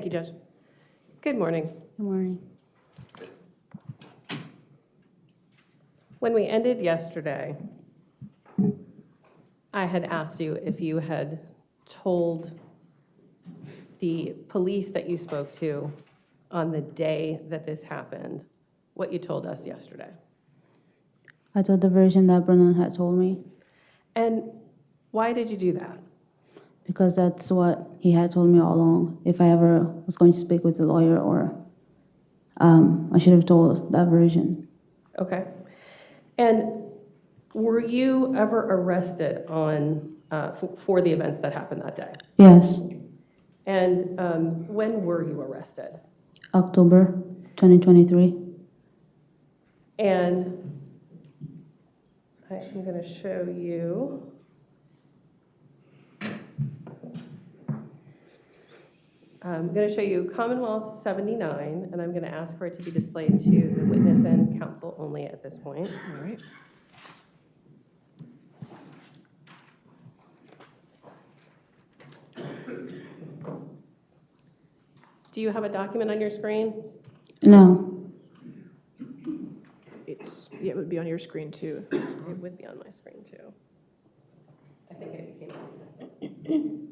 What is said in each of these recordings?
Thank you, Judge. Good morning. Good morning. When we ended yesterday, I had asked you if you had told the police that you spoke to on the day that this happened what you told us yesterday. I told the version that Brendan had told me And why did you do that? because that's what he had told me all along. If I ever was going to speak with a lawyer, or I should have told that version. Okay. And were you ever arrested on for the events that happened that day? Yes, And when were you arrested? October 2023. And I'm going to show you. I'm going to show you Commonwealth 79, and I'm going to ask for it to be displayed to the witness and counsel only at this point. All right. Do you have a document on your screen? No, It would be on your screen too. It would be on my screen too. I think it came out.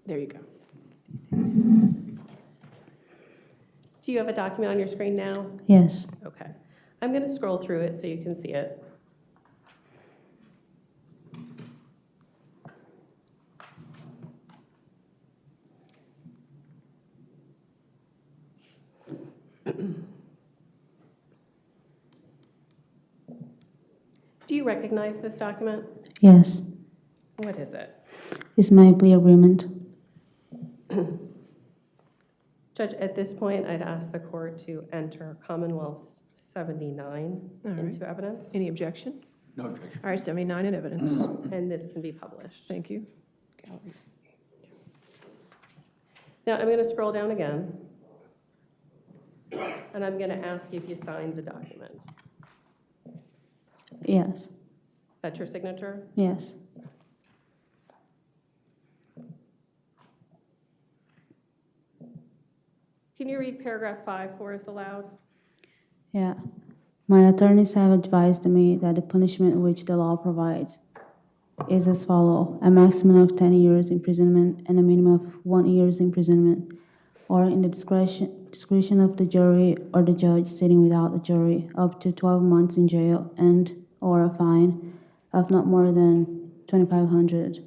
There you go. Do you have a document on your screen now? yes, Okay. I'm going to scroll through it so you can see it. Do you recognize this document? yes. What is it? It's my plea agreement. Judge, at this point, I'd ask the court to enter Commonwealth 79 All right. into evidence, Any objection? No objection. All right, 79 in evidence. and this can be published. Thank you. Now, I'm going to scroll down again, and I'm going to ask you if you signed the document. Yes, That's your signature? yes. Can you read paragraph 5 for us aloud? Yeah. My attorneys have advised me that the punishment which the law provides is as follows: a maximum of 10 years imprisonment and a minimum of 1 year's imprisonment, or in the discretion of the jury or the judge sitting without a jury, up to 12 months in jail and or a fine of not more than $2,500,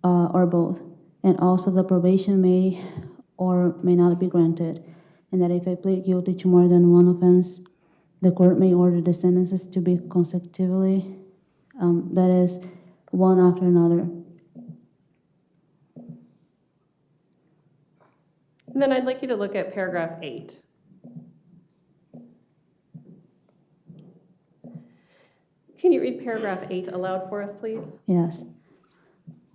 or both. And also the probation may or may not be granted, and that if I plead guilty to more than one offense, the court may order the sentences to be consecutively, that is, one after another. And then I'd like you to look at paragraph 8. Can you read paragraph 8 aloud for us, please? Yes.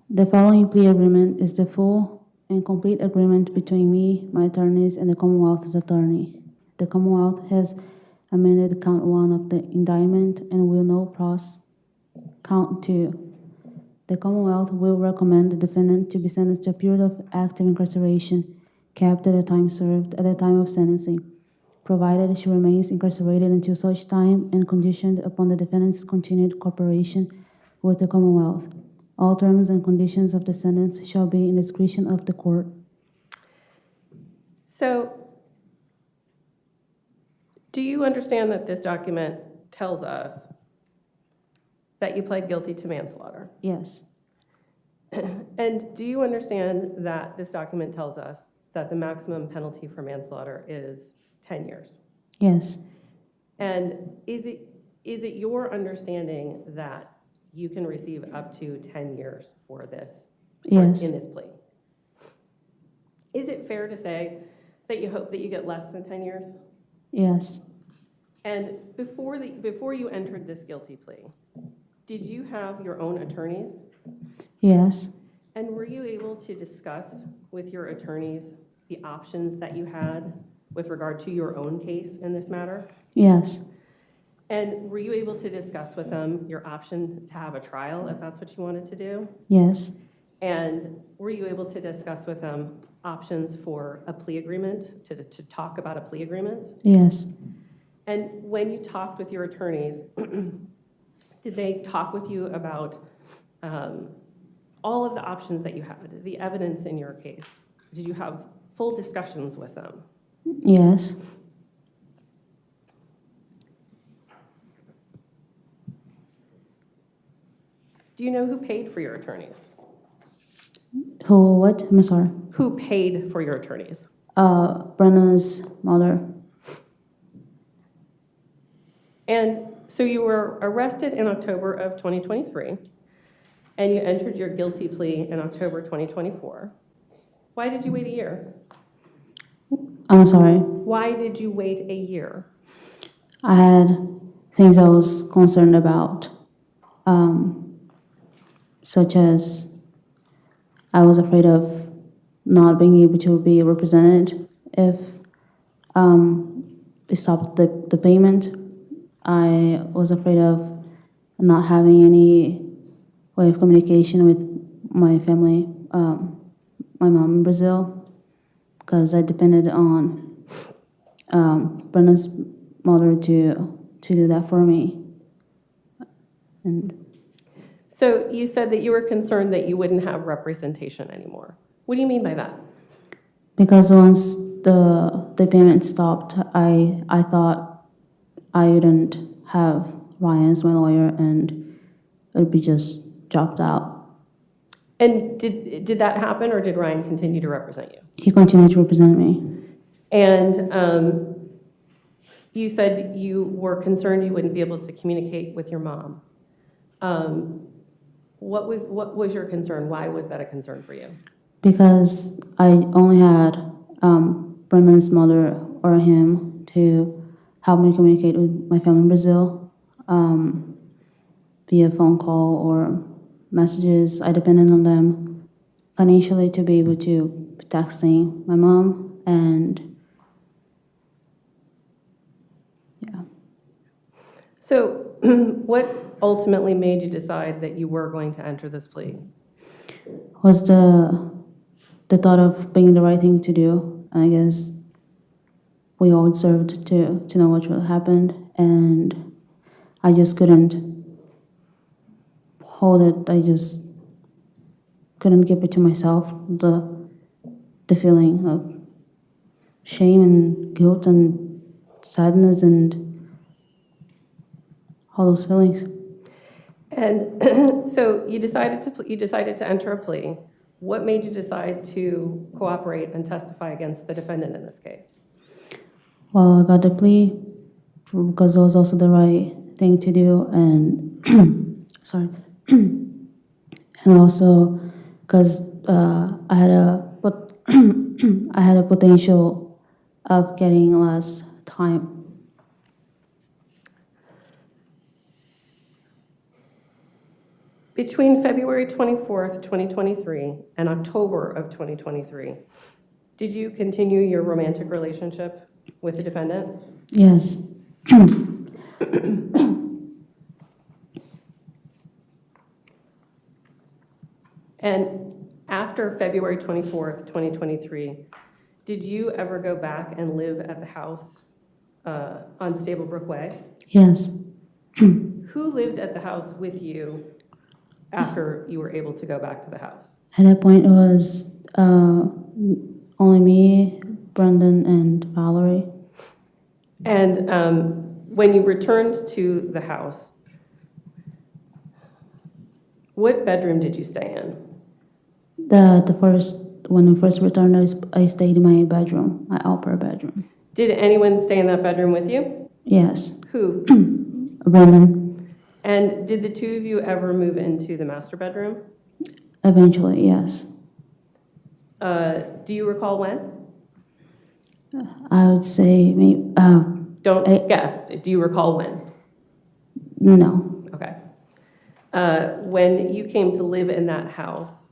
The following plea agreement is the full and complete agreement between me, my attorneys, and the Commonwealth's attorney. The Commonwealth has amended count 1 of the indictment and will not cross count 2. The Commonwealth will recommend the defendant to be sentenced to a period of active incarceration, capped at the time served at the time of sentencing, provided she remains incarcerated until such time and conditioned upon the defendant's continued cooperation with the Commonwealth. All terms and conditions of the sentence shall be in discretion of the court. So, do you understand that this document tells us that you pled guilty to manslaughter? Yes, And do you understand that this document tells us that the maximum penalty for manslaughter is 10 years? yes, And is it your understanding that you can receive up to 10 years for this? yes, In this plea? Is it fair to say that you hope that you get less than 10 years? yes, And before you entered this guilty plea, did you have your own attorneys? yes, And were you able to discuss with your attorneys the options that you had with regard to your own case in this matter? yes, And were you able to discuss with them your option to have a trial, if that's what you wanted to do? Yes, And were you able to discuss with them options for a plea agreement, to talk about a plea agreement? yes, And when you talked with your attorneys, did they talk with you about all of the options that you had, the evidence in your case? Did you have full discussions with them? yes. Do you know who paid for your attorneys? Who, what? I'm sorry. Who paid for your attorneys? Brendan's mother. And so you were arrested in October of 2023, and you entered your guilty plea in October 2024. Why did you wait a year? I'm sorry. Why did you wait a year? I had things I was concerned about, such as I was afraid of not being able to be represented if they stopped the payment. I was afraid of not having any way of communication with my family, my mom in Brazil, because I depended on Brenda's mother to do that for me. And So you said that you were concerned that you wouldn't have representation anymore. What do you mean by that? because once the payment stopped, I thought I wouldn't have Ryan as my lawyer and it would be just dropped out. And did that happen, or did Ryan continue to represent you? He continued to represent me. And you said you were concerned you wouldn't be able to communicate with your mom. What was your concern? Why was that a concern for you? Because I only had Brendan's mother or him to help me communicate with my family in Brazil via phone call or messages. I depended on them financially to be able to be texting my mom, and yeah. So what ultimately made you decide that you were going to enter this plea? Was the thought of being the right thing to do. I guess we all deserved to know what really happened, and I just couldn't hold it. I just couldn't keep it to myself. The feeling of shame and guilt and sadness and all those feelings. And so you decided to enter a plea. What made you decide to cooperate and testify against the defendant in this case? Well, I got the plea because it was also the right thing to do, and sorry, and also because I had a potential of getting less time. Between February 24th, 2023 and October of 2023, did you continue your romantic relationship with the defendant? Yes. And after February 24th, 2023, did you ever go back and live at the house on Stablebrook Way? Yes. Who lived at the house with you after you were able to go back to the house? At that point, it was only me, Brendan, and Valerie. And when you returned to the house, what bedroom did you stay in? When we first returned, I stayed in my bedroom, my upper bedroom. Did anyone stay in that bedroom with you? Yes. Who? Brendan. And did the two of you ever move into the master bedroom? Eventually, yes. Do you recall when? I would say maybe, Don't guess. Do you recall when? no. Okay. When you came to live in that house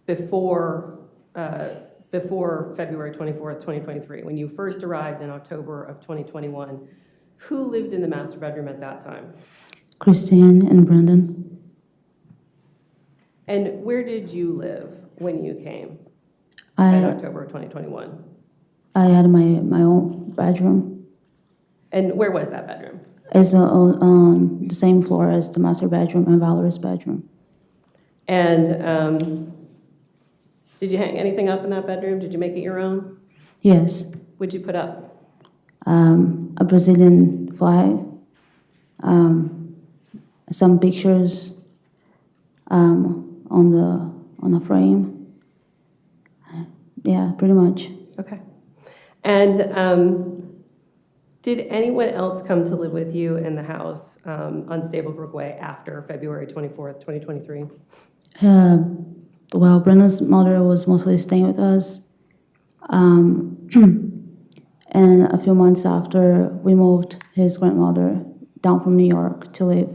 before February 24th, 2023, when you first arrived in October of 2021, Who lived in the master bedroom at that time? Christine and Brendan. And where did you live when you came in I October of 2021? had my own bedroom. And where was that bedroom? It's on the same floor as the master bedroom and Valerie's bedroom. And did you hang anything up in that bedroom? Did you make it your own? Yes. What'd you put up? A Brazilian flag, some pictures on the frame. Yeah, pretty much. Okay. And did anyone else come to live with you in the house on Stable Brookway after February 24th, 2023? Well, Brenda's mother was mostly staying with us. And a few months after, we moved his grandmother down from New York to live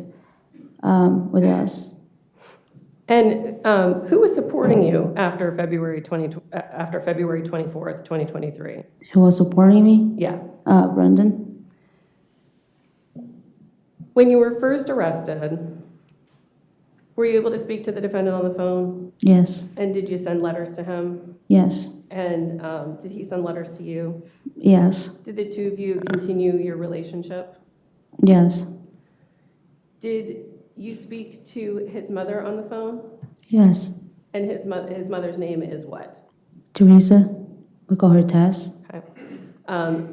with us. And who was supporting you after February 24th, 2023? Who was supporting me? Yeah. Brendan. When you were first arrested, were you able to speak to the defendant on the phone? Yes. And did you send letters to him? Yes. And did he send letters to you? Yes. Did the two of you continue your relationship? Yes. Did you speak to his mother on the phone? Yes. And his mother's name is what? Teresa. We call her Tess. Okay.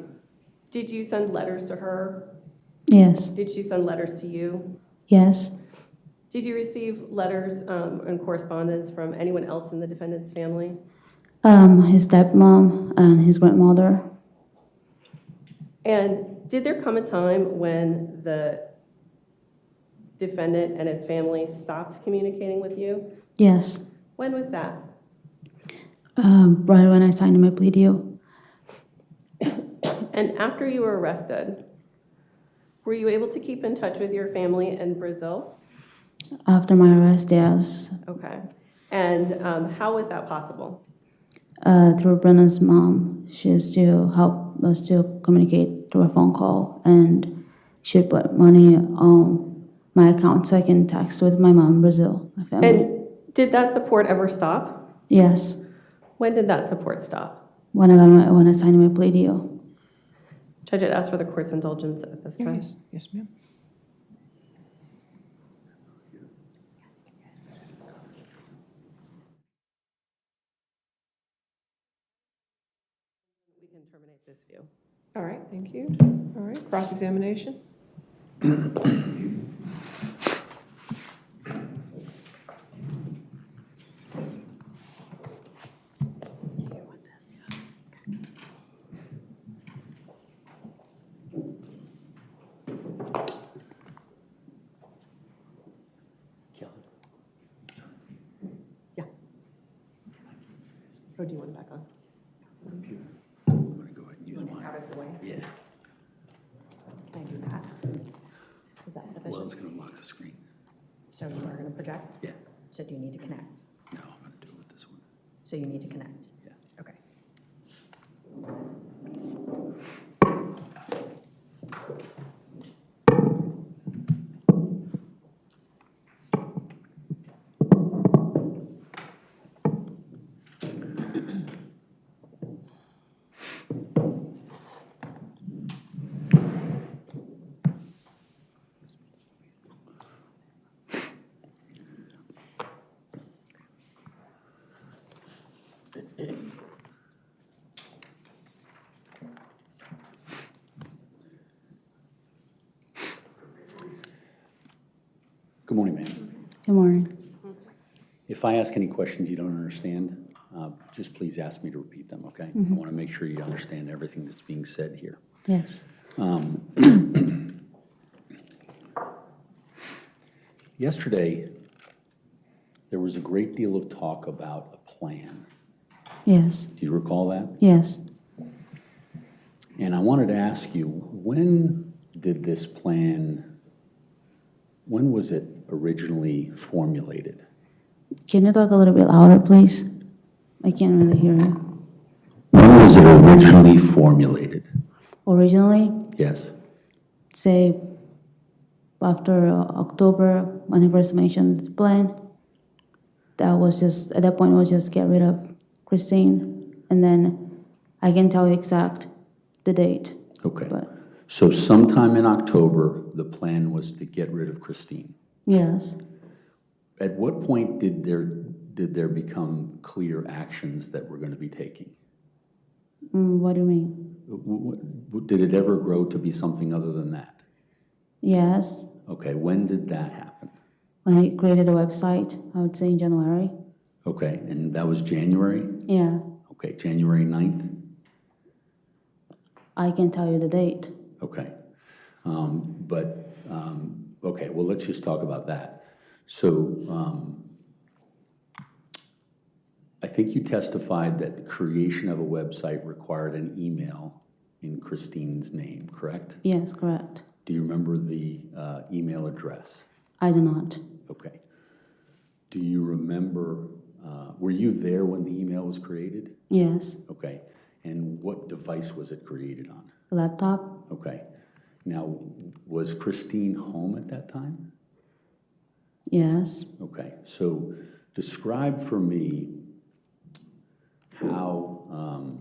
Did you send letters to her? Yes. Did she send letters to you? Yes. Did you receive letters and correspondence from anyone else in the defendant's family? His stepmom and his grandmother. And did there come a time when the defendant and his family stopped communicating with you? Yes. When was that? Right when I signed my plea deal. And after you were arrested, were you able to keep in touch with your family in Brazil? After my arrest, yes. Okay. And how was that possible? Through Brenda's mom. She used to help us to communicate through a phone call, and she would put money on my account so I can text with my mom in Brazil, my family. And did that support ever stop? Yes. When did that support stop? When I signed my plea deal. Judge, I'd ask for the court's indulgence at this time. Yes, yes, ma'am. We can terminate this view. All right, thank you. All right, cross-examination. Yeah. Or do you want it back on? I'm going to go ahead and use mine. Out of the way. Yeah. Can I do that? Is that Well, sufficient? it's going to lock the screen. So you are going to project? Yeah. So do you need to connect? No, I'm going to do it with this one. So you need to connect? Yeah. Okay. Good morning, ma'am. Good morning. If I ask any questions you don't understand, just please ask me to repeat them, okay? I want to make sure you understand everything that's being said here. Yes. Yesterday, there was a great deal of talk about a plan. Yes. Do you recall that? Yes. And I wanted to ask you, when did this plan, when was it originally formulated? Can you talk a little bit louder, please? I can't really hear you. When was it originally formulated? Originally, Yes. say after October, when he first mentioned the plan, that was just, at that point, was just get rid of Christine. And then I can tell you exact the date. Okay. But So sometime in October, the plan was to get rid of Christine. yes, At what point did there become clear actions that we're going to be taking? what do you mean? Did it ever grow to be something other than that? Yes, Okay, when did that happen? when I created a website, I would say in January. Okay, and that was January? Yeah, Okay, January 9th? I can tell you the date. Okay. Okay, well, let's just talk about that. So, I think you testified that the creation of a website required an email in Christine's name, correct? Yes, correct. Do you remember the email address? I do not. Okay. Do you remember, were you there when the email was created? Yes, Okay. And what device was it created on? laptop. Okay. Now, was Christine home at that time? Yes. Okay. So describe for me how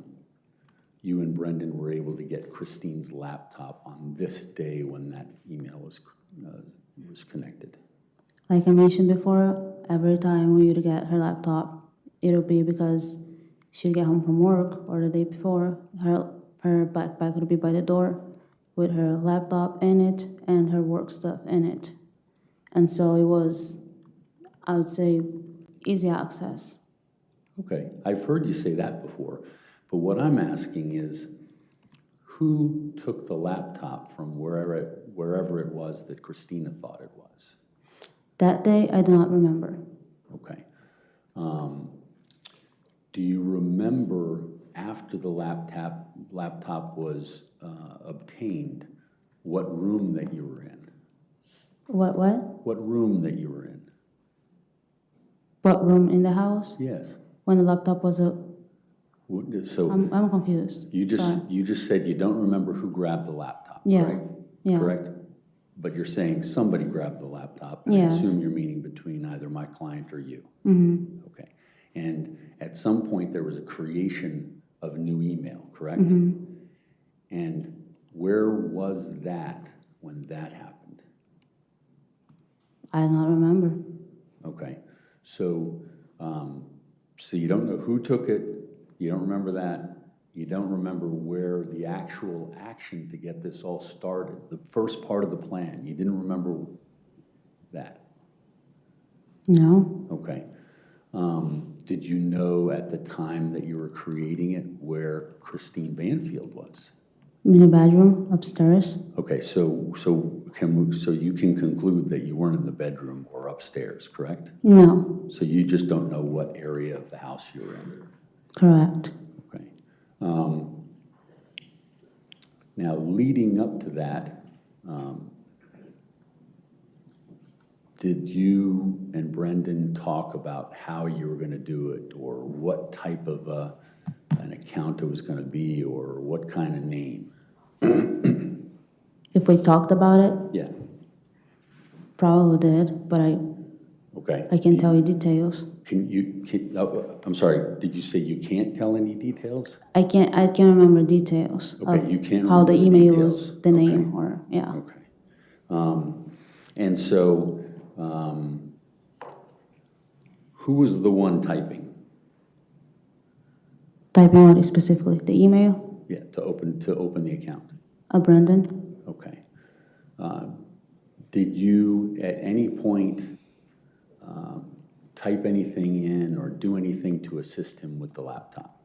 you and Brendan were able to get Christine's laptop on this day when that email was connected. Like I mentioned before, every time we would get her laptop, it'll be because she'd get home from work or the day before, her backpack would be by the door with her laptop in it and her work stuff in it. And so it was, I would say, easy access. Okay. I've heard you say that before, but what I'm asking is who took the laptop from wherever it was that Christina thought it was? That day, I do not remember. Okay. Do you remember after the laptop was obtained, what room that you were in? What? What room that you were in? What room in the house? Yes. When the laptop was a, So I'm confused. Sorry. you just said you don't remember who grabbed the laptop, Yeah, right? yeah. Correct? But you're saying somebody grabbed the laptop. And Yes. I assume you're meaning between either my client or you. Mm-hmm. Okay. And at some point, there was a creation of a new email, correct? Mm-hmm. And where was that when that happened? I do not remember. Okay. So, so you don't know who took it, you don't remember that, you don't remember where the actual action to get this all started, the first part of the plan, you didn't remember that? No. Okay. Did you know at the time that you were creating it where Christine Banfield was? In the bedroom upstairs. Okay, so you can conclude that you weren't in the bedroom or upstairs, correct? No. So you just don't know what area of the house you were in? Correct. Okay. Now, leading up to that, did you and Brendan talk about how you were going to do it, or what type of an account it was going to be, or what kind of name? If we talked about it, Yeah. probably did, but Okay. I can tell you details. I'm sorry, did you say you can't tell any details? I can't remember details Okay, you can't how the remember the email details. was, the Okay. name, or, yeah. Okay. And so, who was the one typing? Typing what specifically? The email? Yeah, to open the account. Brendan? Okay. Did you at any point type anything in or do anything to assist him with the laptop?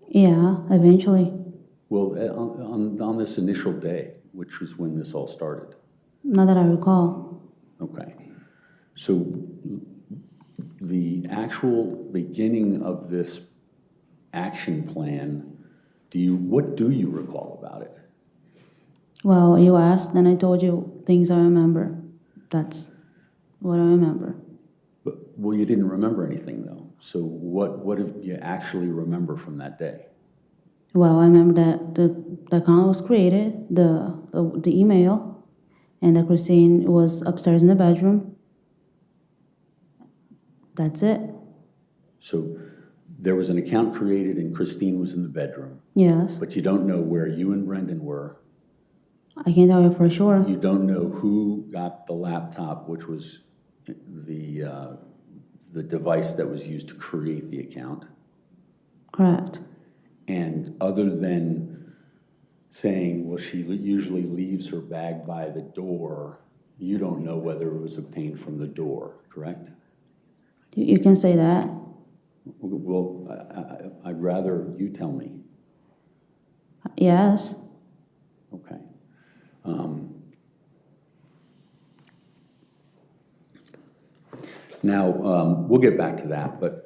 Yeah, eventually. Well, on this initial day, which was when this all started. Not that I recall. Okay. So the actual beginning of this action plan, what do you recall about it? Well, you asked, and I told you things I remember. That's what I remember. Well, you didn't remember anything though. So what did you actually remember from that day? Well, I remember that the account was created, the email, and that Christine was upstairs in the bedroom. That's it. So there was an account created and Christine was in the bedroom, Yes. but you don't know where you and Brendan were. I can't tell you for sure. You don't know who got the laptop, which was the device that was used to create the account. Correct. And other than saying, well, she usually leaves her bag by the door, you don't know whether it was obtained from the door, correct? You can say that. Well, I'd rather you tell me. Yes. Okay. Now, we'll get back to that, but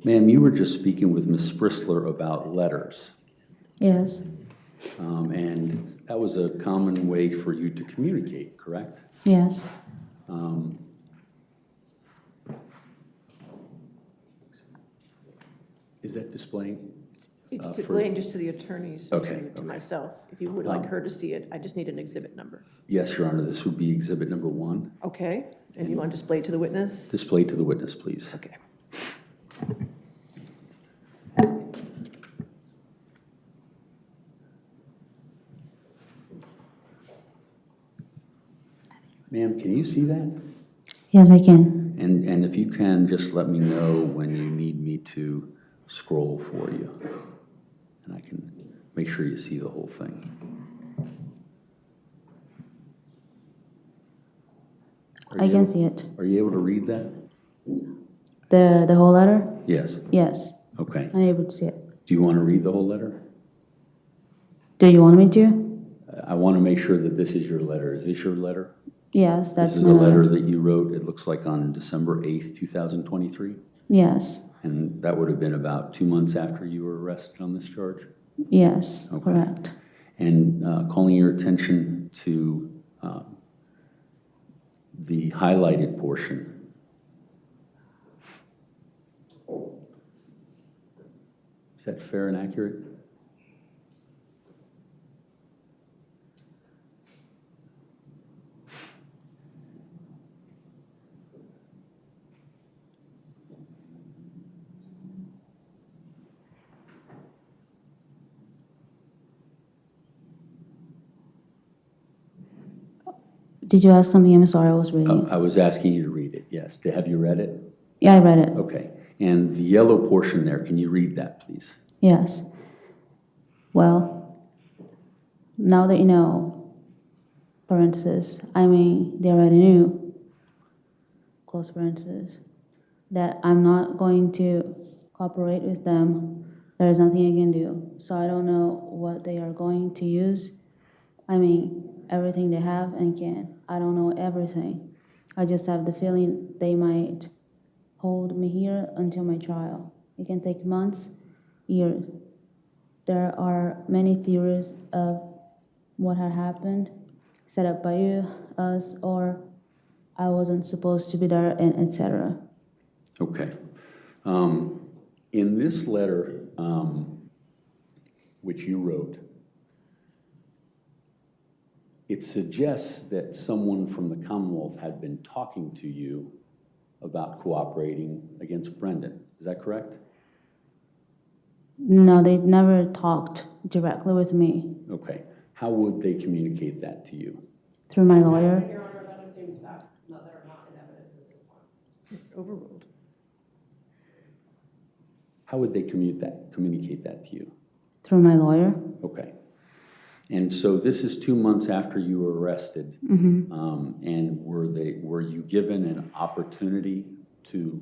ma'am, you were just speaking with Ms. Sprisler about letters. Yes. And that was a common way for you to communicate, correct? Yes. Is that displaying? It's for- displaying just to the attorneys, and Okay, to okay. myself. If you would like her to see it, I just need an exhibit number. Yes, Your Honor, this would be exhibit number 1. Okay, and you want to display it to the witness? Displayed to the witness, please. Okay. Ma'am, can you see that? Yes, I can. And if you can, just let me know when you need me to scroll for you. And I can make sure you see the whole thing. I can see it. Are you able to read that? The whole letter? Yes. Yes. Okay. I'm able to see it. Do you want to read the whole letter? Do you want me to? I want to make sure that this is your letter. Is this your letter? Yes, that's This is my a letter that you wrote, it looks like on December 8th, 2023? Yes. And that would have been about 2 months after you were arrested on this charge? Yes, Okay. correct. And calling your attention to the highlighted portion. Is that fair and accurate? Did you ask something? I'm sorry, I was reading. I was asking you to read it, yes. Have you read it? Yeah, I read it. Okay. And the yellow portion there, can you read that, please? Yes. Well, now that you know, parentheses, I mean, they already knew, close parentheses, that I'm not going to cooperate with them. There is nothing I can do. So I don't know what they are going to use. I mean, everything they have and can. I don't know everything. I just have the feeling they might hold me here until my trial. It can take months, years. There are many theories of what had happened, set up by you, us, or I wasn't supposed to be there, and etc. Okay. In this letter, which you wrote, it suggests that someone from the Commonwealth had been talking to you about cooperating against Brendan. Is that correct? No, they never talked directly with me. Okay. How would they communicate that to you? Through my lawyer. Your Honor, that assumes that are not in evidence at this point. Overruled. How would they communicate that to you? Through my lawyer. Okay. And so this is 2 months after you were arrested. Mm-hmm. And were you given an opportunity to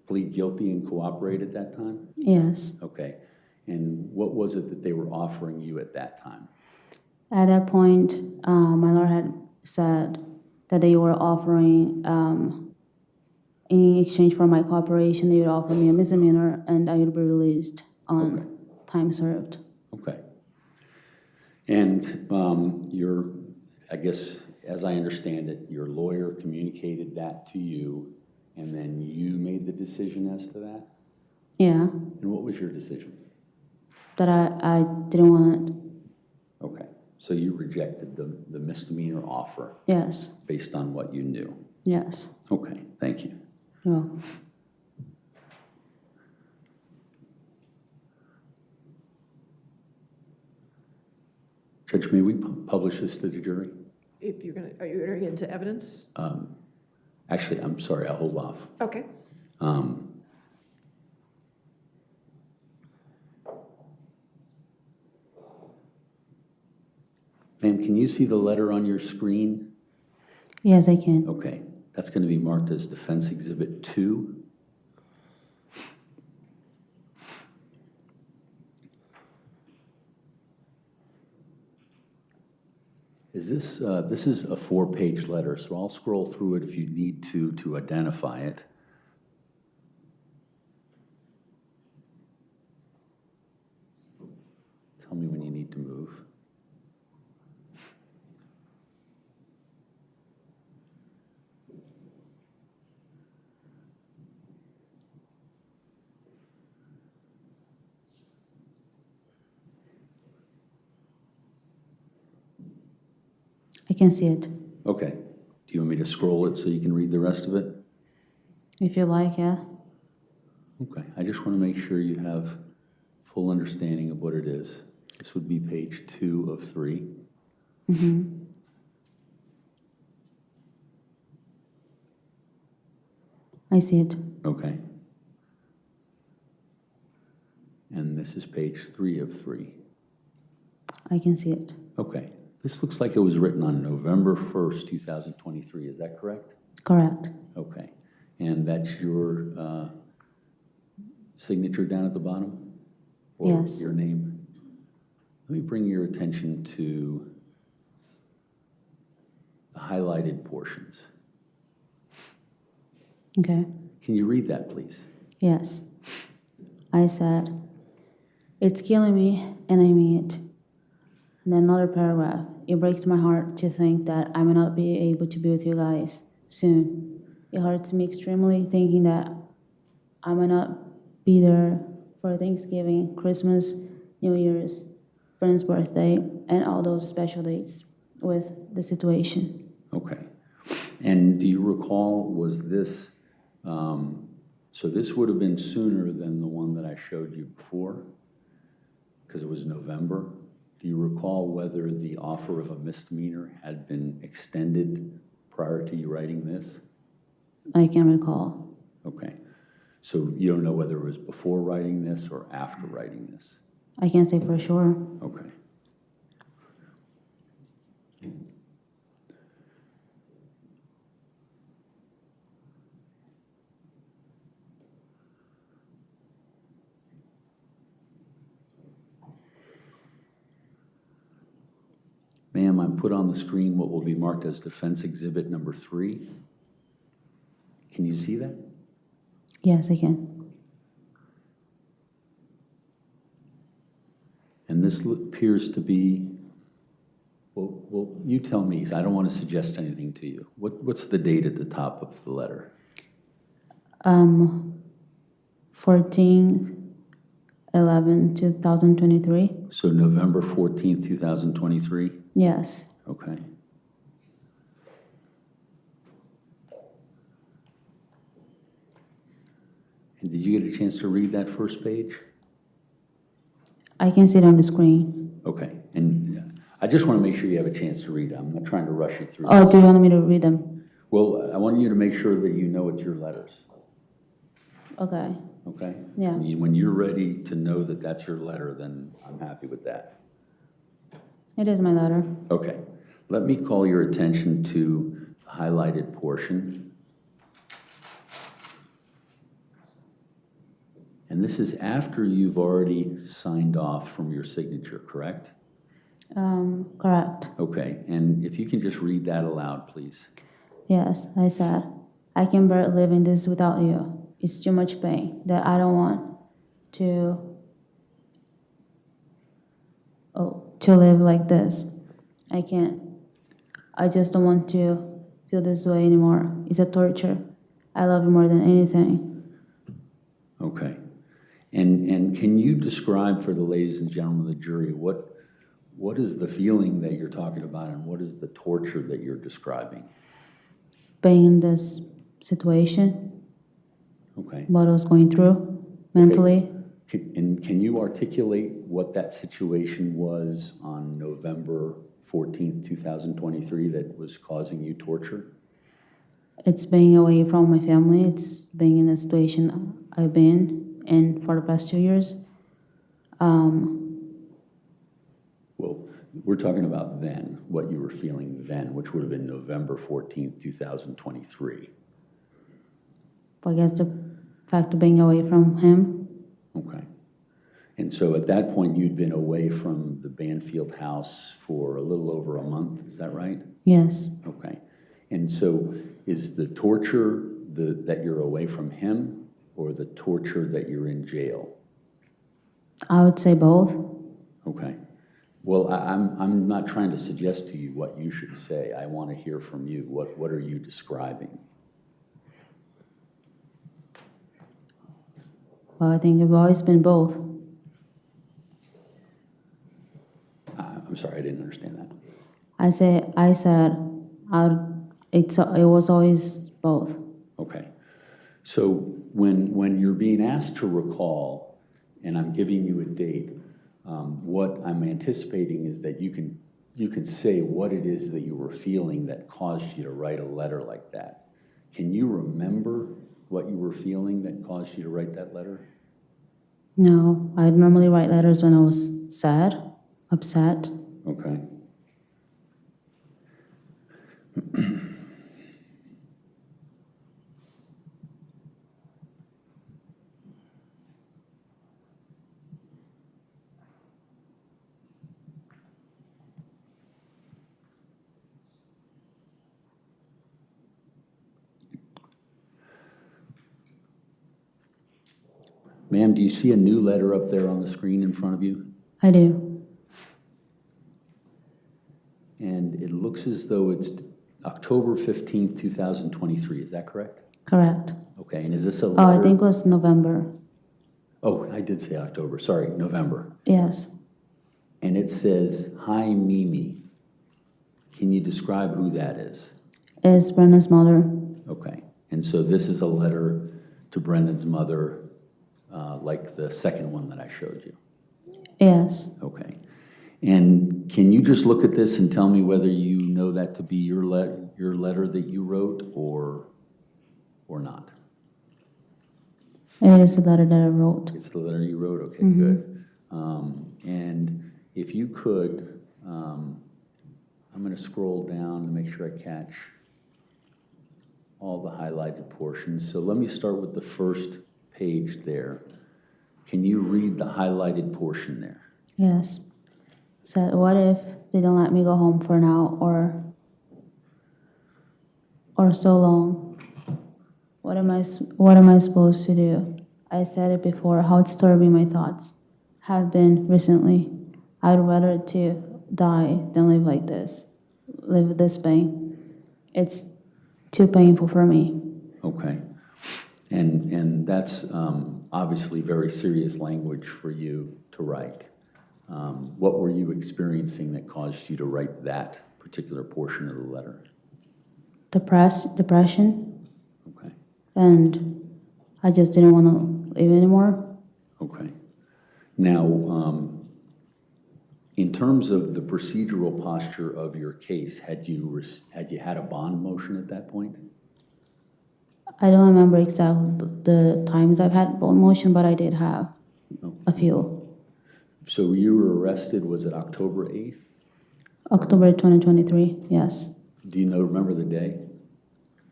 plead guilty and cooperate at that time? Yes. Okay. And what was it that they were offering you at that time? At that point, my lawyer had said that they were offering, in exchange for my cooperation, they would offer me a misdemeanor and I would be released on Okay. time served. Okay. And I guess, as I understand it, your lawyer communicated that to you, and then you made the decision as to that? Yeah, And what was your decision? that I didn't want it. Okay, so you rejected the misdemeanor offer Yes, based on what you knew? yes. Okay, thank you. Well, Judge, may we publish this to the jury? If you're gonna, are you entering into evidence? Actually, I'm sorry, I'll hold off. Okay. Ma'am, can you see the letter on your screen? yes, I can. Okay, that's going to be marked as Defense Exhibit 2. This is a 4-page letter, so I'll scroll through it if you need to identify it. Tell me when you need to move. I can see it. Okay. Do you want me to scroll it so you can read the rest of it? If you like, yeah. Okay. I just want to make sure you have full understanding of what it is. This would be page 2 of 3. Mm-hmm. I see it. Okay. And this is page 3 of 3. I can see it. Okay. This looks like it was written on November 1st, 2023. Is that correct? Correct. Okay. And that's your signature down at the bottom? Or Yes. your name? Let me bring your attention to the highlighted portions. Okay. Can you read that, please? Yes. I said, it's killing me and I mean it. And then another paragraph. It breaks my heart to think that I may not be able to be with you guys soon. It hurts me extremely thinking that I may not be there for Thanksgiving, Christmas, New Year's, friend's birthday, and all those special dates with the situation. Okay. And do you recall, was this, so this would have been sooner than the one that I showed you before? Because it was November. Do you recall whether the offer of a misdemeanor had been extended prior to you writing this? I can recall. Okay. So you don't know whether it was before writing this or after writing this? I can say for sure. Okay. Ma'am, I put on the screen what will be marked as Defense Exhibit number 3. Can you see that? Yes, I can. And this appears to be, well, you tell me. I don't want to suggest anything to you. What's the date at the top of the letter? 14/11/2023. So November 14th, 2023? Yes. Okay. And did you get a chance to read that first page? I can see it on the screen. Okay. And I just want to make sure you have a chance to read it. I'm not trying to rush you through Oh, this. do you want me to read them? Well, I want you to make sure that you know it's your letters. Okay. Okay? Yeah. When you're ready to know that that's your letter, then I'm happy with that. It is my letter. Okay. Let me call your attention to the highlighted portion. And this is after you've already signed off from your signature, correct? Correct. Okay, and if you can just read that aloud, please. Yes, I said, I can bear living this without you. It's too much pain that I don't want to live like this. I can't. I just don't want to feel this way anymore. It's a torture. I love you more than anything. Okay. And can you describe for the ladies and gentlemen of the jury, what is the feeling that you're talking about and what is the torture that you're describing? Being in this situation, Okay. what I was going through mentally. Can you articulate what that situation was on November 14th, 2023 that was causing you torture? It's being away from my family. It's being in a situation I've been in for the past 2 years. Well, we're talking about then, what you were feeling then, which would have been November 14th, 2023. I guess the fact of being away from him. Okay. And so at that point, you'd been away from the Banfield house for a little over a month, is that right? Yes, Okay. And so is the torture that you're away from him or the torture that you're in jail? I would say both. Okay. Well, I'm not trying to suggest to you what you should say. I want to hear from you. What are you describing? Well, I think I've always been both. I'm sorry, I didn't understand that. I said it was always both. Okay. So when you're being asked to recall, and I'm giving you a date, what I'm anticipating is that you can say what it is that you were feeling that caused you to write a letter like that. Can you remember what you were feeling that caused you to write that letter? No, I normally write letters when I was sad, upset. Okay. Ma'am, do you see a new letter up there on the screen in front of you? I do. And it looks as though it's October 15th, 2023. Is that correct? Correct. Okay, and is this a Oh, letter? I think it was November. Oh, I did say October. Sorry, November. Yes. And it says, "Hi, Mimi." Can you describe who that is? It's Brendan's mother. Okay. And so this is a letter to Brendan's mother, like the second one that I showed you. Yes. Okay. And can you just look at this and tell me whether you know that to be your letter that you wrote or not? It is the letter that I wrote. It's the letter you wrote? Okay, Mhm. good. And if you could, I'm going to scroll down to make sure I catch all the highlighted portions. So let me start with the first page there. Can you read the highlighted portion there? Yes. So what if they don't let me go home for now or so long? What am I supposed to do? I said it before, how disturbing my thoughts have been recently. I'd rather to die than live like this, live with this pain. It's too painful for me. Okay. And that's obviously very serious language for you to write. What were you experiencing that caused you to write that particular portion of the letter? Depression, Okay. and I just didn't want to live anymore. Okay. Now, in terms of the procedural posture of your case, had you had a bond motion at that point? I don't remember exactly the times I've had bone motion, but I did have a few. So you were arrested, was it October 8th? October 2023, yes. Do you remember the day?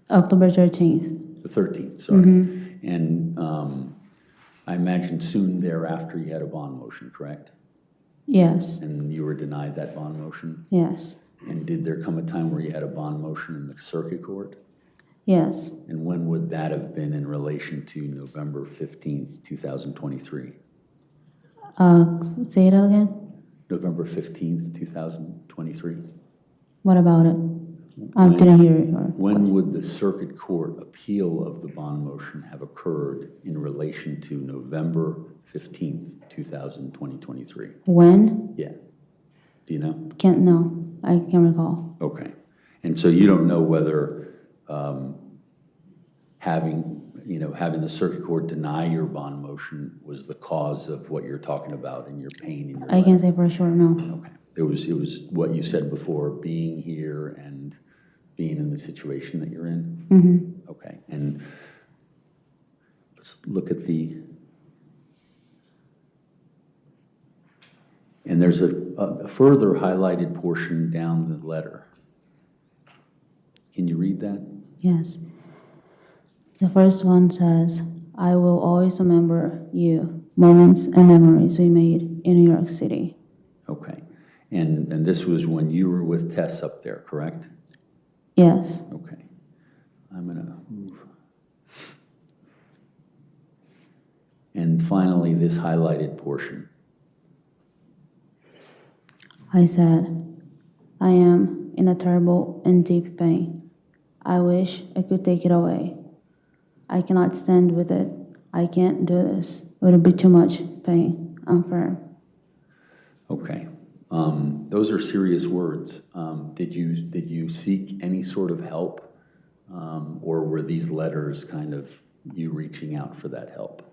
October 13th. The 13th, sorry. Mhm. And I imagine soon thereafter you had a bond motion, correct? Yes, And you were denied that bond motion? yes, And did there come a time where you had a bond motion in the circuit court? yes. And when would that have been in relation to November 15th, 2023? Say it again? November 15th, 2023? What about it? I When- didn't hear it. Or When would the circuit court appeal of the bond motion have occurred in relation to November 15th, 2023? when? Yeah. Do you know? Can't know. I can't recall. Okay. And so you don't know whether having the circuit court deny your bond motion was the cause of what you're talking about in your pain in your I life? can say for sure, no. Okay. It was what you said before, being here and being in the situation that you're in? Mm-hmm. Okay. And let's look at and there's a further highlighted portion down the letter. Can you read that? Yes. The first one says, I will always remember you, moments and memories we made in New York City. Okay. And this was when you were with Tess up there, correct? Yes. Okay. I'm going to move. And finally, this highlighted portion. I said, I am in a terrible and deep pain. I wish I could take it away. I cannot stand with it. I can't do this. It would be too much pain. I'm firm. Okay. Those are serious words. Did you seek any sort of help, or were these letters kind of you reaching out for that help?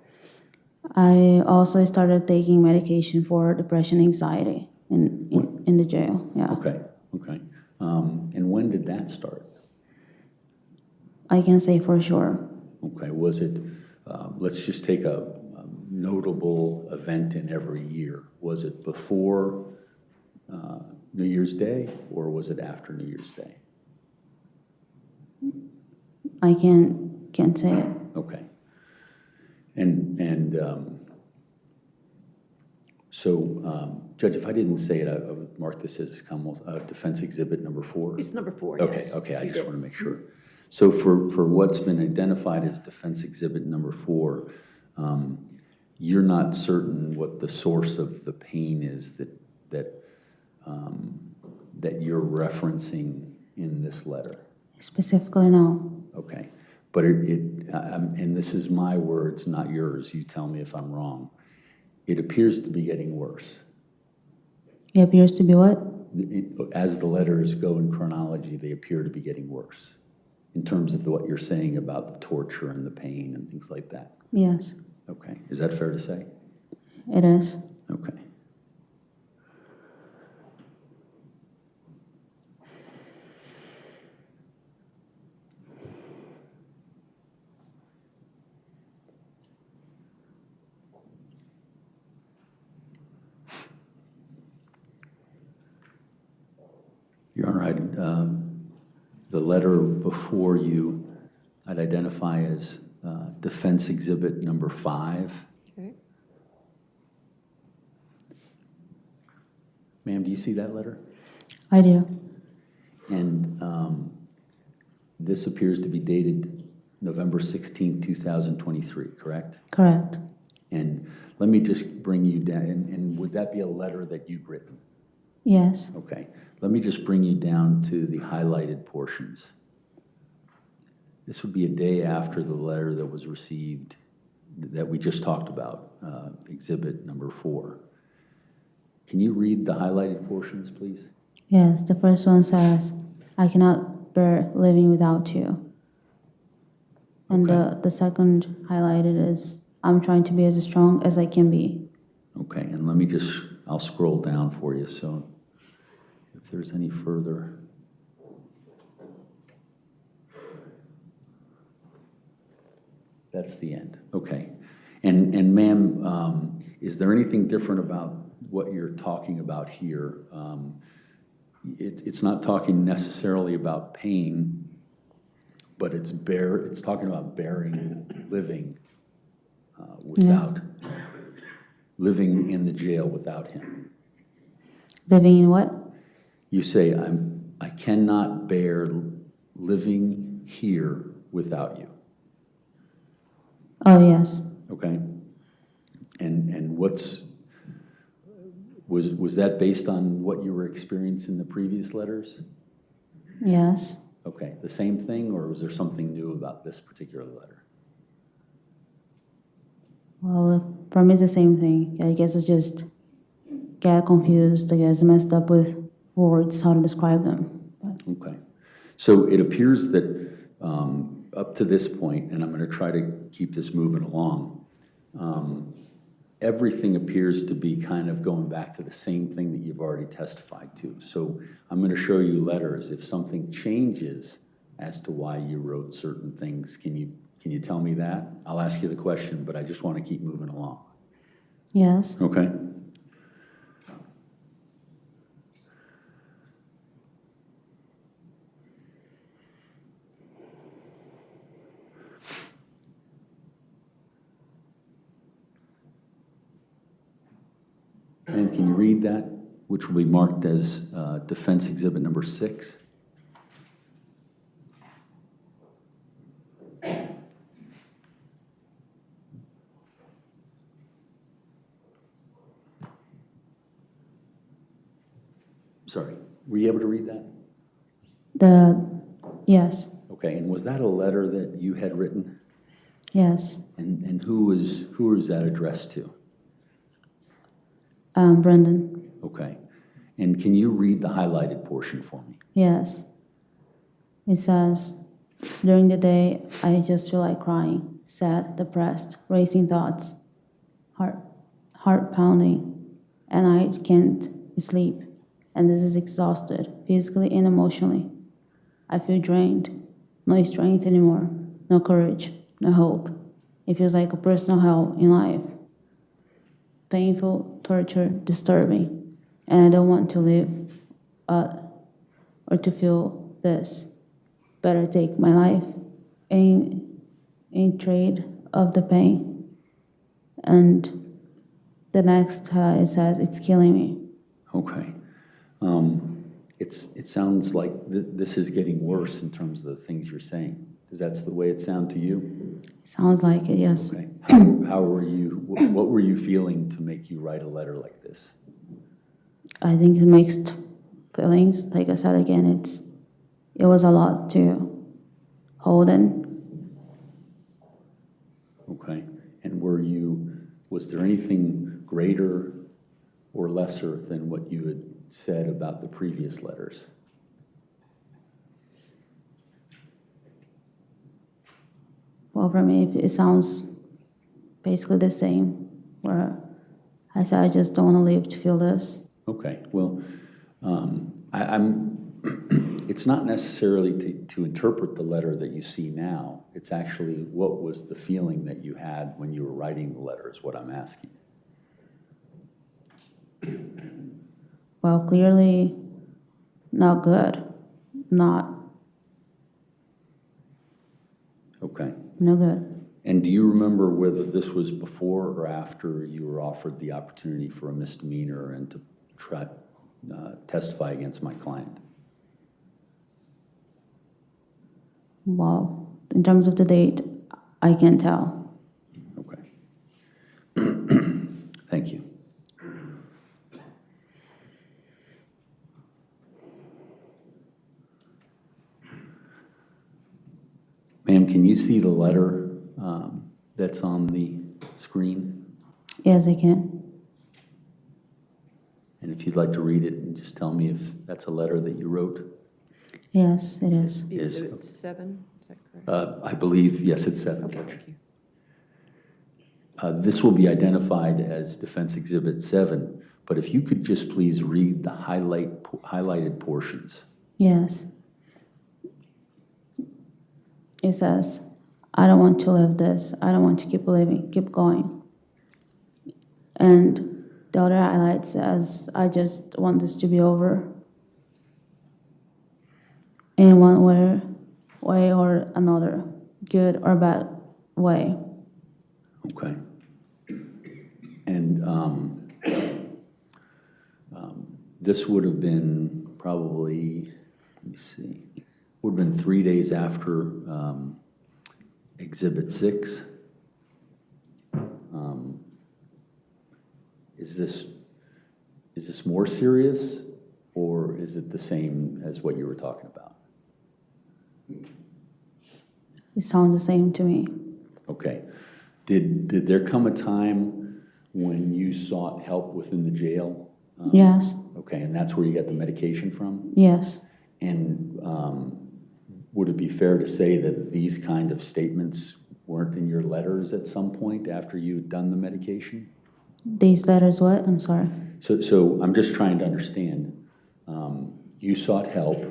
I also started taking medication for depression, anxiety in the jail. Yeah. Okay. Okay. And when did that start? I can say for sure. Okay. Was it? Let's just take a notable event in every year. Was it before New Year's Day, or was it after New Year's Day? I can't say it. Okay. And so, Judge, if I didn't say it, I would mark this as defense exhibit number 4. It's number 4, Okay, yes. okay, I You just did. want to make sure. So for what's been identified as defense exhibit number 4, you're not certain what the source of the pain is that you're referencing in this letter? Specifically, no. Okay, but and this is my words, not yours. You tell me if I'm wrong. It appears to be getting worse. It appears to be what? As the letters go in chronology, they appear to be getting worse in terms of what you're saying about the torture and the pain and things like that. Yes, Okay, is that fair to say? it is. Okay. Your Honor, the letter before you, I'd identify as defense exhibit number 5. Okay. Ma'am, do you see that letter? I do. And this appears to be dated November 16, 2023, correct? Correct. And let me just bring you down, and would that be a letter that you've written? Yes. Okay, let me just bring you down to the highlighted portions. This would be a day after the letter that was received that we just talked about, exhibit number 4. Can you read the highlighted portions, please? Yes, the first one says, I cannot bear living without you. And Okay. the second highlighted is, I'm trying to be as strong as I can be. Okay, and let me just, I'll scroll down for you, so if there's any further. That's the end, okay. And ma'am, is there anything different about what you're talking about here? It's not talking necessarily about pain, but it's talking about bearing living without, living in the jail without him? Living in what? You say, I cannot bear living here without you, Oh, yes. okay? And was that based on what you were experiencing in the previous letters? Yes. Okay, the same thing, or was there something new about this particular letter? Well, for me, it's the same thing. I guess it's just get confused. I guess messed up with words, how to describe them. But Okay. So it appears that up to this point, and I'm going to try to keep this moving along, everything appears to be kind of going back to the same thing that you've already testified to. So I'm going to show you letters. If something changes as to why you wrote certain things, can you tell me that? I'll ask you the question, but I just want to keep moving along. yes. Okay? And can you read that, which will be marked as Defense Exhibit Number 6? Sorry, were you able to read that? Yes. Okay, and was that a letter that you had written? Yes. And who was that addressed to? Brendan. Okay, and can you read the highlighted portion for me? Yes. It says, during the day, I just feel like crying, sad, depressed, racing thoughts, heart pounding, and I can't sleep. And this is exhausted, physically and emotionally. I feel drained, no strength anymore, no courage, no hope. It feels like a personal hell in life. Painful, torture, disturbing. And I don't want to live or to feel this. Better take my life in trade of the pain. And the next it says, it's killing me. Okay. It sounds like this is getting worse in terms of the things you're saying. Does that the way it sound to you? Sounds like it, yes. Okay. How were you, what were you feeling to make you write a letter like this? I think it mixed feelings. Like I said again, it was a lot to hold in. Okay. And was there anything greater or lesser than what you had said about the previous letters? Well, for me, it sounds basically the same, where I said, I just don't want to live to feel this. Okay. Well, it's not necessarily to interpret the letter that you see now. It's actually what was the feeling that you had when you were writing the letter is what I'm asking. Well, clearly not good. Okay. No good. And do you remember whether this was before or after you were offered the opportunity for a misdemeanor and to try testify against my client? Well, in terms of the date, I can't tell. Okay. Thank you. Ma'am, can you see the letter that's on the screen? Yes, I can. And if you'd like to read it and just tell me if that's a letter that you wrote? Yes, it is. Is- Exhibit 7, is that correct? I believe, yes, it's 7, Okay, Judge. thank you. This will be identified as Defense Exhibit 7, but if you could just please read the highlighted portions. Yes. It says, I don't want to live this. I don't want to keep living, keep going. And the other highlight says, I just want this to be over. In one way or another, good or bad way. Okay. And this would have been probably, let me see, would have been 3 days after Exhibit 6. Is this more serious, or is it the same as what you were talking about? It sounds the same to me. Okay. Did there come a time when you sought help within the jail? Yes, Okay, and that's where you got the medication from? yes, And would it be fair to say that these kind of statements weren't in your letters at some point after you had done the medication? these letters what? I'm sorry. So I'm just trying to understand. You sought help,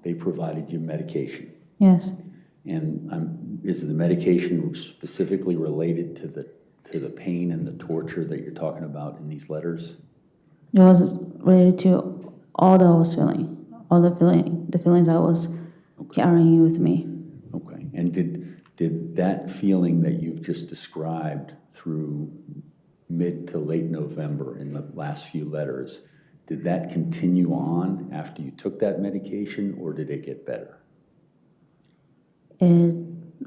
they provided you medication. Yes, And is the medication specifically related to the pain and the torture that you're talking about in these letters? it was related to all that I was feeling, all the feelings I was carrying with me. Okay, and did that feeling that you've just described through mid to late November in the last few letters, did that continue on after you took that medication, or did it get better? It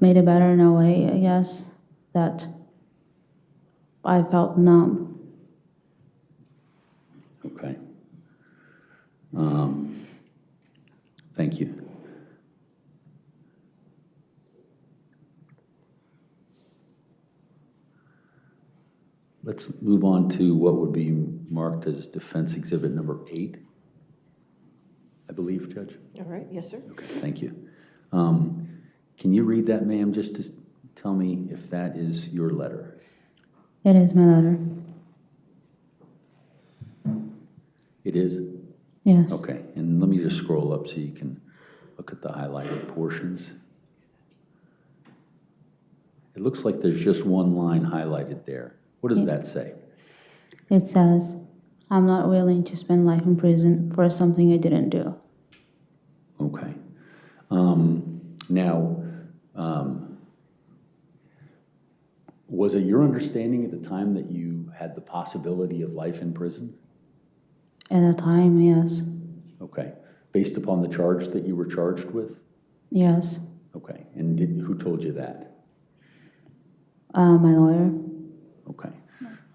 made it better in a way, I guess, that I felt numb. Okay. Thank you. Let's move on to what would be marked as defense exhibit number 8, I believe, Judge. All right, yes, sir. Okay, thank you. Can you read that, ma'am, just to tell me if that is your letter? It is my letter. It is? Yes. Okay, and let me just scroll up so you can look at the highlighted portions. It looks like there's just one line highlighted there. What does that say? It says, I'm not willing to spend life in prison for something I didn't do. Okay. Now, was it your understanding at the time that you had the possibility of life in prison? At the time, yes. Okay. Based upon the charge that you were charged with? Yes. Okay. And who told you that? My lawyer. Okay.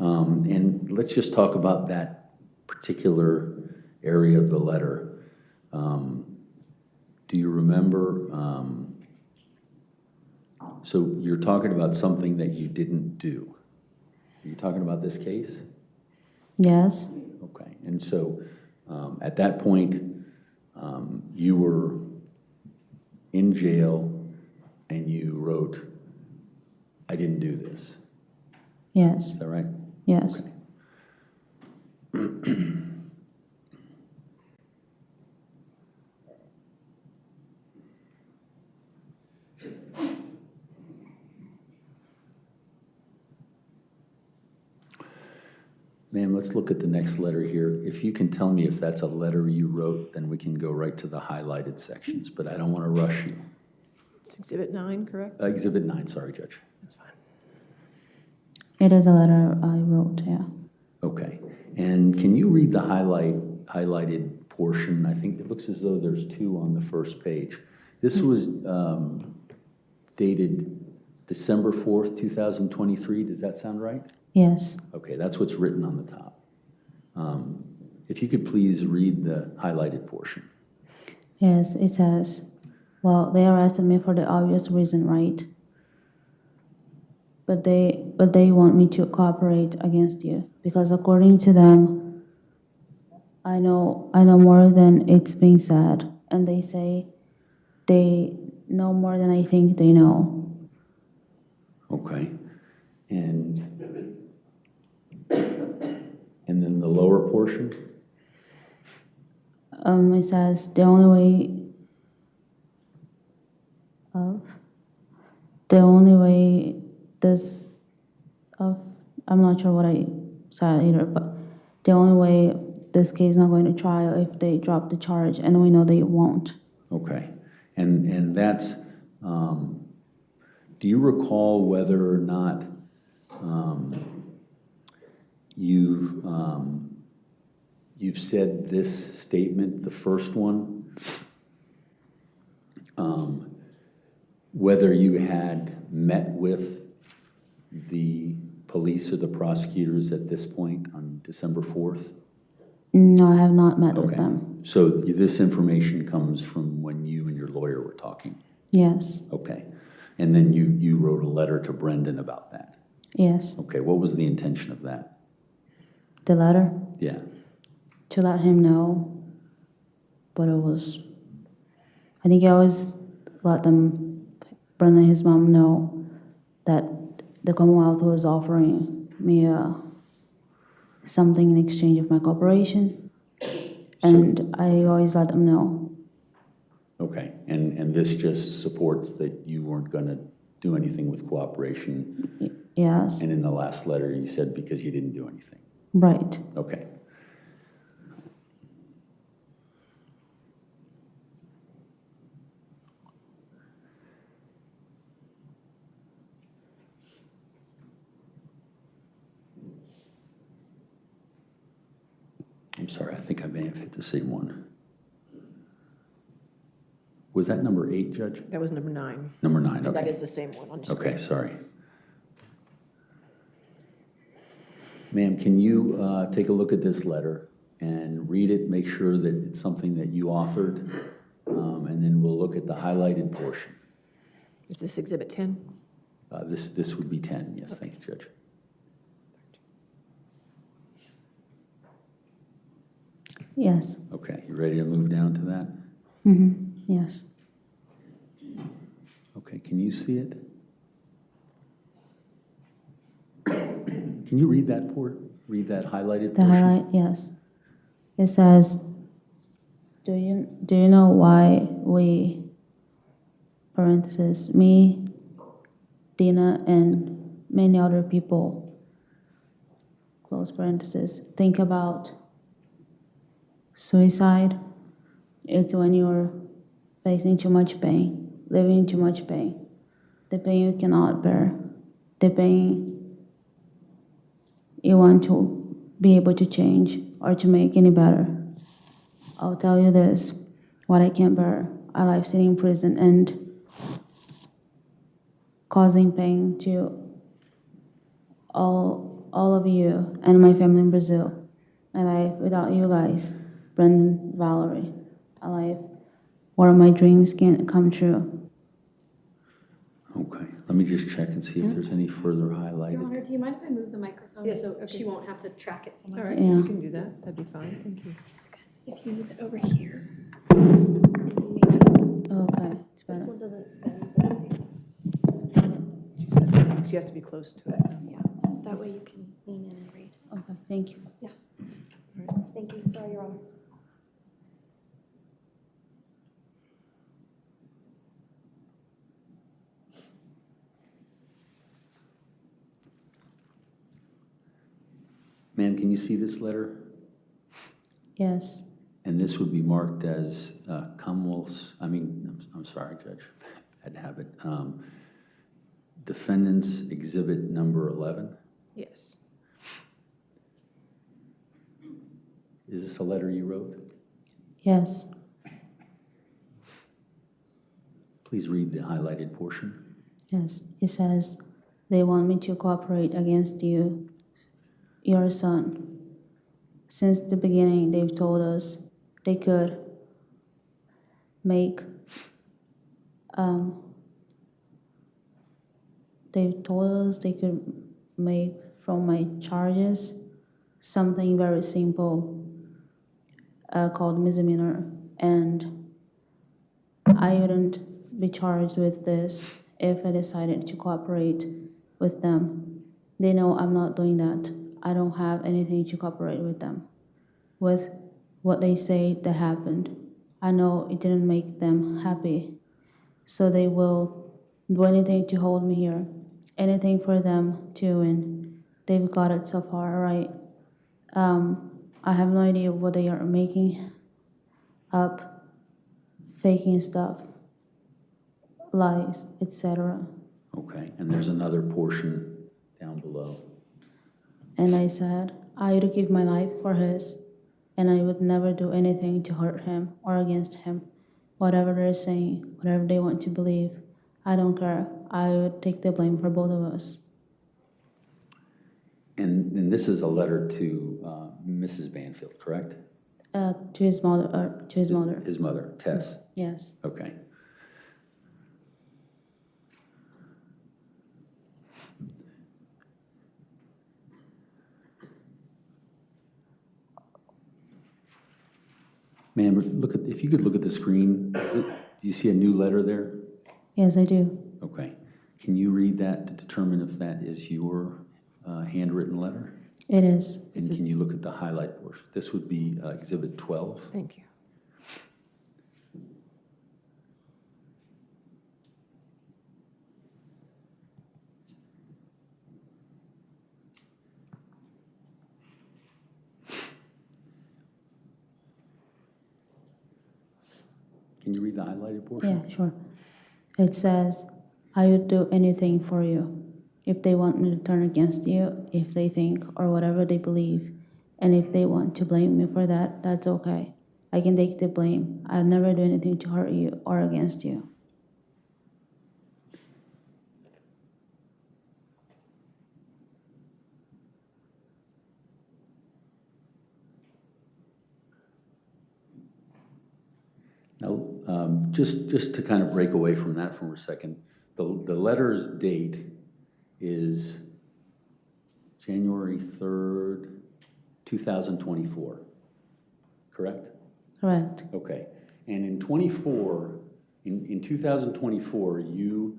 And let's just talk about that particular area of the letter. Do you remember, so you're talking about something that you didn't do. Are you talking about this case? Yes. Okay. And so at that point, you were in jail and you wrote, I didn't do this. Yes. Is that right? Yes. Okay. Ma'am, let's look at the next letter here. If you can tell me if that's a letter you wrote, then we can go right to the highlighted sections, but I don't want to rush you. It's Exhibit 9, correct? Exhibit 9, sorry, Judge. That's fine. It is a letter I wrote, yeah. Okay. And can you read the highlighted portion? I think it looks as though there's 2 on the first page. This was dated December 4th, 2023. Does that sound right? Yes. Okay, that's what's written on the top. If you could please read the highlighted portion. Yes, it says, well, they arrested me for the obvious reason, right? But they want me to cooperate against you because according to them, I know more than it's being said, and they say they know more than I think they know. Okay. And then the lower portion? It says the only way I'm not sure what I said either, but the only way this case is not going to trial if they drop the charge, and we know they won't. Okay. And that's, do you recall whether or not you've said this statement, the first one, whether you had met with the police or the prosecutors at this point on December 4th? No, I have not met with Okay. them. So this information comes from when you and your lawyer were talking? Yes, Okay. And then you wrote a letter to Brendan about that? yes. Okay, what was the intention of that? The letter, Yeah, to let him know what it was. I think I always let them, Brendan and his mom, know that the Commonwealth was offering me something in exchange of my cooperation. And I always let them know. okay. And this just supports that you weren't going to do anything with cooperation? Yes, And in the last letter, you said because you didn't do anything? right. Okay. I'm sorry, I think I may have hit the same one. Was that number 8, Judge? That was number 9. Number 9, And that okay. is the same one on your screen. Okay, sorry. Ma'am, can you take a look at this letter and read it, make sure that it's something that you authored, and then we'll look at the highlighted portion. Is this Exhibit 10? This would be 10, yes, thank you, Judge. Yes. Okay, you ready to move down to that? Yes. Okay, can you see it? Can you read that read that highlighted The portion? highlight, yes. It says, do you know why we, parentheses, me, Dina, and many other people, close parentheses, think about suicide? It's when you're facing too much pain, living in too much pain, the pain you cannot bear, the pain you want to be able to change or to make any better. I'll tell you this, what I can't bear, a life sitting in prison and causing pain to all of you and my family in Brazil. A life without you guys, Brendan, Valerie, a life where my dreams can't come true. Okay, let me just check and see if there's any further Your highlighted. Honor, do you mind if I move the microphone Yes, so okay. she won't have to track it so much? All right, Yeah. you can do that. That'd be fine. Thank you. If you move it over here. And then maybe Okay, it's this better. one doesn't bend the same. She has to be close to it. Yeah, that way you can lean in and read. Okay, thank you. Thank you. Sorry, Your Honor. Ma'am, can you see this letter? Yes, And this would be marked as Commonwealth's, I'm sorry, Judge, bad habit. Defendant's Exhibit number 11. Yes. Is this a letter you wrote? yes. Please read the highlighted portion. Yes, it says, they want me to cooperate against you, your son. Since the beginning, they've told us they could make, they've told us they could make from my charges something very simple called misdemeanor, and I wouldn't be charged with this if I decided to cooperate with them. They know I'm not doing that. I don't have anything to cooperate with them. With what they say that happened, I know it didn't make them happy. So they will do anything to hold me here, anything for them to win. They've got it so far, right? I have no idea what they are making up, faking stuff, lies, etc. Okay, and there's another portion down below. And I said, I would give my life for his, and I would never do anything to hurt him or against him. Whatever they're saying, whatever they want to believe, I don't care. I would take the blame for both of us. And this is a letter to Mrs. Banfield, correct? To his mother, His mother, Tess. Yes. Okay. Ma'am, look at, if you could look at the screen, do you see a new letter there? Yes, I do. Okay. Can you read that to determine if that is your handwritten letter? It is. And can you look at the highlight portion? This would be Exhibit 12. Thank you. Can you read the highlighted portion? Yeah, sure. It says, I would do anything for you. If they want me to turn against you, if they think or whatever they believe, and if they want to blame me for that, that's okay. I can take the blame. I'll never do anything to hurt you or against you. Now, just to kind of break away from that for a second, the letter's date is January 3rd, 2024, correct? Correct. Okay. And in 2024, you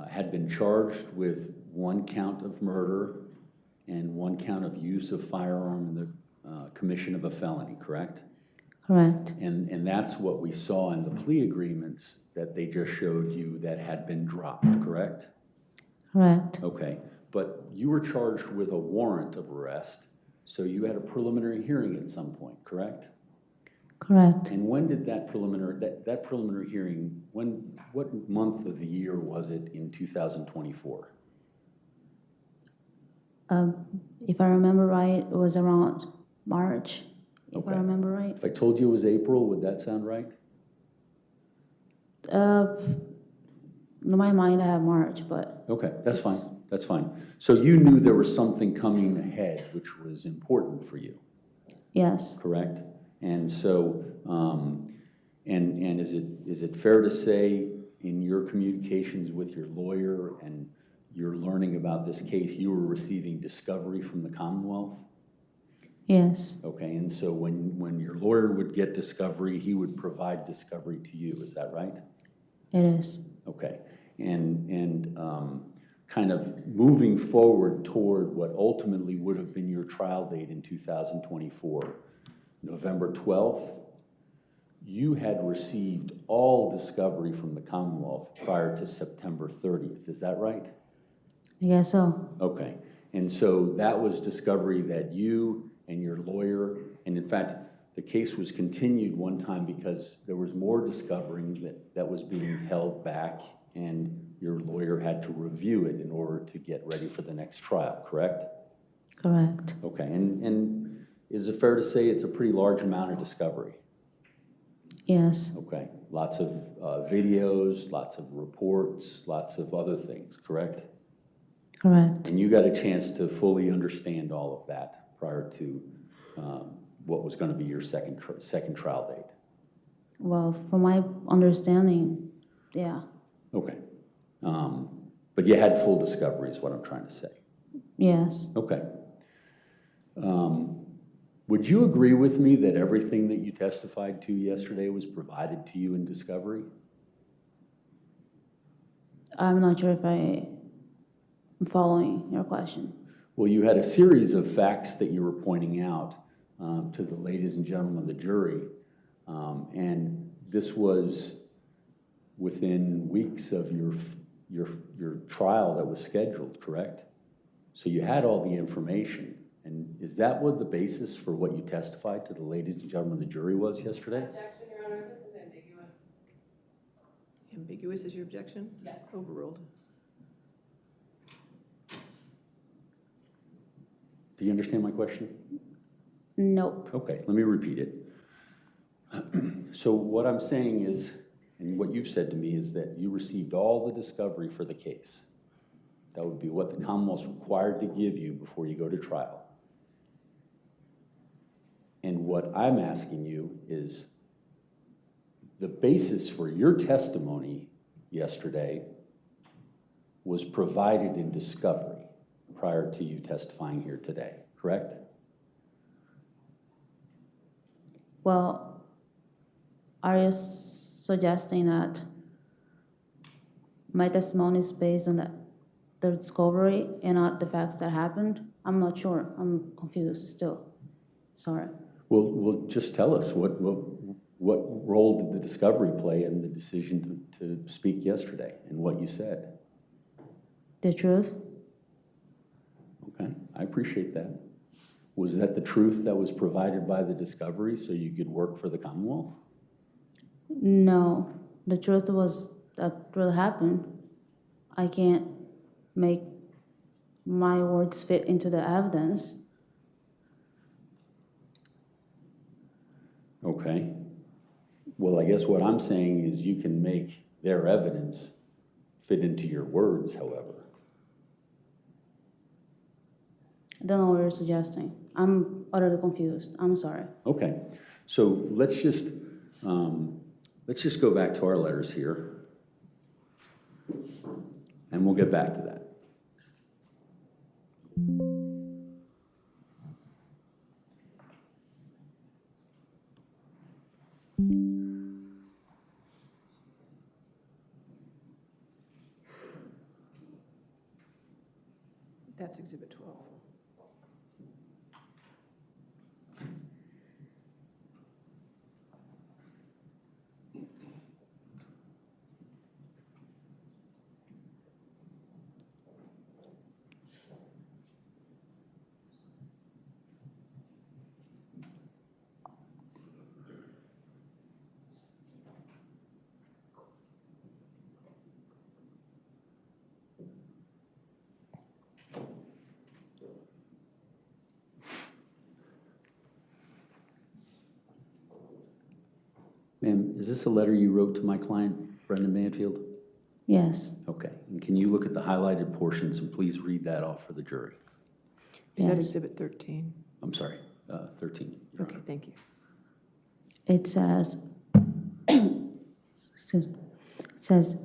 had been charged with 1 count of murder and 1 count of use of firearm in the commission of a felony, correct? Correct. And that's what we saw in the plea agreements that they just showed you that had been dropped, correct? Correct. Okay, but you were charged with a warrant of arrest, so you had a preliminary hearing at some point, correct? Correct. And when did that preliminary hearing, what month of the year was it in 2024? If I remember right, it was around March. If Okay. I remember right. If I told you it was April, would that sound right? In my mind, I have March, but Okay, that's fine, that's fine. So you knew there was something coming ahead which was important for you, yes, correct? And so, and is it fair to say in your communications with your lawyer and you're learning about this case, you were receiving discovery from the Commonwealth? yes, Okay, and so when your lawyer would get discovery, he would provide discovery to you, is that right? it is. Okay, and kind of moving forward toward what ultimately would have been your trial date in 2024, November 12th, you had received all discovery from the Commonwealth prior to September 30th, is that right? I guess so. Okay, and so that was discovery that you and your lawyer, and in fact, the case was continued one time because there was more discovering that was being held back and your lawyer had to review it in order to get ready for the next trial, correct? Correct. Okay, and is it fair to say it's a pretty large amount of discovery? Yes, Okay, lots of videos, lots of reports, lots of other things, correct? correct. And you got a chance to fully understand all of that prior to what was going to be your second trial date. Well, from my understanding, yeah, Okay. But you had full discovery is what I'm trying to say. yes, Okay. Would you agree with me that everything that you testified to yesterday was provided to you in discovery? I'm not sure if I'm following your question. Well, you had a series of facts that you were pointing out to the ladies and gentlemen of the jury, and this was within weeks of your trial that was scheduled, correct? So you had all the information, and is that what the basis for what you testified to the ladies and gentlemen of the jury was yesterday? Objection, Your Honor, this is ambiguous. Ambiguous is your objection? Yes. Overruled. Do you understand my question? Nope. Okay, let me repeat it. So what I'm saying is, and what you've said to me is that you received all the discovery for the case. That would be what the Commonwealth's required to give you before you go to trial. And what I'm asking you is the basis for your testimony yesterday was provided in discovery prior to you testifying here today, correct? Well, are you suggesting that my testimony is based on the discovery and not the facts that happened? I'm not sure. I'm confused still. Sorry. Well, just tell us, what role did the discovery play in the decision to speak yesterday and what you said? The truth? Okay, I appreciate that. Was that the truth that was provided by the discovery so you could work for the Commonwealth? No. The truth was that really happened. I can't make my words fit into the evidence. Okay. Well, I guess what I'm saying is you can make their evidence fit into your words, however. I don't know what you're suggesting. I'm utterly confused. I'm sorry. Okay, so let's just go back to our letters here, and we'll get back to that. That's Exhibit 12. Ma'am, is this a letter you wrote to my client, Brendan Banfield? Yes. Okay, and can you look at the highlighted portions and please read that off for the jury? Is that Yes. Exhibit 13? I'm sorry, 13. Your Okay, Honor. thank you. It says, excuse me. It says,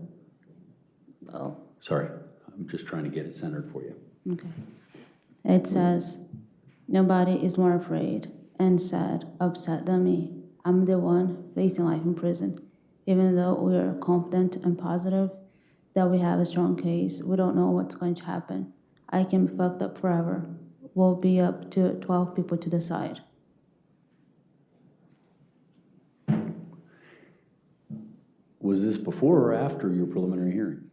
oh, Sorry, I'm just trying to get it centered for you. okay. It says, nobody is more afraid and sad, upset than me. I'm the one facing life in prison. Even though we are confident and positive that we have a strong case, we don't know what's going to happen. I can be fucked up forever. We'll be up to 12 people to decide. Was this before or after your preliminary hearing?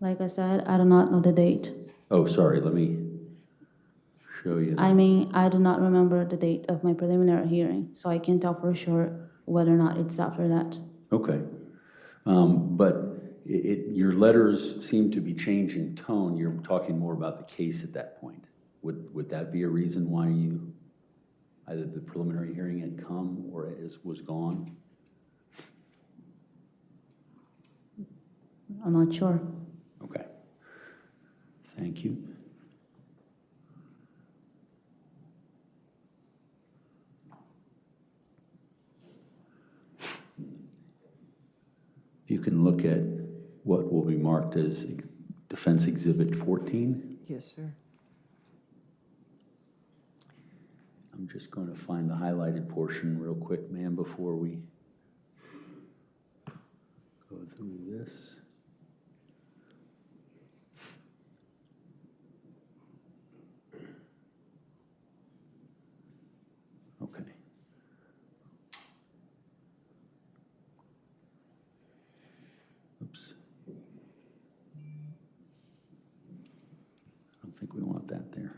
Like I said, I do not know the date. Oh, sorry, let me show you. I mean, I do not remember the date of my preliminary hearing, so I can't tell for sure whether or not it's after that. Okay. But your letters seem to be changing tone. You're talking more about the case at that point. Would that be a reason why you, either the preliminary hearing had come or was gone? I'm not sure. Okay. Thank you. If you can look at what will be marked as Defense Exhibit 14. Yes, sir. I'm just going to find the highlighted portion real quick, ma'am, before we go through this. Okay. Oops. I don't think we want that there.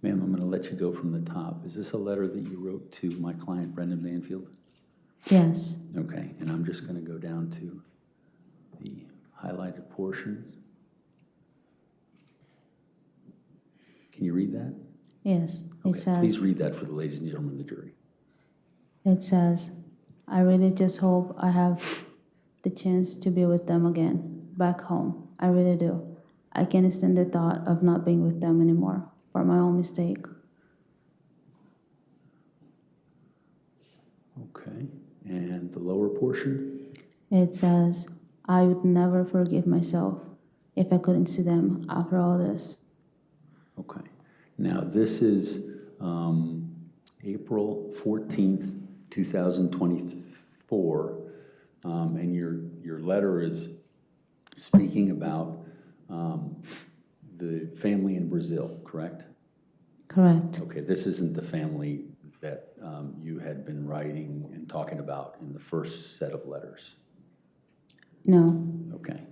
Ma'am, I'm going to let you go from the top. Is this a letter that you wrote to my client, Brendan Banfield? Yes. Okay, and I'm just going to go down to the highlighted portions. Can you read that? Yes, it Okay, says. please read that for the ladies and gentlemen of the jury. It says, I really just hope I have the chance to be with them again, back home. I really do. I can't stand the thought of not being with them anymore for my own mistake. Okay, and the lower portion? It says, I would never forgive myself if I couldn't see them after all this. Okay. Now, this is April 14th, 2024, and your letter is speaking about the family in Brazil, correct? Correct. Okay, this isn't the family that you had been writing and talking about in the first set of letters. No. Okay.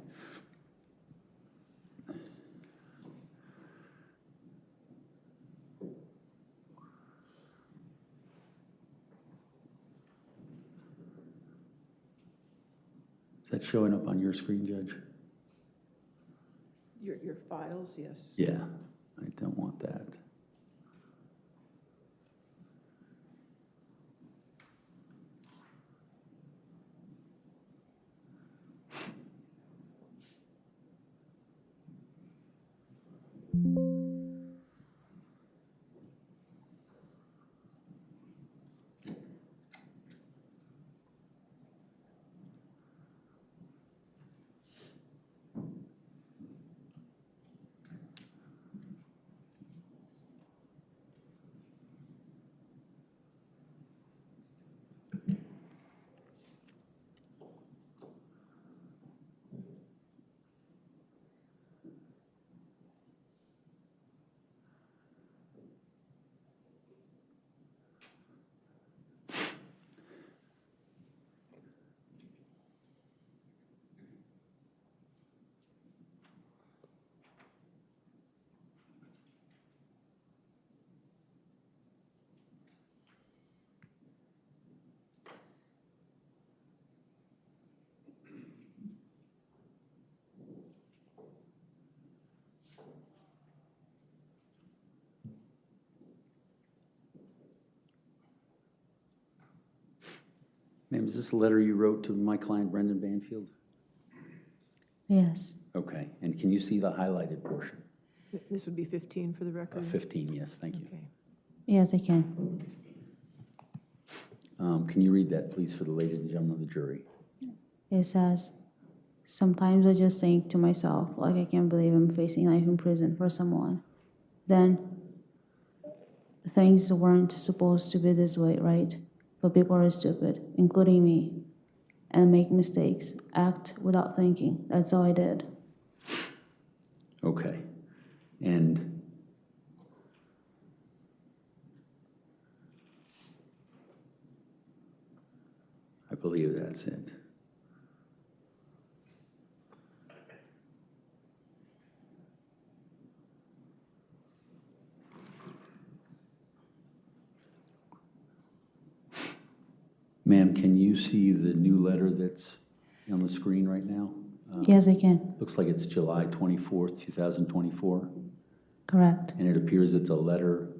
Is that showing up on your screen, Judge? Your files, yes. Yeah, I don't want that. Ma'am, is this a letter you wrote to my client, Brendan Banfield? Yes. Okay, and can you see the highlighted portion? This would be 15 for the record? 15, yes, thank you. Okay. Yes, I can. Can you read that, please, for the ladies and gentlemen of the jury? It says, sometimes I just think to myself, like, I can't believe I'm facing life in prison for someone. Then, things weren't supposed to be this way, right? But people are stupid, including me, and make mistakes, act without thinking. That's all I did. Okay, and I believe that's it. Ma'am, can you see the new letter that's on the screen right now? Yes, I can. Looks like it's July 24th, 2024. Correct. And it appears it's a letter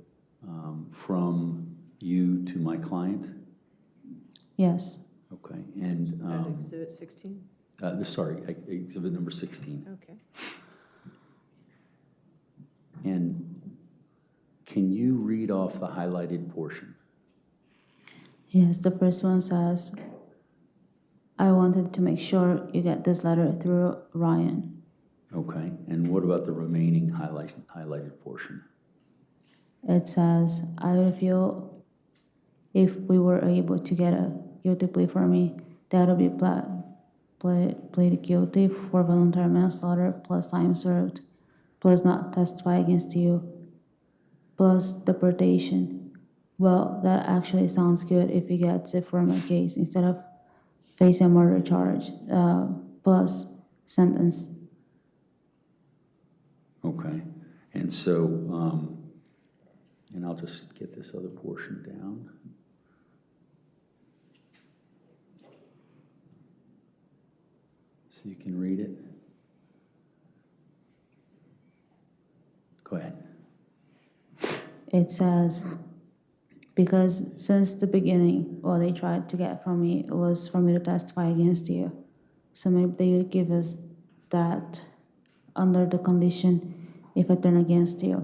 from you to my client. Yes. Okay, and, Exhibit 16? sorry, exhibit number 16. Okay. And can you read off the highlighted portion? Yes, the first one says, I wanted to make sure you get this letter through Ryan. Okay, and what about the remaining highlighted portion? It says, I would feel if we were able to get a guilty plea for me, that would be pleaded guilty for voluntary manslaughter plus time served, plus not testify against you, plus deportation. Well, that actually sounds good if he gets it for my case instead of facing a murder charge, plus sentence. Okay, and so, and I'll just get this other portion down. So you can read it. It says, because since the beginning, what they tried to get from me was for me to testify against you. So maybe they would give us that under the condition if I turn against you.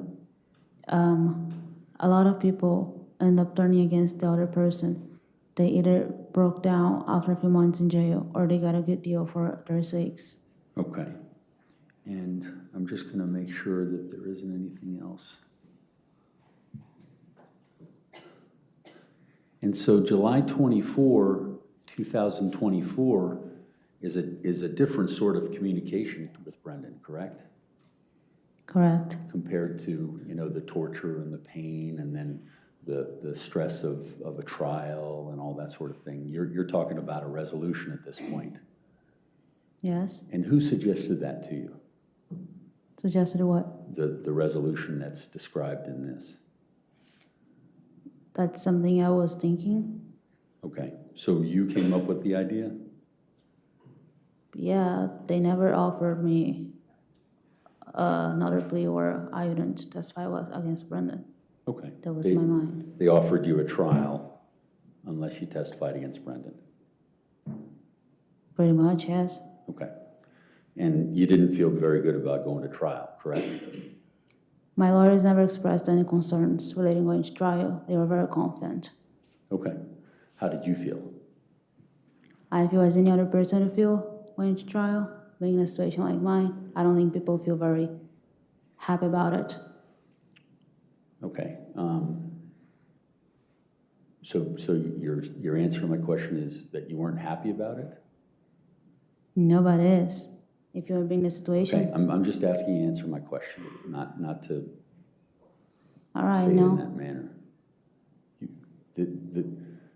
A lot of people end up turning against the other person. They either broke down after a few months in jail or they got a good deal for their sakes. Okay. And I'm just going to make sure that there isn't anything else. And so July 24, 2024 is a different sort of communication with Brendan, correct? Correct. Compared to, you know, the torture and the pain and then the stress of a trial and all that sort of thing. You're talking about a resolution at this point. Yes. And who suggested that to you? Suggested what? The resolution that's described in this. That's something I was thinking. Okay, so you came up with the idea? Yeah, they never offered me another plea where I wouldn't testify against Brendan. Okay. That was my mind. They offered you a trial unless you testified against Brendan. Pretty much, yes. Okay. And you didn't feel very good about going to trial, correct? My lawyers never expressed any concerns relating going to trial. They were very confident. Okay. How did you feel? I feel as any other person would feel going to trial. Being in a situation like mine, I don't think people feel very happy about it. Okay. So your answer to my question is that you weren't happy about it? Nobody is. If you're being in a Okay. situation, I'm just asking you to answer my question, not to all right, say it in no. that manner.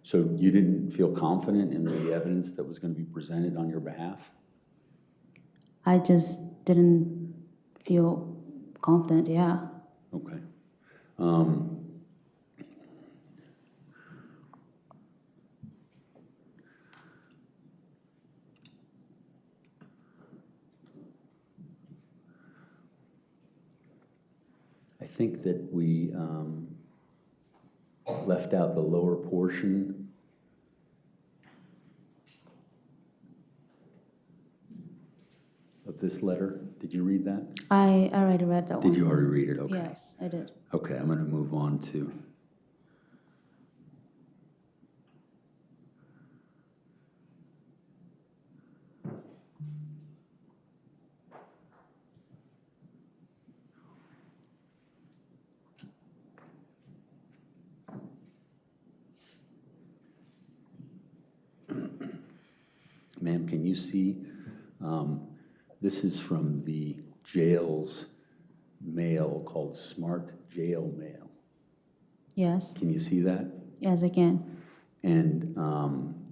So you didn't feel confident in the evidence that was going to be presented on your behalf? I just didn't feel confident, yeah. Okay. I think that we left out the lower portion. Of this letter. Did you read that? I already read that one. Did you already read it? Okay. Yes, I did. Okay, I'm going to move on to. Ma'am, can you see? This is from the jail's mail called Smart Jail Mail. Yes, Can you see that? yes, I can. And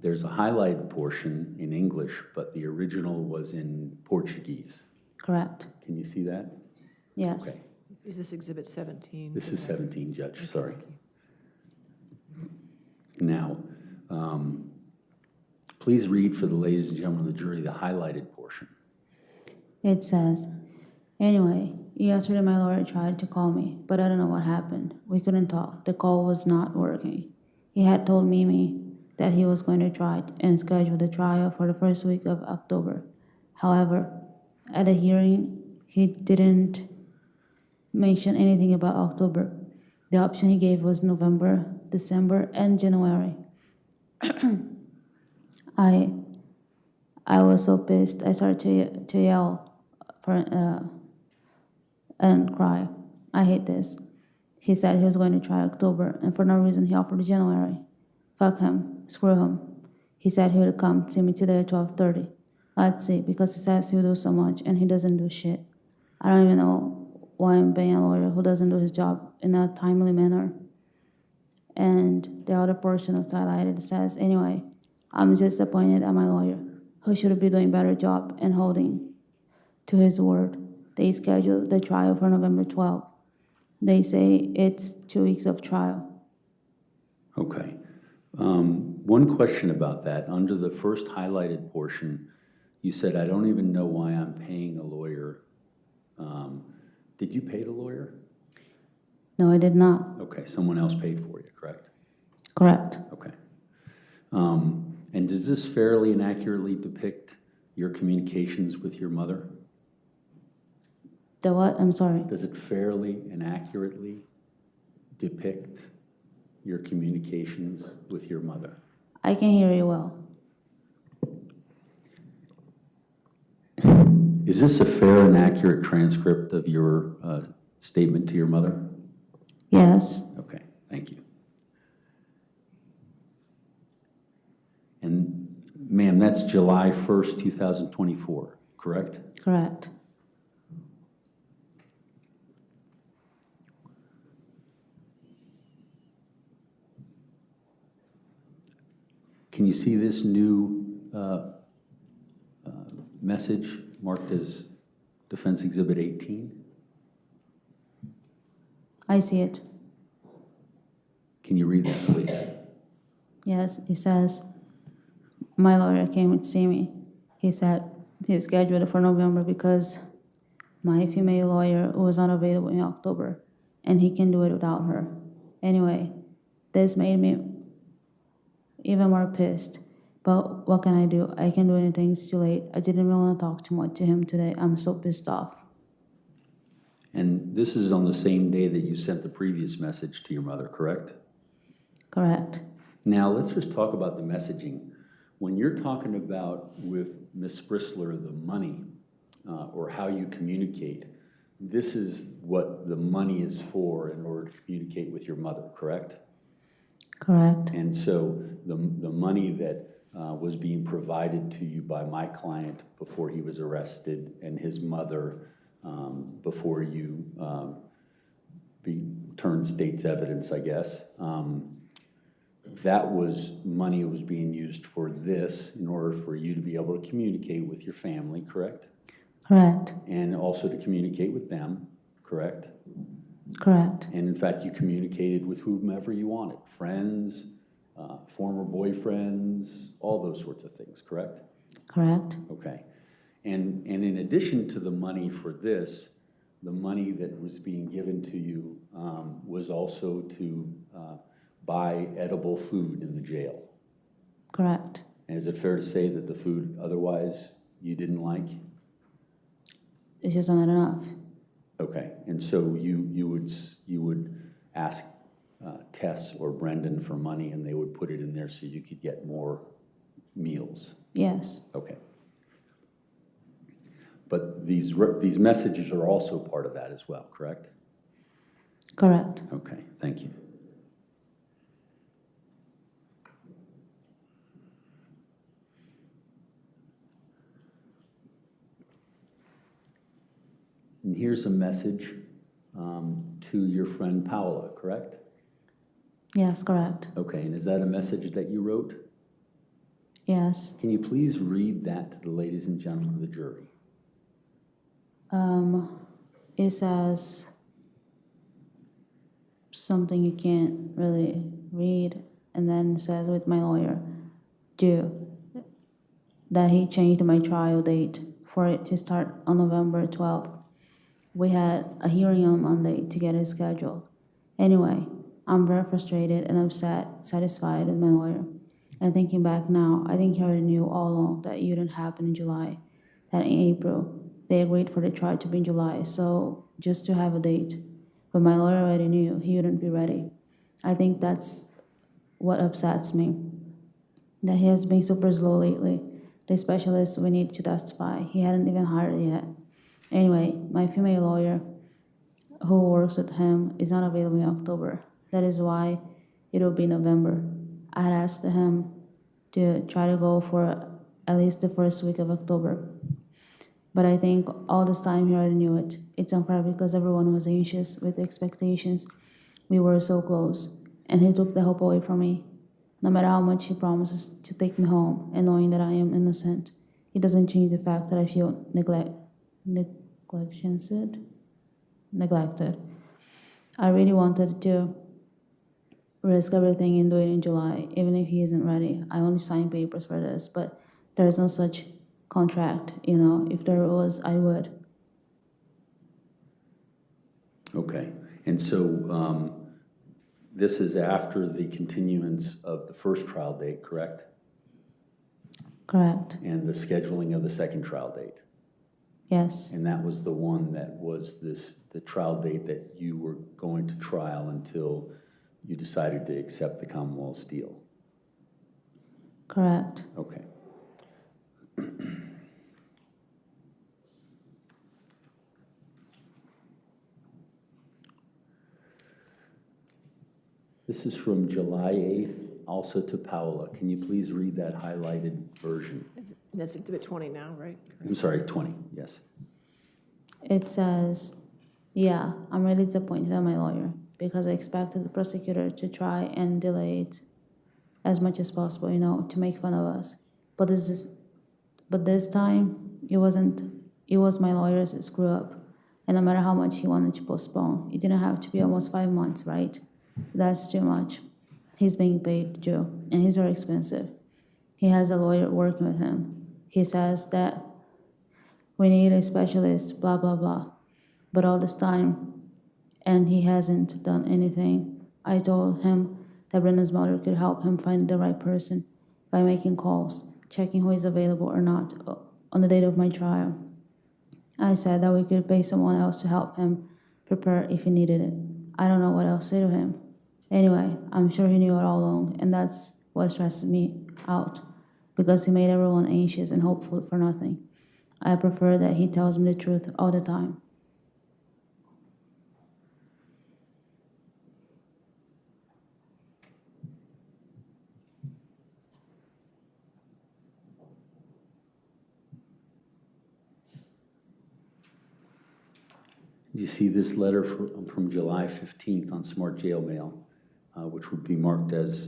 there's a highlighted portion in English, but the original was in Portuguese. Correct. Can you see that? Yes. Okay. Is this Exhibit 17? This is 17, Judge, Okay, sorry. thank you. Now, please read for the ladies and gentlemen of the jury the highlighted portion. It says, anyway, yesterday my lawyer tried to call me, but I don't know what happened. We couldn't talk. The call was not working. He had told Mimi that he was going to try and schedule the trial for the first week of October. However, at the hearing, he didn't mention anything about October. The option he gave was November, December, and January. I was so pissed. I started to yell and cry. I hate this. He said he was going to try October, and for no reason he offered January. Fuck him. Screw him. He said he would come see me today at 12:30. Let's see, because he says he will do so much, and he doesn't do shit. I don't even know why I'm paying a lawyer who doesn't do his job in a timely manner. And the other portion of highlighted says, anyway, I'm disappointed at my lawyer, who should be doing a better job and holding to his word. They scheduled the trial for November 12th. They say it's 2 weeks of trial. Okay. One question about that. Under the first highlighted portion, you said, I don't even know why I'm paying a lawyer. Did you pay the lawyer? No, I did not. Okay, someone else paid for you, correct? Correct. Okay. And does this fairly and accurately depict your communications with your mother? The what? I'm sorry. Does it fairly and accurately depict your communications with your mother? I can hear you well. Is this a fair and accurate transcript of your statement to your mother? Yes. Okay, thank you. And ma'am, that's July 1st, 2024, correct? Correct. Can you see this new message marked as Defense Exhibit 18? I see it. Can you read that, please? Yes, it says, my lawyer came to see me. He said he's scheduled for November because my female lawyer was unavailable in October, and he can do it without her. Anyway, this made me even more pissed. But what can I do? I can't do anything. It's too late. I didn't really want to talk too much to him today. I'm so pissed off. And this is on the same day that you sent the previous message to your mother, correct? Correct. Now, let's just talk about the messaging. When you're talking about with Ms. Bristler the money or how you communicate, this is what the money is for in order to communicate with your mother, correct? Correct. And so the money that was being provided to you by my client before he was arrested and his mother before you turned state's evidence, I guess, that was money that was being used for this in order for you to be able to communicate with your family, correct? Correct. And also to communicate with them, correct? Correct. And in fact, you communicated with whomever you wanted, friends, former boyfriends, all those sorts of things, correct? Correct. Okay. And in addition to the money for this, the money that was being given to you was also to buy edible food in the jail. Correct. And is it fair to say that the food otherwise you didn't like? It's just not enough. Okay, and so you would ask Tess or Brendan for money, and they would put it in there so you could get more meals. Yes. Okay. But these messages are also part of that as well, correct? Correct. Okay, thank you. And here's a message to your friend Paola, correct? Yes, correct. Okay, and is that a message that you wrote? Yes. Can you please read that to the ladies and gentlemen of the jury? It says something you can't really read, and then it says with my lawyer, due, that he changed my trial date for it to start on November 12th. We had a hearing on Monday to get it scheduled. Anyway, I'm very frustrated and upset, satisfied with my lawyer. And thinking back now, I think he already knew all along that it wouldn't happen in July, that in April, they agreed for the trial to be in July, so just to have a date. But my lawyer already knew he wouldn't be ready. I think that's what upsets me, that he has been super slow lately. The specialist we need to testify, he hadn't even hired yet. Anyway, my female lawyer who works with him is not available in October. That is why it will be November. I had asked him to try to go for at least the first week of October. But I think all this time he already knew it. It's unfair because everyone was anxious with expectations. We were so close, and he took the hope away from me. No matter how much he promises to take me home and knowing that I am innocent, it doesn't change the fact that I feel neglected. I really wanted to risk everything and do it in July, even if he isn't ready. I only signed papers for this, but there's no such contract, you know. If there was, I would. Okay, And so this is after the continuance of the first trial date, correct? Correct. And the scheduling of the second trial date. Yes. And that was the one that was the trial date that you were going to trial until you decided to accept the Commonwealth's deal. Correct. Okay. This is from July 8th, also to Paola. Can you please read that highlighted version? That's Exhibit 20 now, right? I'm sorry, 20, yes. It says, yeah, I'm really disappointed at my lawyer because I expected the prosecutor to try and delay it as much as possible, to make fun of us. But this time, it was my lawyer's screw up. And no matter how much he wanted to postpone, it didn't have to be almost 5 months, right? That's too much. He's being paid, Joe, and he's very expensive. He has a lawyer working with him. He says that we need a specialist, blah, blah, blah. But all this time, and he hasn't done anything. I told him that Brendan's mother could help him find the right person by making calls, checking who is available or not on the date of my trial. I said that we could pay someone else to help him prepare if he needed it. I don't know what else to say to him. Anyway, I'm sure he knew it all along, and that's what stresses me out, because he made everyone anxious and hopeful for nothing. I prefer that he tells me the truth all the time. You see this letter from July 15th on Smart Jail Mail, which would be marked as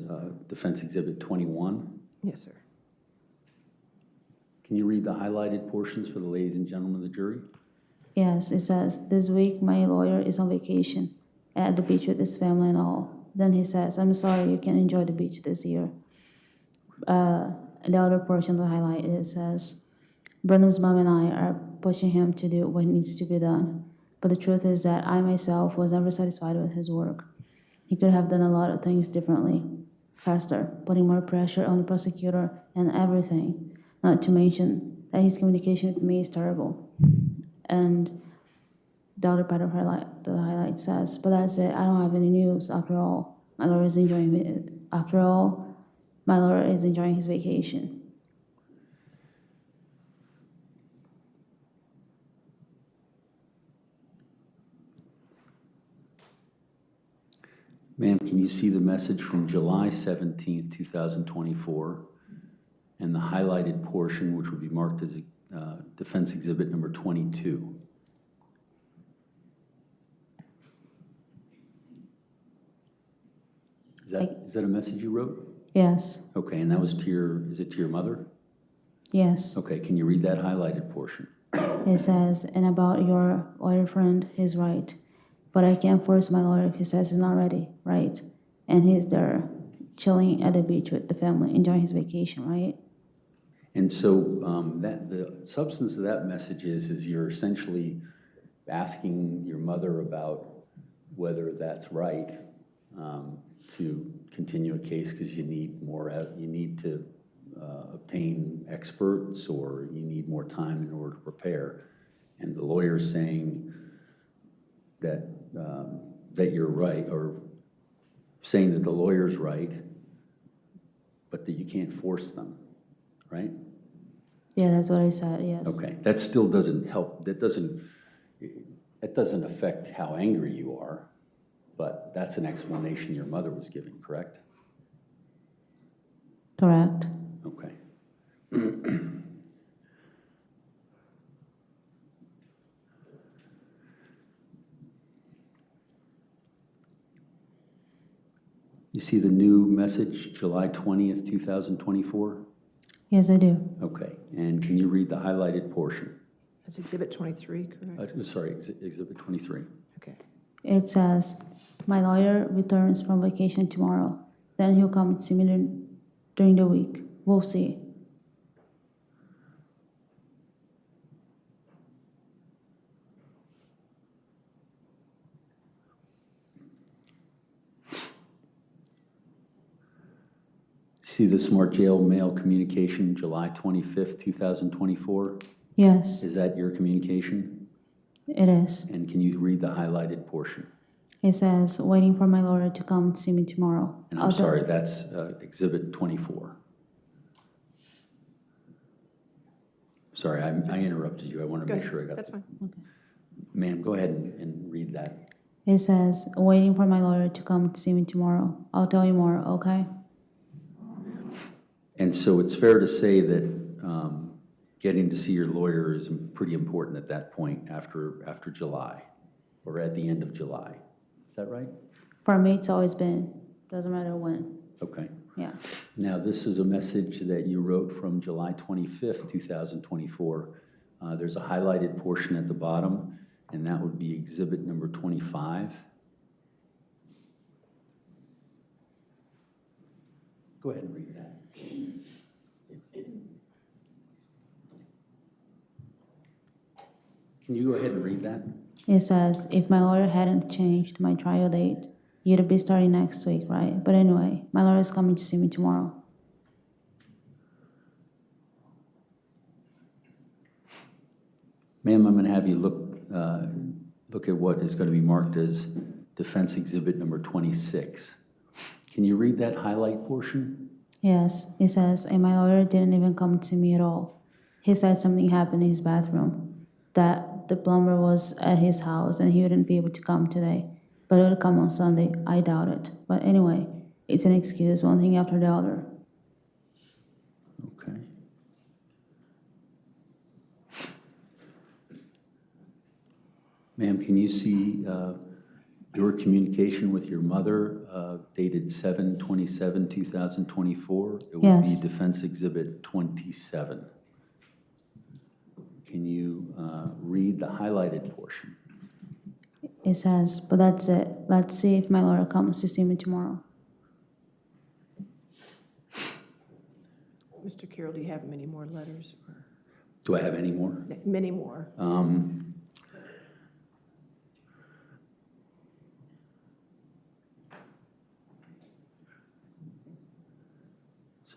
Defense Exhibit 21. Yes, sir. Can you read the highlighted portions for the ladies and gentlemen of the jury? Yes, it says, this week my lawyer is on vacation at the beach with his family and all. Then he says, I'm sorry you can't enjoy the beach this year. The other portion of the highlight, it says, Brendan's mom and I are pushing him to do what needs to be done. But the truth is that I myself was never satisfied with his work. He could have done a lot of things differently, faster, putting more pressure on the prosecutor and everything, not to mention that his communication with me is terrible. And the other part of the highlight says, but that's it, I don't have any news. After all, my lawyer is enjoying it. After all, my lawyer is enjoying his vacation. Ma'am, can you see the message from July 17th, 2024, and the highlighted portion, which would be marked as Defense Exhibit number 22? Is that a message you wrote? Yes, Okay, and that was is it to your mother? yes. Okay, can you read that highlighted portion? It says, and about your lawyer friend, he's right. But I can't force my lawyer if he says he's not ready, right? And he's there chilling at the beach with the family, enjoying his vacation, right? And so that the substance of that message is you're essentially asking your mother about whether that's right to continue a case because you need to obtain experts or you need more time in order to prepare. And the lawyer's saying that you're right, or saying that the lawyer's right, but that you can't force them, right? Yeah, that's what I said, yes. Okay, that still doesn't help. That doesn't affect how angry you are, but that's an explanation your mother was giving, correct? Correct. Okay. You see the new message, July 20th, 2024? Yes, I do. Okay, and can you read the highlighted portion? That's Exhibit 23, correct? Sorry, Exhibit 23. Okay. It says, my lawyer returns from vacation tomorrow. Then he'll come and see me during the week. We'll see. See the Smart Jail mail communication, July 25th, 2024? Yes, Is that your communication? it is. And can you read the highlighted portion? It says, waiting for my lawyer to come see me tomorrow. And I'm sorry, that's Exhibit 24. Sorry, I interrupted you. I want to make sure I got That's that. fine. Ma'am, go ahead and read that. It says, waiting for my lawyer to come see me tomorrow. I'll tell you more, okay? And so it's fair to say that getting to see your lawyer is pretty important at that point after July, or at the end of July. Is that right? For me, it's always been, doesn't matter when, Okay. yeah. Now, this is a message that you wrote from July 25th, 2024. There's a highlighted portion at the bottom, and that would be exhibit number 25. Go ahead and read that. Can you go ahead and read that? It says, if my lawyer hadn't changed my trial date, you'd be starting next week, right? But anyway, my lawyer is coming to see me tomorrow. Ma'am, I'm going to have you look at what is going to be marked as defense exhibit number 26. Can you read that highlight portion? Yes, it says, and my lawyer didn't even come to me at all. He said something happened in his bathroom, that the plumber was at his house and he wouldn't be able to come today, but it'll come on Sunday. I doubt it. But anyway, it's an excuse, one thing after the other. Okay. Ma'am, can you see your communication with your mother dated 7/27/2024? It would be Yes. defense exhibit 27. Can you read the highlighted portion? It says, but that's it. Let's see if my lawyer comes to see me tomorrow. Mr. Carroll, do you have many more letters? Or Do I have any more? many more.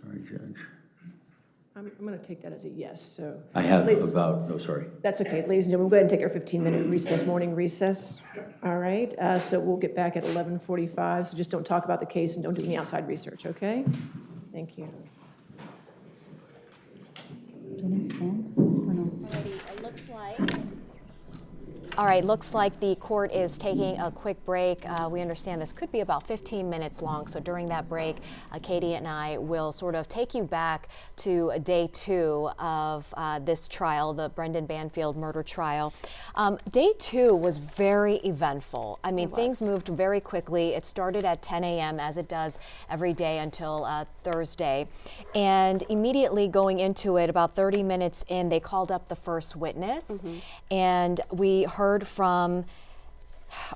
Sorry, Judge. I'm going to take that as a yes, so. I have Ladies- about, oh, sorry. That's okay. Ladies and gentlemen, we'll go ahead and take our 15-minute recess, morning recess. All right, so we'll get back at 11:45, so just don't talk about the case and don't do any outside research, okay? Thank you. Can you stand or no? Alrighty, it looks like. All right, looks like the court is taking a quick break. We understand this could be about 15 minutes long, so during that break, Katie and I will sort of take you back to day 2 of this trial, the Brendan Banfield murder trial. Day 2 was very eventful. I mean, things moved very quickly. It started at 10 a.m. as it does every day until Thursday. And immediately going into it, about 30 minutes in, they called up the first witness. And we heard from,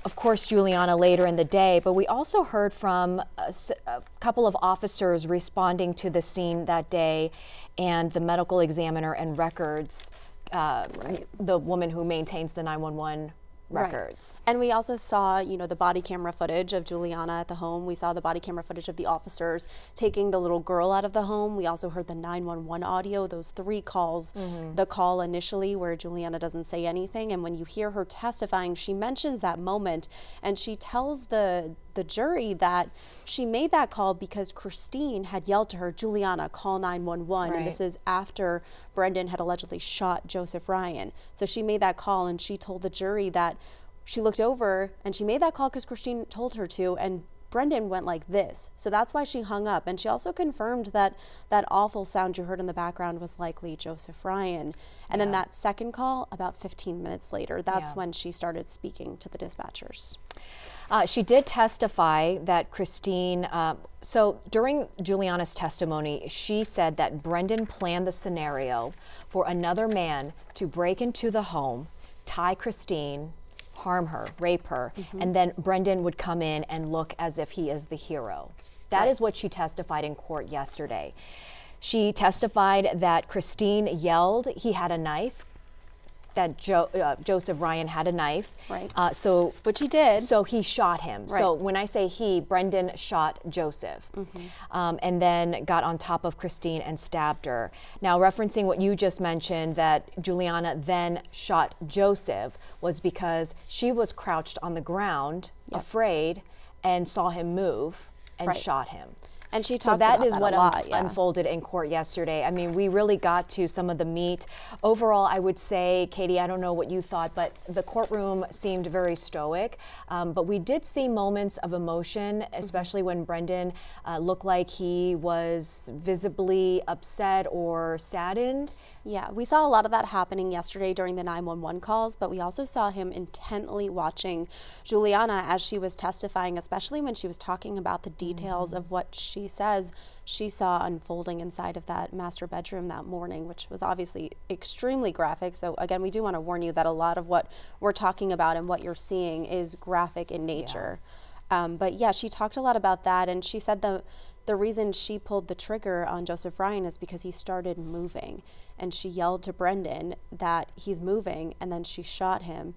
of course, Juliana later in the day, but we also heard from a couple of officers responding to the scene that day and the medical examiner and records, the woman who maintains the 911 records. Right. And we also saw, you know, the body camera footage of Juliana at the home. We saw the body camera footage of the officers taking the little girl out of the home. We also heard the 911 audio, those 3 calls, the call initially where Juliana doesn't say anything. And when you hear her testifying, she mentions that moment and she tells the jury that she made that call because Christine had yelled to her, Juliana, call 911. And this is after Brendan had allegedly shot Joseph Ryan. So she made that call and she told the jury that she looked over and she made that call because Christine told her to, and Brendan went like this. So that's why she hung up. And she also confirmed that that awful sound you heard in the background was likely Joseph Ryan. And then that second call, about 15 minutes later, that's when she started speaking to the dispatchers. She did testify that Christine, so during Juliana's testimony, she said that Brendan planned the scenario for another man to break into the home, tie Christine, harm her, rape her, and then Brendan would come in and look as if he is the hero. That is what she testified in court yesterday. She testified that Christine yelled he had a knife. that Joseph Ryan had a knife. Right. Which he did. So he shot him. Right. So when I say he, Brendan shot Joseph, and then got on top of Christine and stabbed her. Now, referencing what you just mentioned, that Juliana then shot Joseph, was because she was crouched on the ground, afraid, and saw him move and Right. shot him. And she So talked that about is that what a lot, yeah. unfolded in court yesterday. I mean, we really got to some of the meat. Overall, I would say, Katie, I don't know what you thought, but the courtroom seemed very stoic. But we did see moments of emotion, especially when Brendan looked like he was visibly upset or saddened. Yeah, we saw a lot of that happening yesterday during the 911 calls, but we also saw him intently watching Juliana as she was testifying, especially when she was talking about the details of what she says she saw unfolding inside of that master bedroom that morning, which was obviously extremely graphic. So again, we do want to warn you that a lot of what we're talking about and what you're seeing is graphic in nature. But yeah, she talked a lot about that, and she said the reason she pulled the trigger on Joseph Ryan is because he started moving, and she yelled to Brendan that he's moving, and then she shot him.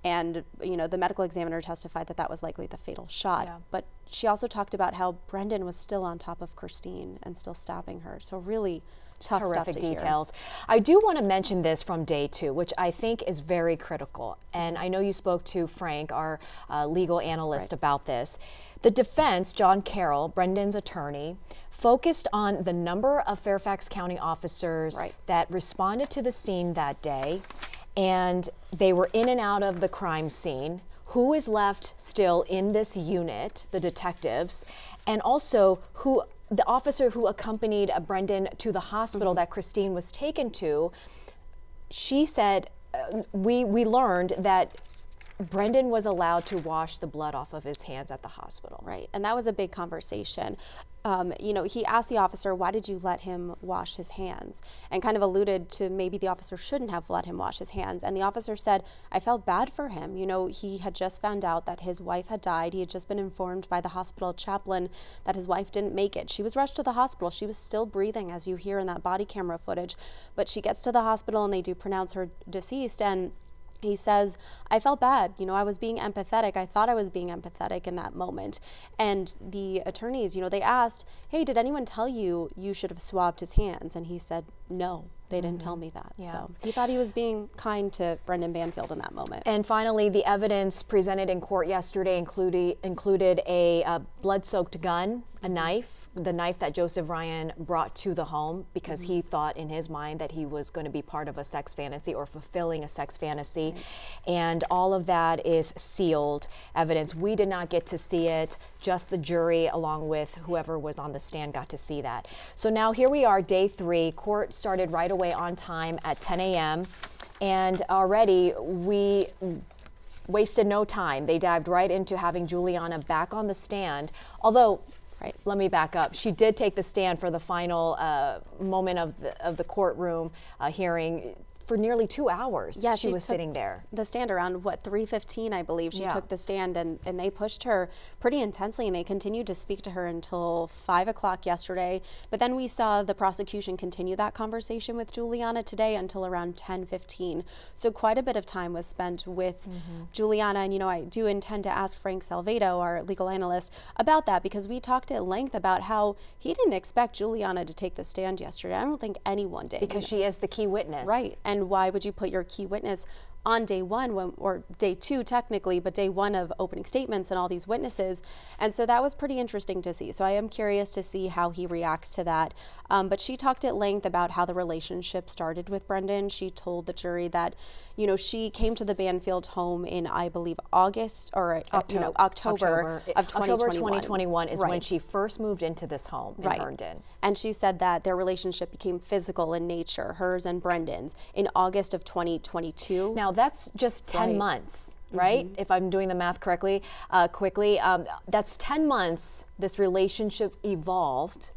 And you know, the medical examiner testified that that was likely the fatal shot. Yeah. But she also talked about how Brendan was still on top of Christine and still stabbing her. So really tough stuff Horrific to hear. details. I do want to mention this from day 2, which I think is very critical. And I know you spoke to Frank, our legal analyst, about this. The defense, John Carroll, Brendan's attorney, focused on the number of Fairfax County officers that responded to the scene that day, and they were in and out of the crime scene. Who is left still in this unit, the detectives, and also the officer who accompanied Brendan to the hospital that Christine was taken to. She said, we learned that Brendan was allowed to wash the blood off of his hands at the hospital. Right, and that was a big conversation. You know, he asked the officer, why did you let him wash his hands? And kind of alluded to maybe the officer shouldn't have let him wash his hands. And the officer said, I felt bad for him. You know, he had just found out that his wife had died. He had just been informed by the hospital chaplain that his wife didn't make it. She was rushed to the hospital. She was still breathing, as you hear in that body camera footage. But she gets to the hospital and they do pronounce her deceased. And he says, I felt bad. You know, I was being empathetic. I thought I was being empathetic in that moment. And the attorneys, you know, they asked, hey, did anyone tell you you should have swabbed his hands? And he said, no, they didn't tell me that. Yeah. So he thought he was being kind to Brendan Banfield in that moment. And finally, the evidence presented in court yesterday included a blood-soaked gun, a knife, the knife that Joseph Ryan brought to the home because he thought in his mind that he was going to be part of a sex fantasy or fulfilling a sex fantasy. And all of that is sealed evidence. We did not get to see it. Just the jury, along with whoever was on the stand, got to see that. So now here we are, day 3. Court started right away on time at 10 a.m. And already we wasted no time. They dived right into having Juliana back on the stand. Although, let me back up. She did take the stand for the final moment of the courtroom hearing for nearly 2 hours. Yeah, she was sitting there. The stand around, what, 3:15, I believe. She took the stand, and they pushed her pretty intensely, and they continued to speak to her until 5 o'clock yesterday. But then we saw the prosecution continue that conversation with Juliana today until around 10:15. So quite a bit of time was spent with Juliana. And, you know, I do intend to ask Frank Salvedo, our legal analyst, about that, because we talked at length about how he didn't expect Juliana to take the stand yesterday. I don't think anyone did. Because she is the key witness. Right. And why would you put your key witness on day 1, or day 2 technically, but day 1 of opening statements and all these witnesses? And so that was pretty interesting to see. So I am curious to see how he reacts to that. But she talked at length about how the relationship started with Brendan. She told the jury that, you know, she came to the Banfield home in, I believe, August or October of 2021. October 2021 is when she first moved into this home in Herndon. And she said that their relationship became physical in nature, hers and Brendan's, in August of 2022. Now that's just 10 months, right? If I'm doing the math correctly, quickly. That's 10 months this relationship evolved.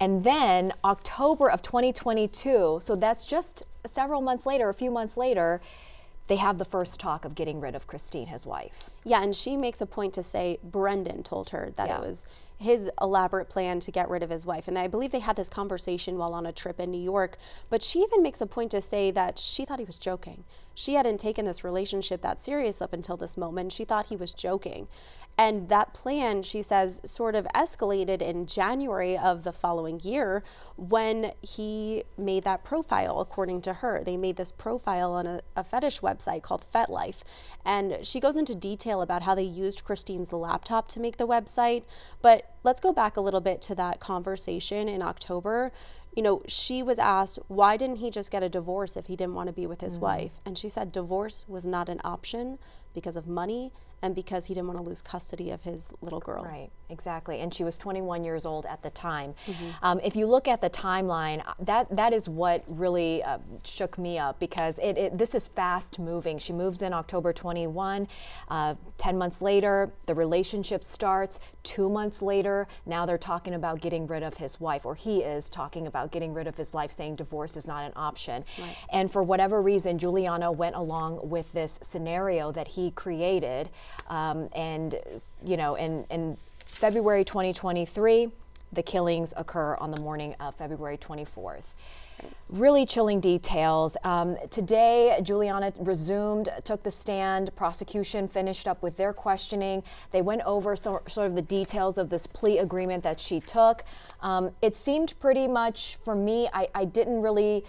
And then October of 2022, so that's just several months later, a few months later, they have the first talk of getting rid of Christine, his wife. Yeah, and she makes a point to say Brendan told her that it was his elaborate plan to get rid of his wife. And I believe they had this conversation while on a trip in New York. But she even makes a point to say that she thought he was joking. she hadn't taken this relationship that serious up until this moment. She thought he was joking. And that plan, she says, sort of escalated in January of the following year when he made that profile, according to her. They made this profile on a fetish website called FetLife. And she goes into detail about how they used Christine's laptop to make the website. But let's go back a little bit to that conversation in October. You know, she was asked, why didn't he just get a divorce if he didn't want to be with his wife? And she said divorce was not an option because of money and because he didn't want to lose custody of his little girl. Right, exactly. And she was 21 years old at the time. If you look at the timeline, that is what really shook me up, because this is fast moving. She moves in October 21. 10 months later, the relationship starts. 2 months later, now they're talking about getting rid of his wife, or he is talking about getting rid of his wife, saying divorce is not an option. Right. And for whatever reason, Juliana went along with this scenario that he created. And, you know, in February 2023, the killings occur on the morning of February 24th. Really chilling details. Today, Juliana took the stand. Prosecution finished up with their questioning. They went over sort of the details of this plea agreement that she took. It seemed pretty much, for me, I didn't really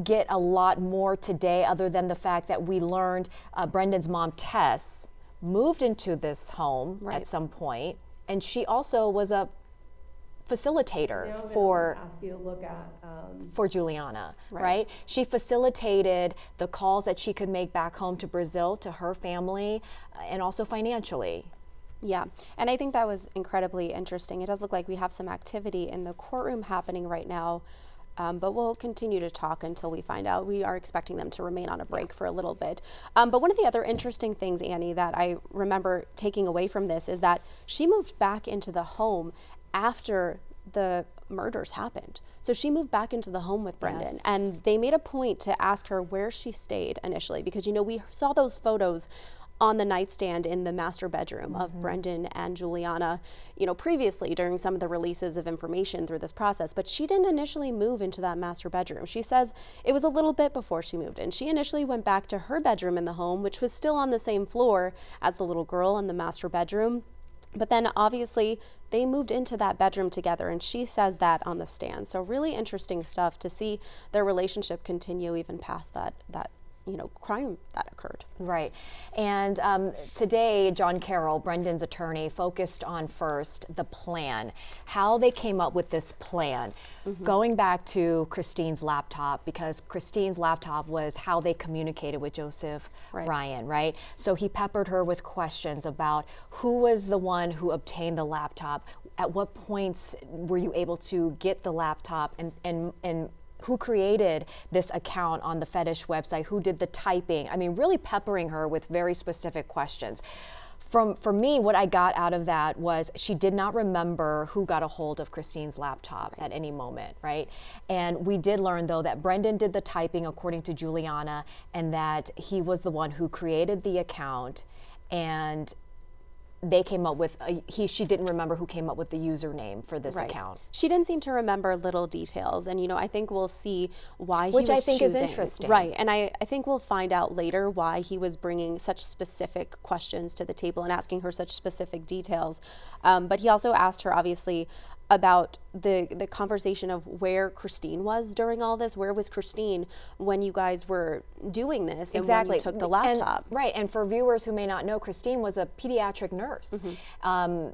get a lot more today, other than the fact that we learned Brendan's mom, Tess, moved into this home at some point, and she also was a facilitator for ask you to look at for Juliana, right? She facilitated the calls that she could make back home to Brazil to her family, and also financially. Yeah, and I think that was incredibly interesting. It does look like we have some activity in the courtroom happening right now. But we'll continue to talk until we find out. We are expecting them to remain on a break for a little bit. But one of the other interesting things, Annie, that I remember taking away from this is that she moved back into the home after the murders happened. So she moved back into the home with Brendan, and they made a point to ask her where she stayed initially, because, you know, we saw those photos on the nightstand in the master bedroom of Brendan and Juliana, you know, previously during some of the releases of information through this process. But she didn't initially move into that master bedroom. She says it was a little bit before she moved in. She initially went back to her bedroom in the home, which was still on the same floor as the little girl in the master bedroom. But then obviously they moved into that bedroom together, and she says that on the stand. So really interesting stuff to see their relationship continue even past that you know, crime that occurred. Right. And today, John Carroll, Brendan's attorney, focused on first the plan, how they came up with this plan. Going back to Christine's laptop, because Christine's laptop was how they communicated with Joseph Ryan, right? So he peppered her with questions about who was the one who obtained the laptop, at what points were you able to get the laptop, and who created this account on the fetish website, who did the typing. I mean, really peppering her with very specific questions. For me, what I got out of that was she did not remember who got a hold of Christine's laptop at any moment, right? And we did learn, though, that Brendan did the typing, according to Juliana, and that he was the one who created the account, and they came up with, she didn't remember who came up with the username for this account. She didn't seem to remember little details, and, you know, I think we'll see why he was Which I think choosing. is interesting. Right, and I think we'll find out later why he was bringing such specific questions to the table and asking her such specific details. But he also asked her, obviously, about the conversation of where Christine was during all this. Where was Christine when you guys were doing this and when you took the laptop? And for viewers who may not know, Christine was a pediatric nurse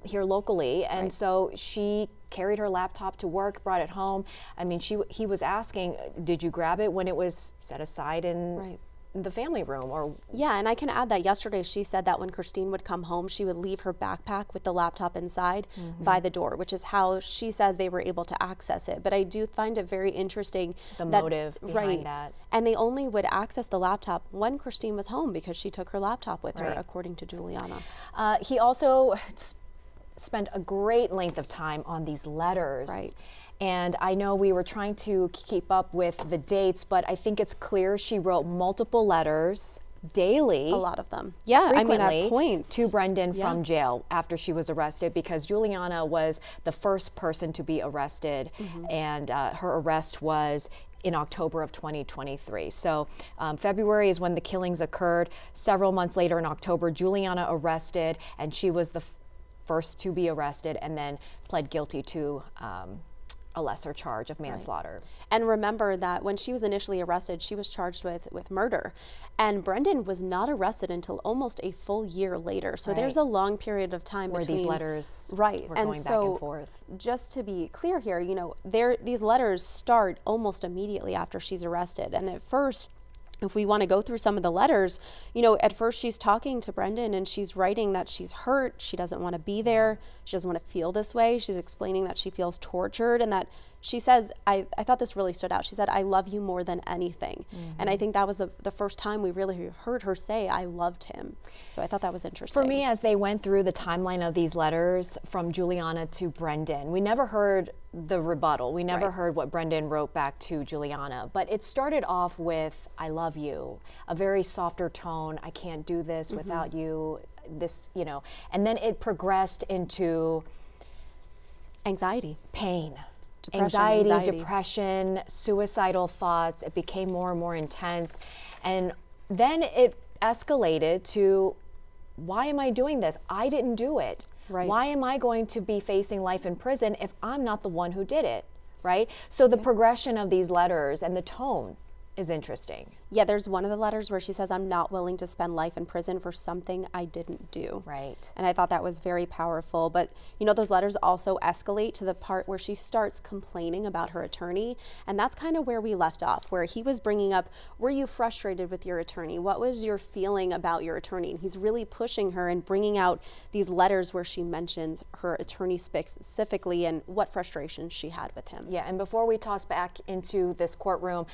here locally, and so she carried her laptop to work, brought it home. I mean, he was asking, did you grab it when it was set aside in the family room? Or yeah, and I can add that yesterday she said that when Christine would come home, she would leave her backpack with the laptop inside by the door, which is how she says they were able to access it. But I do find it very interesting the motive behind that. And they only would access the laptop when Christine was home because she took her laptop with her, according to Juliana. He also spent a great length of time on these letters. Right. And I know we were trying to keep up with the dates, but I think it's clear she wrote multiple letters daily. A lot of them. Yeah, I mean, at points. To Brendan from jail after she was arrested, because Juliana was the first person to be arrested, and her arrest was in October of 2023. So February is when the killings occurred. Several months later in October, Juliana arrested, and she was the first to be arrested and then pled guilty to a lesser charge of manslaughter. And remember that when she was initially arrested, she was charged with murder. And Brendan was not arrested until almost a full year later. So there's a long period of time where between these letters were going and back so and forth. just to be clear here, you know, these letters start almost immediately after she's arrested. And at first, if we want to go through some of the letters, you know, at first she's talking to Brendan and she's writing that she's hurt, she doesn't want to be there, she doesn't want to feel this way. She's explaining that she feels tortured and that she says, I thought this really stood out. She said, "I love you more than anything." And I think that was the first time we really heard her say, "I loved him." So I thought that was interesting. For me, as they went through the timeline of these letters from Juliana to Brendan, we never heard the rebuttal. We never heard what Brendan wrote back to Juliana. But it started off with, "I love you," a very softer tone. "I can't do this without you." This, you know, and then it progressed into anxiety, pain. Depression, Anxiety, depression, suicidal thoughts. It became more and more intense. And then it escalated to, why am I doing this? I didn't do it. Right. Why am I going to be facing life in prison if I'm not the one who did it? Right? So the progression of these letters and the tone is interesting. Yeah, there's one of the letters where she says, "I'm not willing to spend life in prison for something I didn't do." Right. And I thought that was very powerful. But, you know, those letters also escalate to the part where she starts complaining about her attorney. And that's kind of where we left off, where he was bringing up, were you frustrated with your attorney? What was your feeling about your attorney? And he's really pushing her and bringing out these letters where she mentions her attorney specifically and what frustrations she had with him. Yeah, and before we toss back into this courtroom,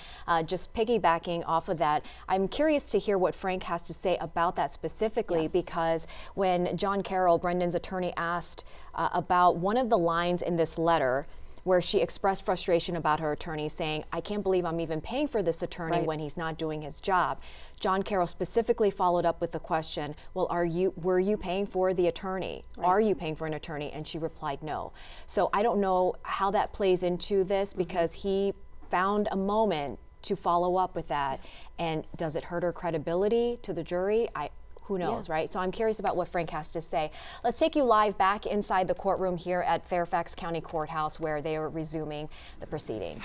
just piggybacking off of that, I'm curious to hear what Frank has to say about that specifically, because when John Carroll, Brendan's attorney, asked about one of the lines in this letter where she expressed frustration about her attorney, saying, "I can't believe I'm even paying for this attorney when he's not doing his job." John Carroll specifically followed up with the question, "Well, were you paying for the attorney? Are you paying for an attorney?" And she replied, "No." So I don't know how that plays into this, because he found a moment to follow up with that. And does it hurt her credibility to the jury? Who knows, right? So I'm curious about what Frank has to say. Let's take you live back inside the courtroom here at Fairfax County Courthouse, where they are resuming the proceeding.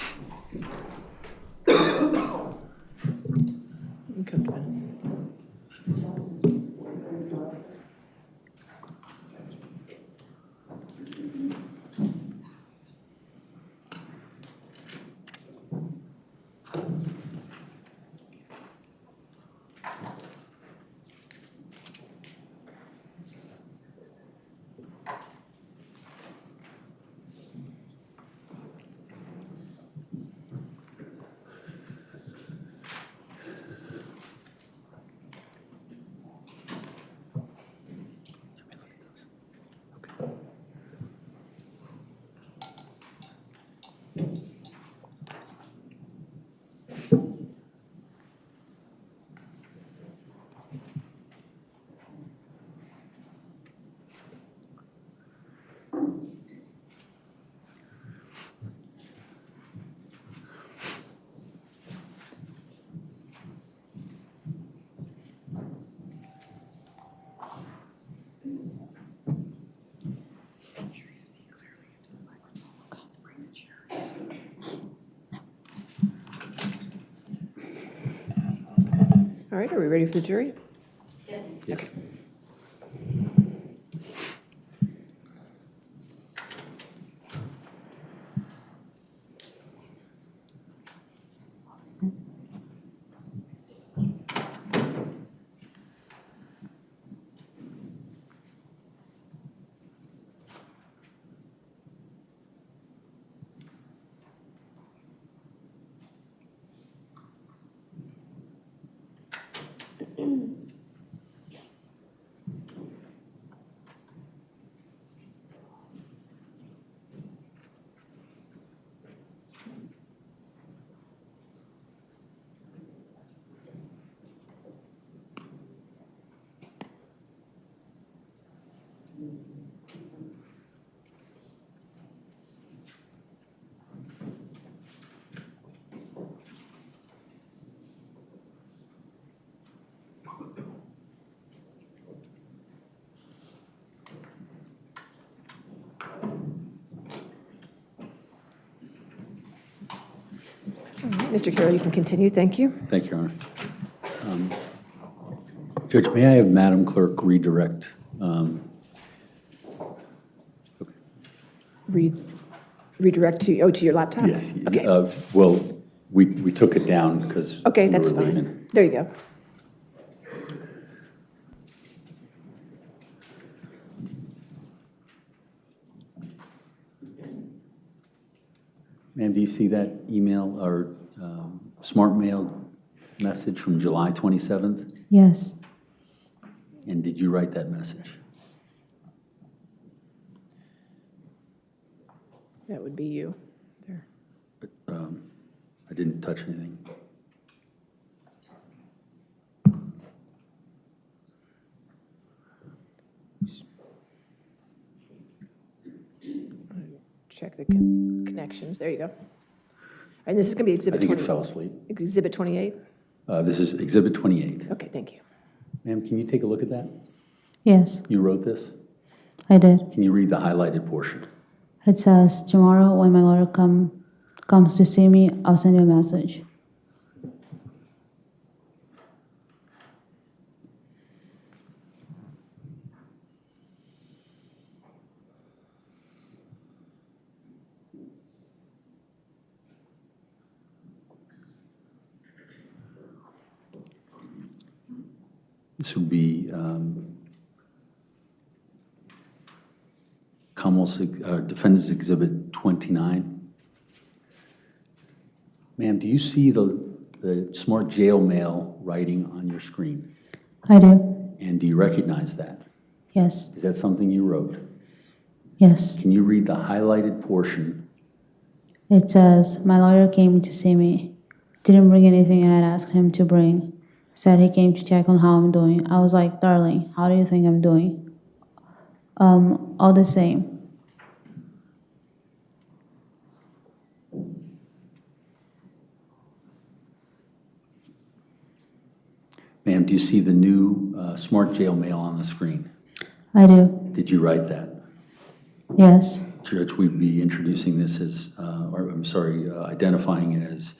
All right, are we ready for the jury? Yes. Okay. Mr. Carroll, you can continue. Thank you. Thank you, Your Honor. Judge, may I have Madam Clerk redirect? Redirect to your laptop? Yes. Okay. Well, we took it down because Okay, we that's were fine. leaving. There you go. Ma'am, do you see that email or smart mail message from July 27th? Yes, And did you write that message? That would be you. There. I didn't touch anything. Check the connections. There you go. And this is going to be I Exhibit think 20. it fell asleep. Exhibit 28? This is Exhibit 28. Okay, thank you. Ma'am, can you take a look at that? yes, You wrote this? I did. Can you read the highlighted portion? It says, tomorrow when my lawyer comes to see me, I'll send you a message. This would be Defendant's Exhibit 29. Ma'am, do you see the smart jail mail writing on your screen? I do. And do you recognize that? Yes, Is that something you wrote? yes. Can you read the highlighted portion? It says, my lawyer came to see me. Didn't bring anything I had asked him to bring. Said he came to check on how I'm doing. I was like, darling, how do you think I'm doing? All the same. Ma'am, do you see the new smart jail mail on the screen? I do. Did you write that? Yes, Judge, we'd be introducing this as, identifying it as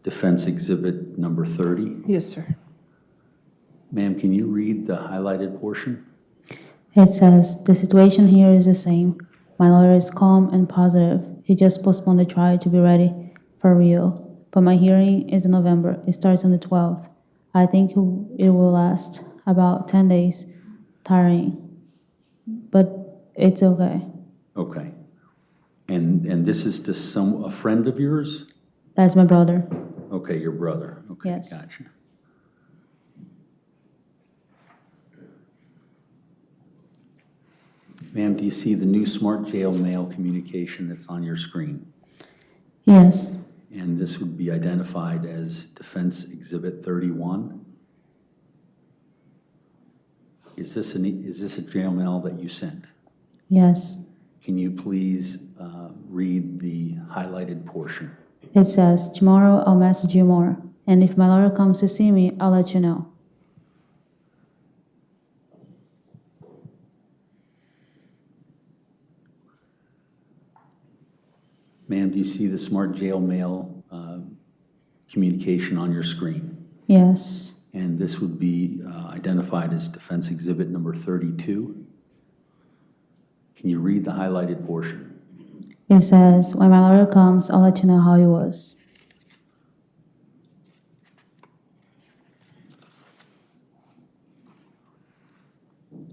Defense Exhibit number 30. Yes, sir. Ma'am, can you read the highlighted portion? it says, the situation here is the same. My lawyer is calm and positive. He just postponed the trial to be ready for real. But my hearing is in November. It starts on the 12th. I think it will last about 10 days. Tiring. But it's okay. Okay. And this is to a friend of yours? That's my brother. Okay, your brother. Okay, Yes. gotcha. Ma'am, do you see the new smart jail mail communication that's on your screen? Yes, And this would be identified as Defense Exhibit 31? Is this a jail mail that you sent? yes. Can you please read the highlighted portion? It says, tomorrow I'll message you more. And if my lawyer comes to see me, I'll let you know. Ma'am, do you see the smart jail mail communication on your screen? Yes, And this would be identified as Defense Exhibit number 32. Can you read the highlighted portion? it says, when my lawyer comes, I'll let you know how he was.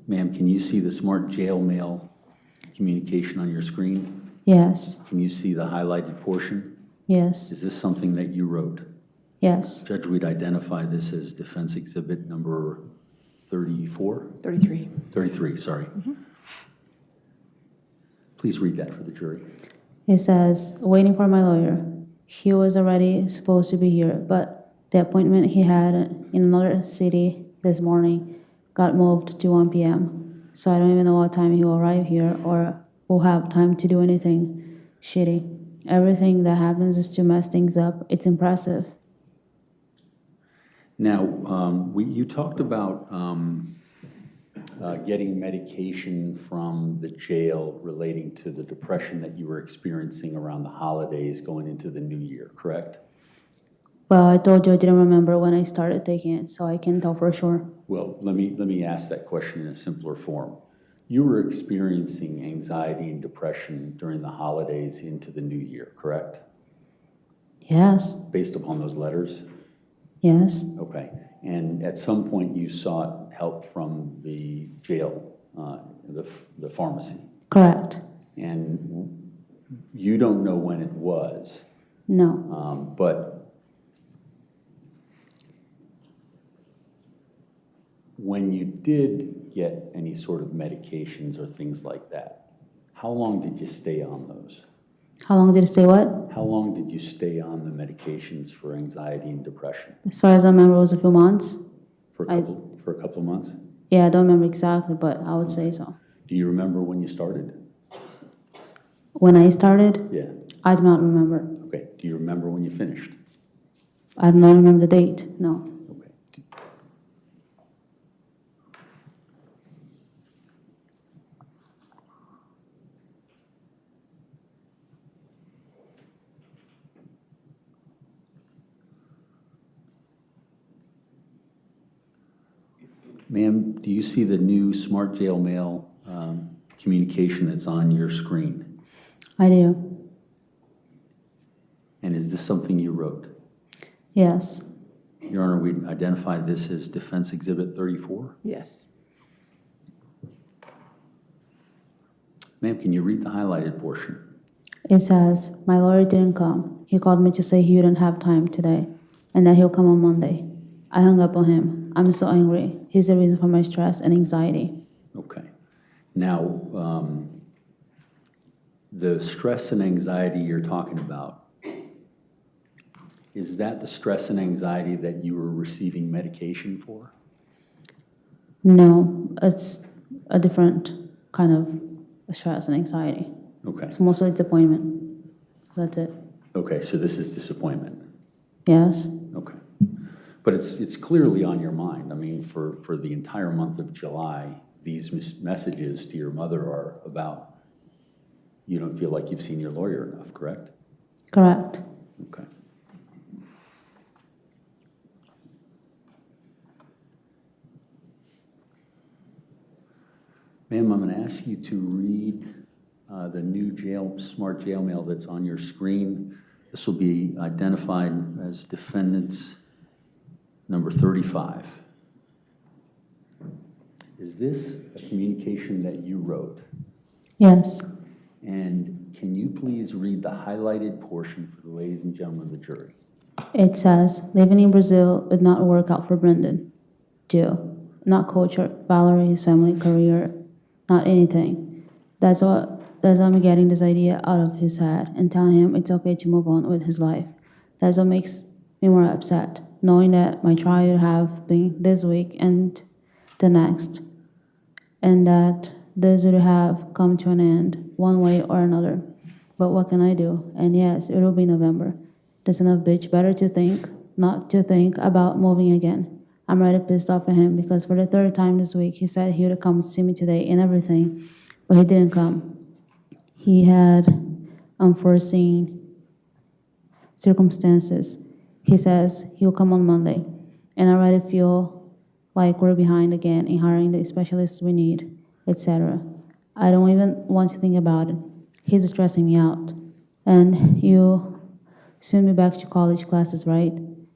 Ma'am, can you see the smart jail mail communication on your screen? Yes, Can you see the highlighted portion? yes, Is this something that you wrote? yes. Judge, we'd identify this as Defense Exhibit number 34? 33. 33, sorry. Please read that for the jury. It says, waiting for my lawyer. He was already supposed to be here, but the appointment he had in another city this morning got moved to 1 p.m. So I don't even know what time he will arrive here or will have time to do anything shitty. Everything that happens is to mess things up. It's impressive. Now, you talked about getting medication from the jail relating to the depression that you were experiencing around the holidays going into the new year, correct? Well, I told you I didn't remember when I started taking it, so I can't tell for sure. Well, let me ask that question in a simpler form. You were experiencing anxiety and depression during the holidays into the new year, correct? Yes, Based upon those letters? yes, Okay. And at some point, you sought help from the jail, the pharmacy. correct. And you don't know when it was, No, but when you did get any sort of medications or things like that, how long did you stay on those? how long did it stay what? How long did you stay on the medications for anxiety and depression? As far as I remember, it was a few months. For a couple of months? Yeah, I don't remember exactly, but I would say so. Do you remember when you started? When I started, Yeah. I do not remember. Okay. Do you remember when you finished? I do not remember the date, no. Okay. Ma'am, do you see the new Smart Jail Mail communication that's on your screen? I do, And is this something you wrote? yes, Your Honor, we identify this as Defense Exhibit 34. Yes. Ma'am, can you read the highlighted portion? it says, my lawyer didn't come. He called me to say he wouldn't have time today and that he'll come on Monday. I hung up on him. I'm so angry. He's the reason for my stress and anxiety. Okay. Now, the stress and anxiety you're talking about, is that the stress and anxiety that you were receiving medication for? No, it's a different kind of stress and anxiety. Okay. It's mostly disappointment. That's it. Okay, so this is disappointment. Yes, Okay. But it's clearly on your mind. I mean, for the entire month of July, these messages to your mother are about, you don't feel like you've seen your lawyer enough, correct? correct. Okay. Ma'am, I'm going to ask you to read the new Smart Jail Mail that's on your screen. This will be identified as defendants number 35. Is this a communication that you wrote? Yes, And can you please read the highlighted portion for the ladies and gentlemen of the jury? it says, living in Brazil did not work out for Brendan. Jill, not culture, Valerie, his family, career, not anything. That's why I'm getting this idea out of his head and telling him it's okay to move on with his life. That's what makes me more upset, knowing that my trial would have been this week and the next, and that this would have come to an end one way or another. But what can I do? And yes, it will be November. The son of a bitch better to think, not to think about moving again. I'm already pissed off at him because for the third time this week, he said he would come see me today and everything, but he didn't come. He had unforeseen circumstances. He says he'll come on Monday, and I already feel like we're behind again in hiring the specialists we need, etc. I don't even want to think about it. He's stressing me out. And you'll soon be back to college classes, right?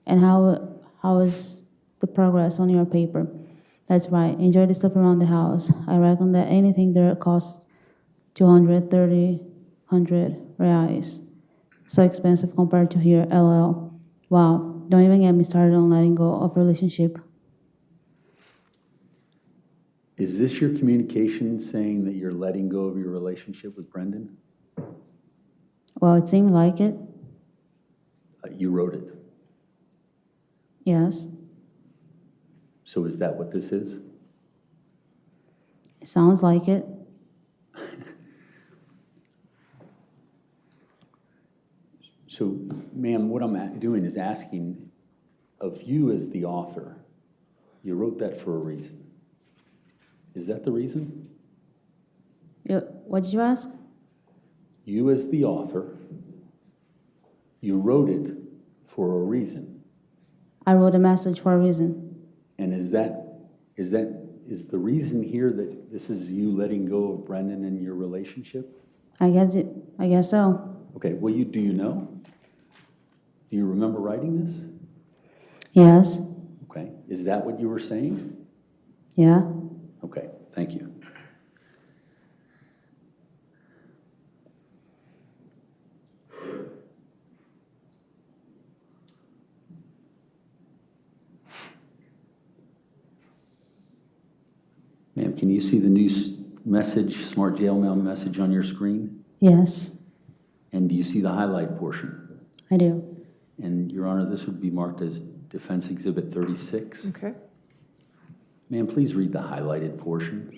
And how is the progress on your paper? That's right. Enjoy the stuff around the house. I reckon that anything there costs 200, 100 reais. So expensive compared to here, LL. Wow, don't even get me started on letting go of a relationship. Is this your communication saying that you're letting go of your relationship with Brendan? Well, it seemed like it, You wrote it. yes. So is that what this is? It sounds like it. So, ma'am, what I'm doing is asking of you as the author. You wrote that for a reason. Is that the reason? What did you ask? You as the author, you wrote it for a reason. I wrote a message for a reason. And is the reason here that this is you letting go of Brendan and your relationship? I guess so. Okay, well, do you know? Do you remember writing this? Yes. Okay, is that what you were saying? Yeah. Okay, thank you. Ma'am, can you see the new message, smart jail mail message on your screen? Yes, And do you see the highlight portion? I do. And, Your Honor, this would be marked as Defense Exhibit 36. Okay. Ma'am, please read the highlighted portion.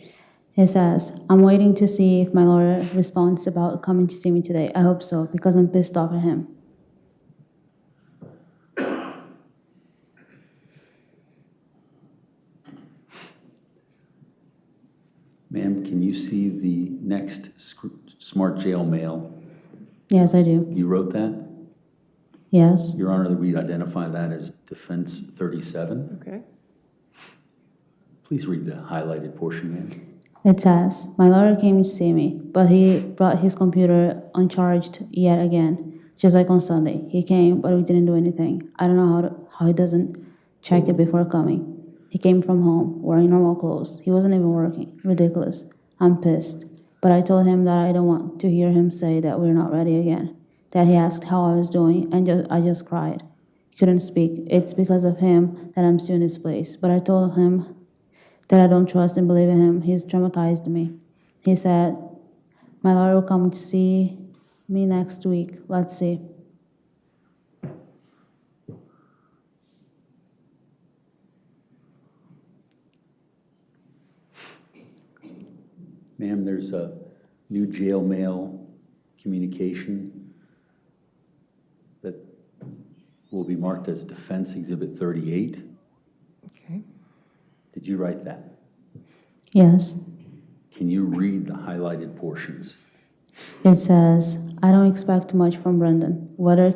It says, I'm waiting to see if my lawyer responds about coming to see me today. I hope so, because I'm pissed off at him. Ma'am, can you see the next smart jail mail? Yes, I do. You wrote that? Yes. Your Honor, that we identify that as Defense 37. Okay. Please read the highlighted portion, ma'am. It says, my lawyer came to see me, but he brought his computer uncharged yet again, just like on Sunday. He came, but we didn't do anything. I don't know how he doesn't check it before coming. He came from home, wearing normal clothes. He wasn't even working. Ridiculous. I'm pissed. But I told him that I don't want to hear him say that we're not ready again. That he asked how I was doing, and I just cried. He couldn't speak. It's because of him that I'm still in this place. But I told him that I don't trust and believe in him. He's traumatized me. He said, my lawyer will come to see me next week. Let's see. Ma'am, there's a new jail mail communication that will be marked as Defense Exhibit 38. Okay. Did you write that? Yes. Can you read the highlighted portions? It says, I don't expect much from Brendan. Whether I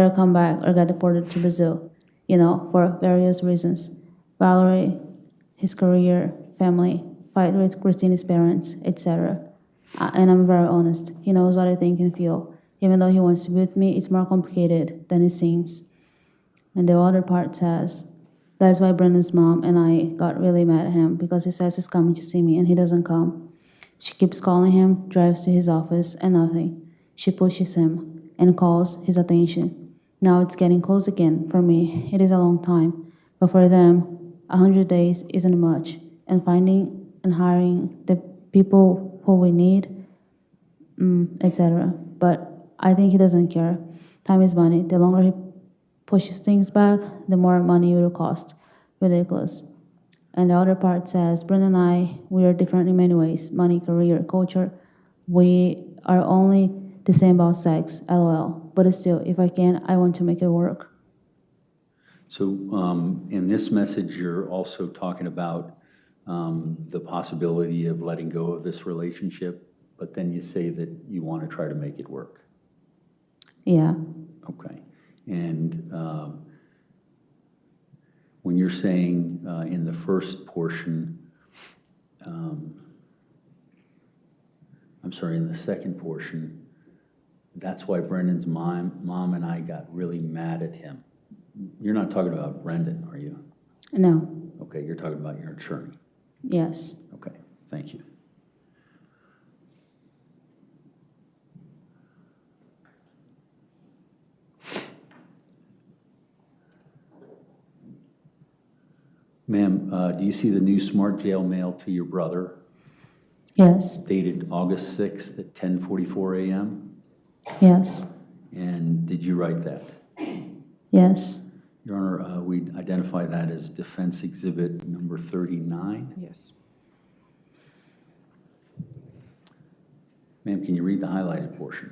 come back or get deported to Brazil, for various reasons. Valerie, his career, family, fight with Christina's parents, etc. And I'm very honest. He knows what I think and feel. Even though he wants to be with me, it's more complicated than it seems. And the other part says, that's why Brendan's mom and I got really mad at him, because he says he's coming to see me and he doesn't come. She keeps calling him, drives to his office, and nothing. She pushes him and calls his attention. Now it's getting close again. For me, it is a long time. But for them, 100 days isn't much. And finding and hiring the people who we need, etc. But I think he doesn't care. Time is money. The longer he pushes things back, the more money it will cost. Ridiculous. And the other part says, Brendan and I, we are different in many ways. Money, career, culture. We are only the same about sex, LOL. But still, if I can, I want to make it work. So in this message, you're also talking about the possibility of letting go of this relationship, but then you say that you want to try to make it work. Yeah. Okay. And when you're saying in the first portion, in the second portion, that's why Brendan's mom and I got really mad at him. You're not talking about Brendan, are you? No. Okay, you're talking about your attorney. Yes. Okay, thank you. Ma'am, do you see the new smart jail mail to your brother Yes. dated August 6th at 10:44 a.m.? Yes. And did you write that? Yes. Your Honor, we identify that as Defense Exhibit number 39. Yes. Ma'am, can you read the highlighted portion?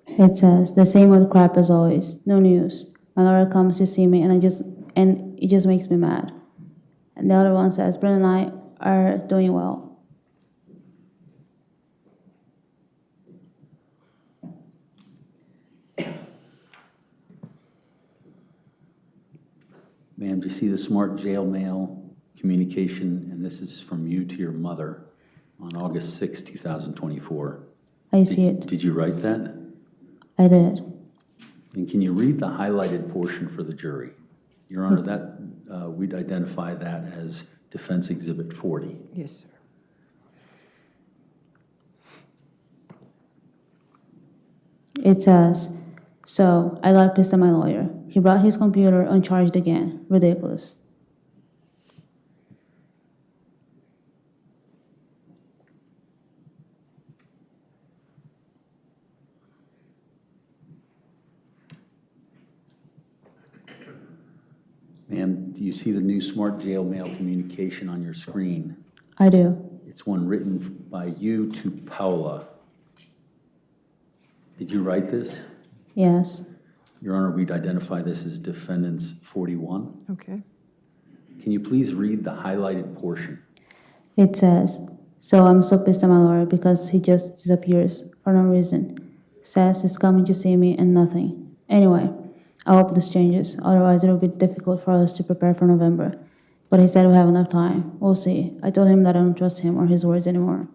It says, the same old crap as always. No news. My lawyer comes to see me and it just makes me mad. And the other one says, Brendan and I are doing well. Ma'am, do you see the smart jail mail communication? And this is from you to your mother on August 6, 2024. I see it. Did you write that? I did. And can you read the highlighted portion for the jury? Your Honor, that we'd identify that as Defense Exhibit 40. Yes, sir. It says, so I got pissed at my lawyer. He brought his computer uncharged again. Ridiculous. Ma'am, do you see the new smart jail mail communication on your screen? I do. It's one written by you to Paula. Did you write this? Yes. Your Honor, we'd identify this as Defendant's 41. Okay. Can you please read the highlighted portion? It says, so I'm so pissed at my lawyer because he just disappears for no reason. Says he's coming to see me and nothing. Anyway, I hope this changes. Otherwise, it'll be difficult for us to prepare for November. But he said we have enough time. We'll see. I told him that I don't trust him or his words anymore.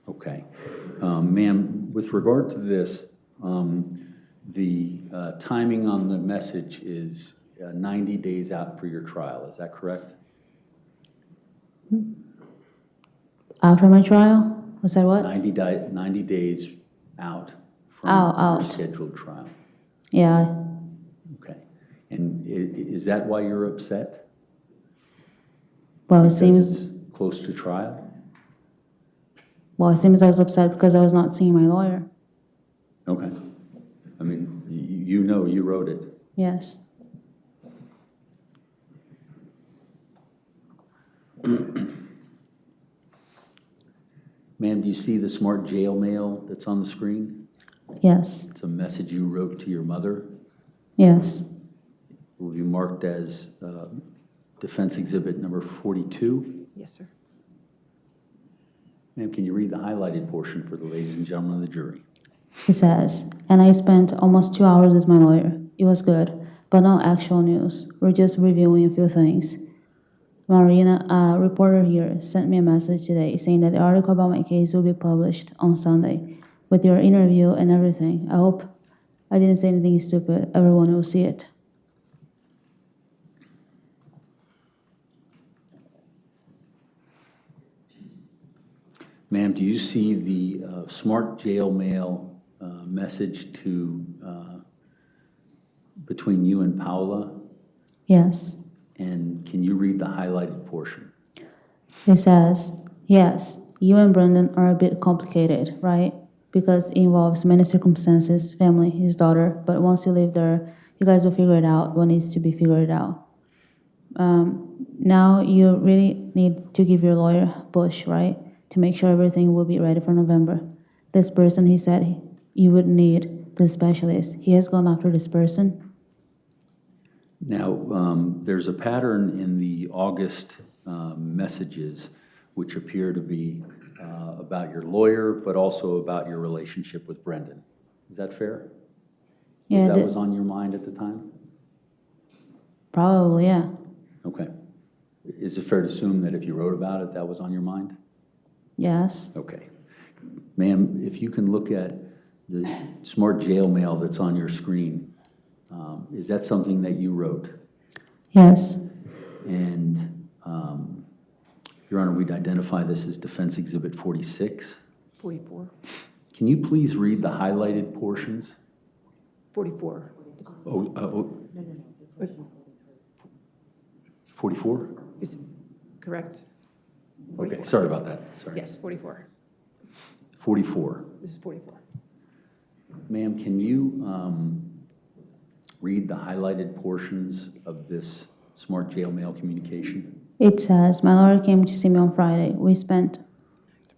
Okay. Ma'am, with regard to this, the timing on the message is 90 days out for your trial. Is that correct? After my trial? Was that what? 90 days out from Out. your scheduled trial. Yeah. Okay. And is that why you're upset? Well, it Because seems, it's close to trial? I was upset because I was not seeing my lawyer. Okay. I mean, you know you wrote it. Yes. Ma'am, do you see the smart jail mail that's on the screen? Yes. It's a message you wrote to your mother. Yes. It will be marked as Defense Exhibit number 42. Yes, sir. Ma'am, can you read the highlighted portion for the ladies and gentlemen of the jury? He says, and I spent almost 2 hours with my lawyer. It was good, but no actual news. We're just reviewing a few things. Marina, a reporter here, sent me a message today saying that the article about my case will be published on Sunday with your interview and everything. I hope I didn't say anything stupid. Everyone will see it. Ma'am, do you see the smart jail mail message to between you and Paula? Yes. And can you read the highlighted portion? It says, yes, you and Brendan are a bit complicated, right? Because it involves many circumstances, family, his daughter, but once you live there, you guys will figure it out what needs to be figured out. Now you really need to give your lawyer a push, right? To make sure everything will be ready for November. This person, he said, you would need the specialist. He has gone after this person. Now, there's a pattern in the August messages which appear to be about your lawyer, but also about your relationship with Brendan. Is that fair? Yeah, That was on your mind at the time? probably, yeah. Okay. Is it fair to assume that if you wrote about it, that was on your mind? Yes. Okay. Ma'am, if you can look at the smart jail mail that's on your screen, is that something that you wrote? Yes. And, Your Honor, we'd identify this as Defense Exhibit 46. 44. Can you please read the highlighted portions? 44. Oh, 44? Is correct? Okay, 44. sorry about that, sorry. Yes, 44. 44. This is 44. Ma'am, can you read the highlighted portions of this smart jail mail communication? It says, my lawyer came to see me on Friday. We spent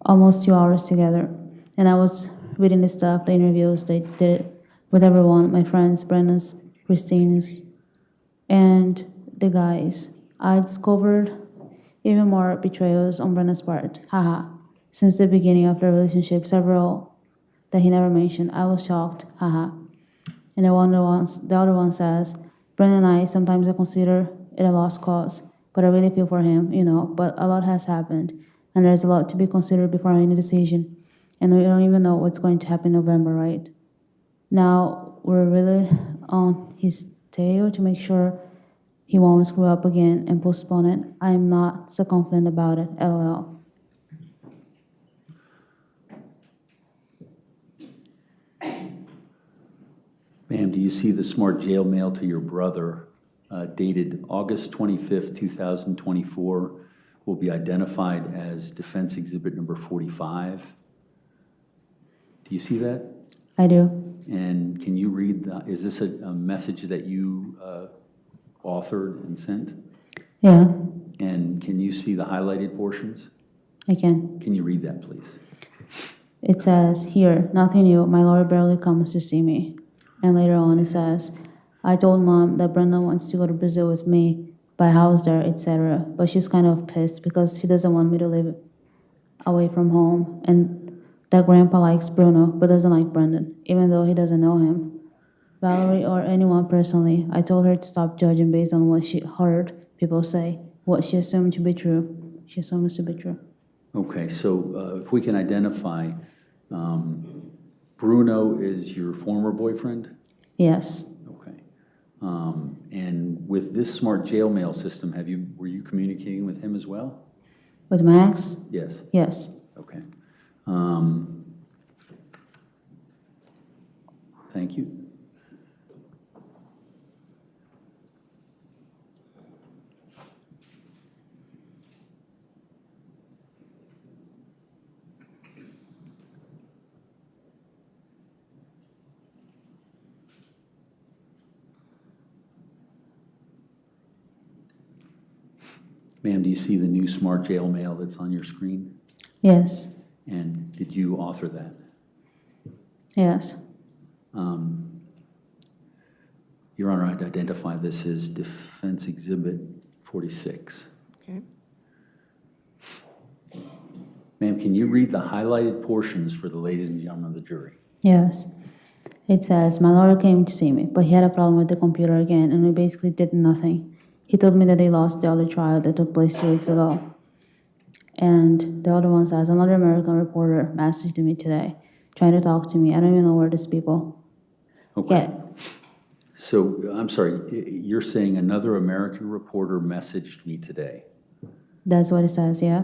almost 2 hours together. And I was reading the stuff, the interviews, they did it with everyone, my friends, Brenda's, Christine's, and the guys. I discovered even more betrayals on Brenda's part. Haha. Since the beginning of the relationship, several that he never mentioned. I was shocked. Haha. And the other one says, Brendan and I, sometimes I consider at a lost cause. But I really feel for him, you know, but a lot has happened, and there's a lot to be considered before any decision. And we don't even know what's going to happen in November, right? Now, we're really on his tail to make sure he won't screw up again and postpone it. I'm not so confident about it, LOL. Ma'am, do you see the smart jail mail to your brother dated August 25th, 2024, will be identified as defense exhibit number 45? Do you see that? I do. And can you read, is this a message that you authored and sent? Yeah, And can you see the highlighted portions? I can. Can you read that, please? It says here, nothing new, my lawyer barely comes to see me. And later on it says, I told mom that Brendan wants to go to Brazil with me, buy a house there, etc. But she's kind of pissed because she doesn't want me to live away from home. And that grandpa likes Bruno, but doesn't like Brendan, even though he doesn't know him. Valerie or anyone personally, I told her to stop judging based on what she heard people say, what she assumed to be true. She assumes to be true. Okay, so if we can identify, Bruno is your former boyfriend? Yes, Okay. And with this smart jail mail system, were you communicating with him as well? with Max? Yes. Yes. Okay. Thank you. Ma'am, do you see the new smart jail mail that's on your screen? Yes. And did you author that? Yes. Your Honor, I'd identify this as Defense Exhibit 46. Okay. Ma'am, can you read the highlighted portions for the ladies and gentlemen of the jury? Yes. It says, my lawyer came to see me, but he had a problem with the computer again, and we basically did nothing. He told me that they lost the other trial that took place 2 weeks ago. And the other one says, another American reporter messaged me today, trying to talk to me. I don't even know where these people Okay. get. So, I'm sorry, you're saying another American reporter messaged me today. That's what it says, yeah?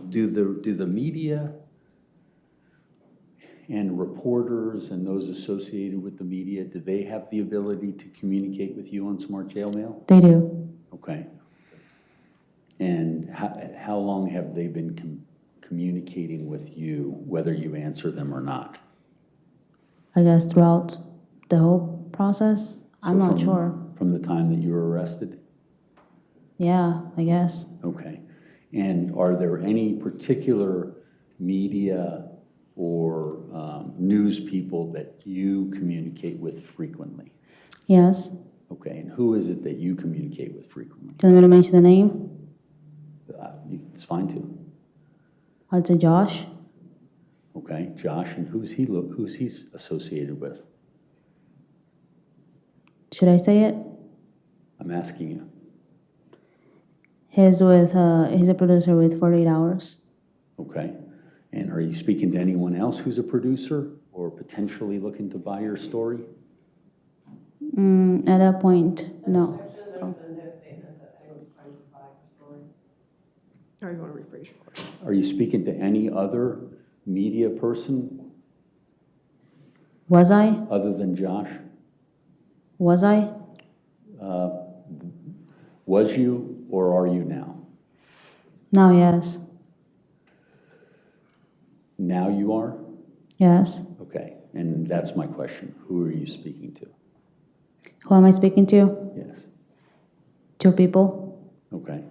Do the media and reporters and those associated with the media, do they have the ability to communicate with you on smart jail mail? They do. Okay. And how long have they been communicating with you, whether you answer them or not? I guess throughout the whole process. I'm So not sure. From the time that you were arrested? Yeah, I guess. Okay. And are there any particular media or news people that you communicate with frequently? Yes. Okay, and who is it that you communicate with frequently? Do you want me to mention the name? It's fine to. I'd say Josh. Okay, Josh, and who's he associated with? Should I say it? I'm asking you. He's a producer with 48 Hours. Okay, and are you speaking to anyone else who's a producer or potentially looking to buy your story? At that point, no. Or you want to rephrase your question? Are you speaking to any other media person Was I? other than Josh? Was I? Was you or are you now? No, yes. Now you are? Yes. Okay, and that's my question. Who are you speaking to? Who am I speaking to? Yes. 2 people. Okay.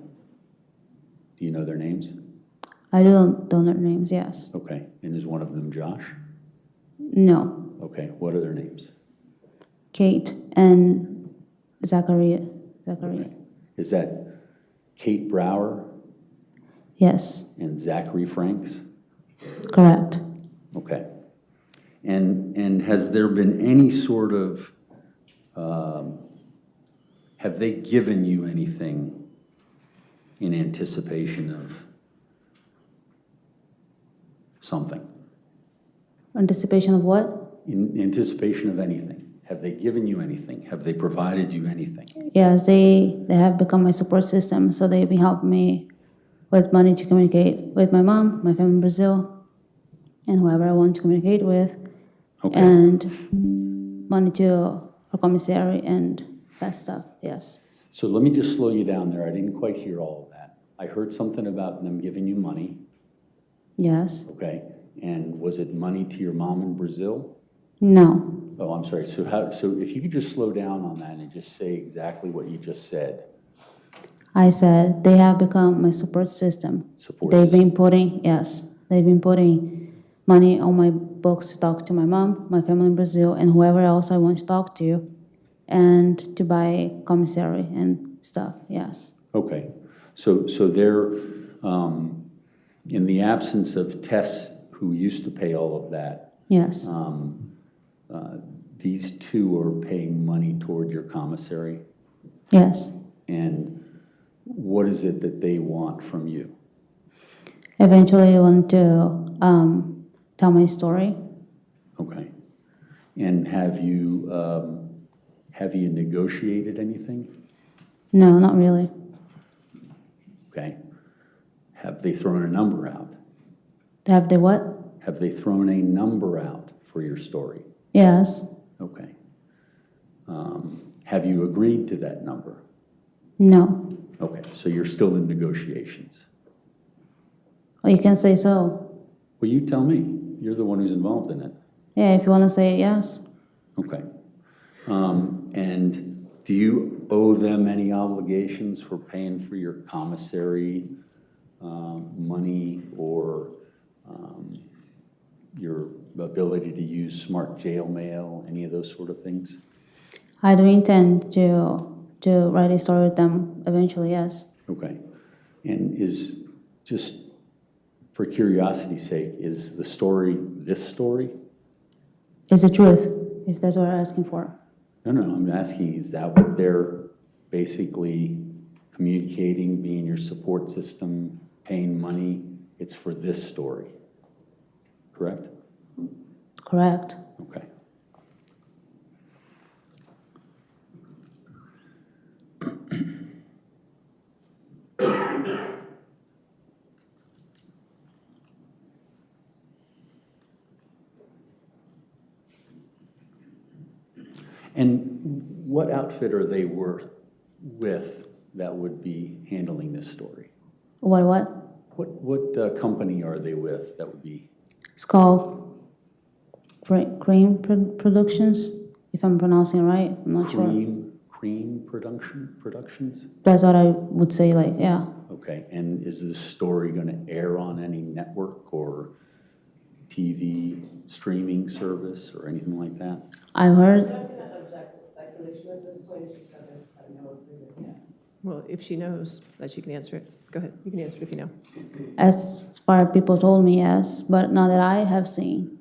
Do you know their names? I don't know their names, yes. Okay, and is one of them Josh? No. Okay, what are their names? Kate and Zachary. Okay. Is that Kate Brower Yes, and Zachary Franks? correct. Okay. And has there been any sort of, have they given you anything in anticipation of something? Anticipation of what? In anticipation of anything? Have they given you anything? Have they provided you anything? Yes, they have become my support system, so they've been helping me with money to communicate with my mom, my family in Brazil, and whoever I want to communicate with, Okay. and money to a commissary and that stuff, yes. So let me just slow you down there. I didn't quite hear all of that. I heard something about them giving you money, Yes. okay? And was it money to your mom in Brazil? No. Oh, I'm sorry. So if you could just slow down on that and just say exactly what you just said. I said they have become my support system. Support They've system. been putting, yes, they've been putting money on my books to talk to my mom, my family in Brazil, and whoever else I want to talk to, and to buy commissary and stuff, yes. Okay. So they're, in the absence of Tess, who used to pay all of that, Yes, these two are paying money toward your commissary? yes. And what is it that they want from you? Eventually, I want to tell my story. Okay. And have you negotiated anything? No, not really. Okay. Have they thrown a number out? Have they what? Have they thrown a number out for your story? Yes. Okay. Have you agreed to that number? No. Okay, so you're still in negotiations. Well, you can say so. Well, you tell me. You're the one who's involved in it. Yeah, if you want to say yes. Okay. And do you owe them any obligations for paying for your commissary money or your ability to use smart jail mail, any of those sort of things? I do intend to write a story with them eventually, yes. Okay. And is, just for curiosity's sake, is the story this story? It's the truth, if that's what you're asking for. No, I'm asking, is that what they're basically communicating, being your support system, paying money? It's for this story, correct? Correct. Okay. And what outfit are they with that would be handling this story? What? What company are they with that would be? It's called Cream Productions, if I'm pronouncing it right. I'm not sure. Cream Productions? That's what I would say, like, yeah. Okay, and is this story going to air on any network or TV streaming service or anything like that? I've heard, Well, if she knows, that she can answer it. Go ahead, you can answer it if you know. as far as people told me, yes, but not that I have seen.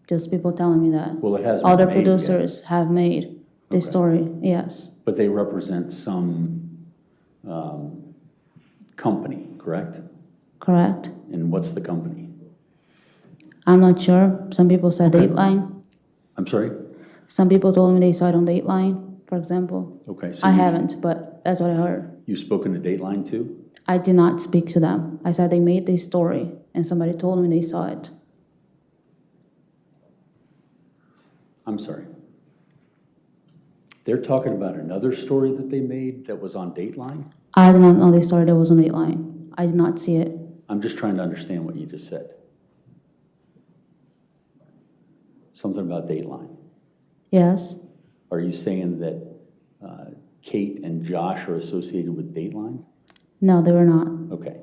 Just people telling me that. Well, it hasn't been Other made yet. producers have made this Okay. story, yes. But they represent some company, correct? Correct. And what's the company? I'm not sure. Some people said Okay. Dateline. I'm sorry? Some people told me they saw it on Dateline, for example. Okay, so I you've- haven't, but that's what I heard. You've spoken to Dateline too? I did not speak to them. I said they made this story, and somebody told me they saw it. I'm sorry. They're talking about another story that they made that was on Dateline? I did not know this story that was on Dateline. I did not see it. I'm just trying to understand what you just said. Something about Dateline. Yes, Are you saying that Kate and Josh are associated with Dateline? no, they were not. Okay.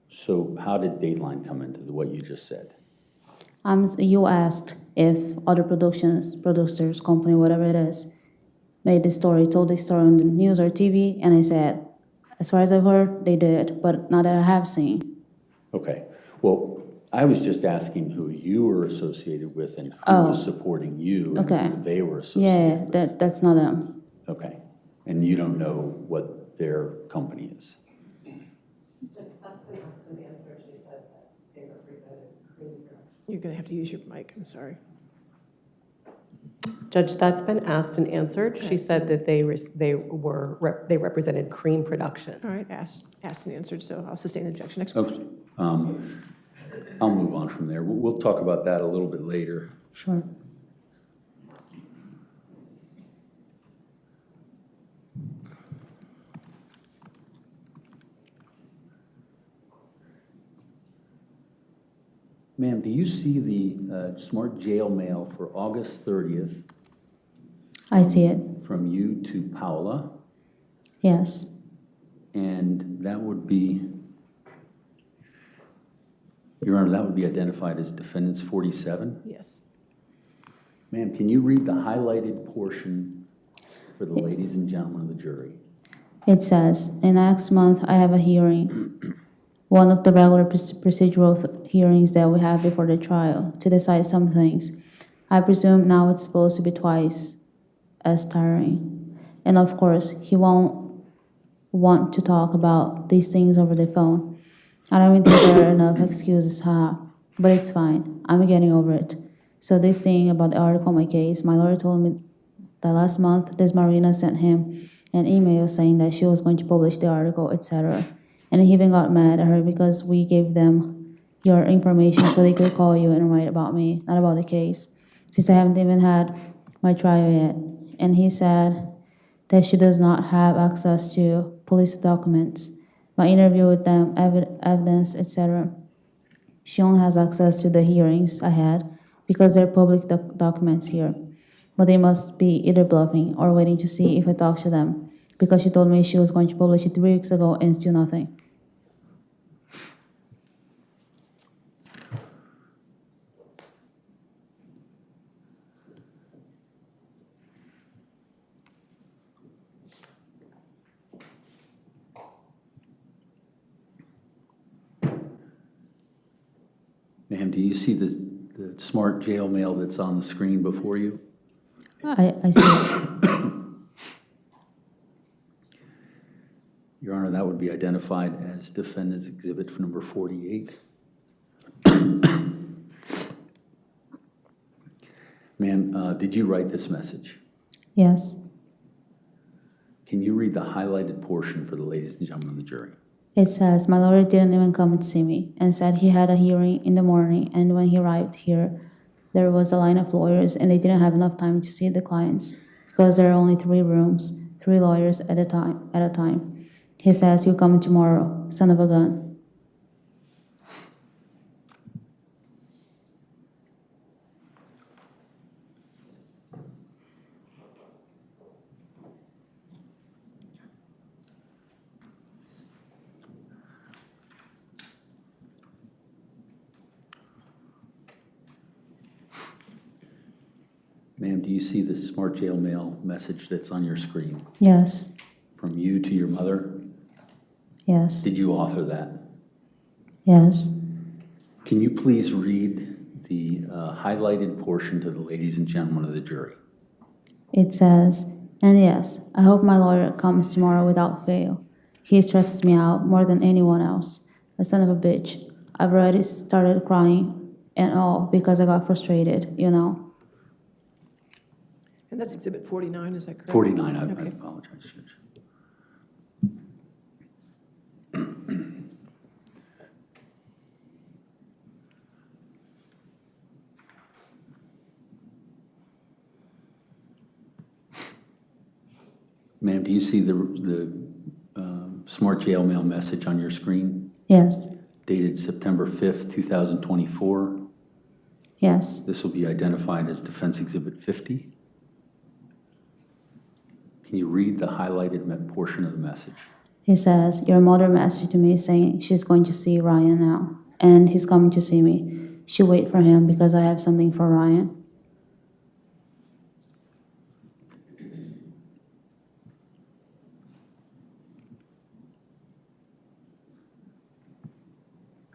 So how did Dateline come into what you just said? You asked if other producers, company, whatever it is, made this story, told this story on the news or TV, and I said, as far as I've heard, they did, but not that I have seen. Okay. Well, I was just asking who you were associated with and who Oh. was supporting you and Okay. who they were Yeah, associated with. that's not them. Okay. And you don't know what their company is. You're going to have to use your mic, I'm sorry. Judge, that's been asked and answered. She said that they represented Cream Productions. All right, asked and answered, so I'll sustain the objection. Next Okay. question. I'll move on from there. We'll talk about that a little bit later. Sure. Ma'am, do you see the smart jail mail for August 30th I see it. from you to Paula? Yes. And that would be, Your Honor, that would be identified as defendants 47. Yes. Ma'am, can you read the highlighted portion for the ladies and gentlemen of the jury? It says, in next month, I have a hearing, one of the regular procedural hearings that we have before the trial, to decide some things. I presume now it's supposed to be twice as tiring. And of course, he won't want to talk about these things over the phone. I don't even think there are enough excuses, but it's fine. I'm getting over it. So this thing about the article in my case, my lawyer told me that last month, this Marina sent him an email saying that she was going to publish the article, etc. And he even got mad at her because we gave them your information so they could call you and write about me, not about the case, since I haven't even had my trial yet. And he said that she does not have access to police documents, my interview with them, evidence, etc. She only has access to the hearings I had because they're public documents here. But they must be either bluffing or waiting to see if I talk to them, because she told me she was going to publish it 3 weeks ago and still nothing. Ma'am, do you see the smart jail mail that's on the screen before you? I see it. Your Honor, that would be identified as defendant's exhibit number 48. Ma'am, did you write this message? Yes. Can you read the highlighted portion for the ladies and gentlemen of the jury? It says, my lawyer didn't even come to see me and said he had a hearing in the morning, and when he arrived here, there was a line of lawyers and they didn't have enough time to see the clients because there are only 3 rooms, 3 lawyers at a time. He says he'll come tomorrow, son of a gun. Ma'am, do you see the smart jail mail message that's on your screen? Yes, From you to your mother? yes, Did you author that? yes. Can you please read the highlighted portion to the ladies and gentlemen of the jury? It says, and yes, I hope my lawyer comes tomorrow without fail. He stresses me out more than anyone else. A son of a bitch. I've already started crying and all because I got frustrated, you know. And that's Exhibit 49, is that correct? 49, I Okay. apologize, Judge. Ma'am, do you see the smart jail mail message on your screen Yes, dated September 5th, 2024? yes. This will be identified as Defense Exhibit 50. Can you read the highlighted portion of the message? He says, your mother messaged me saying she's going to see Ryan now, and he's coming to see me. She wait for him because I have something for Ryan.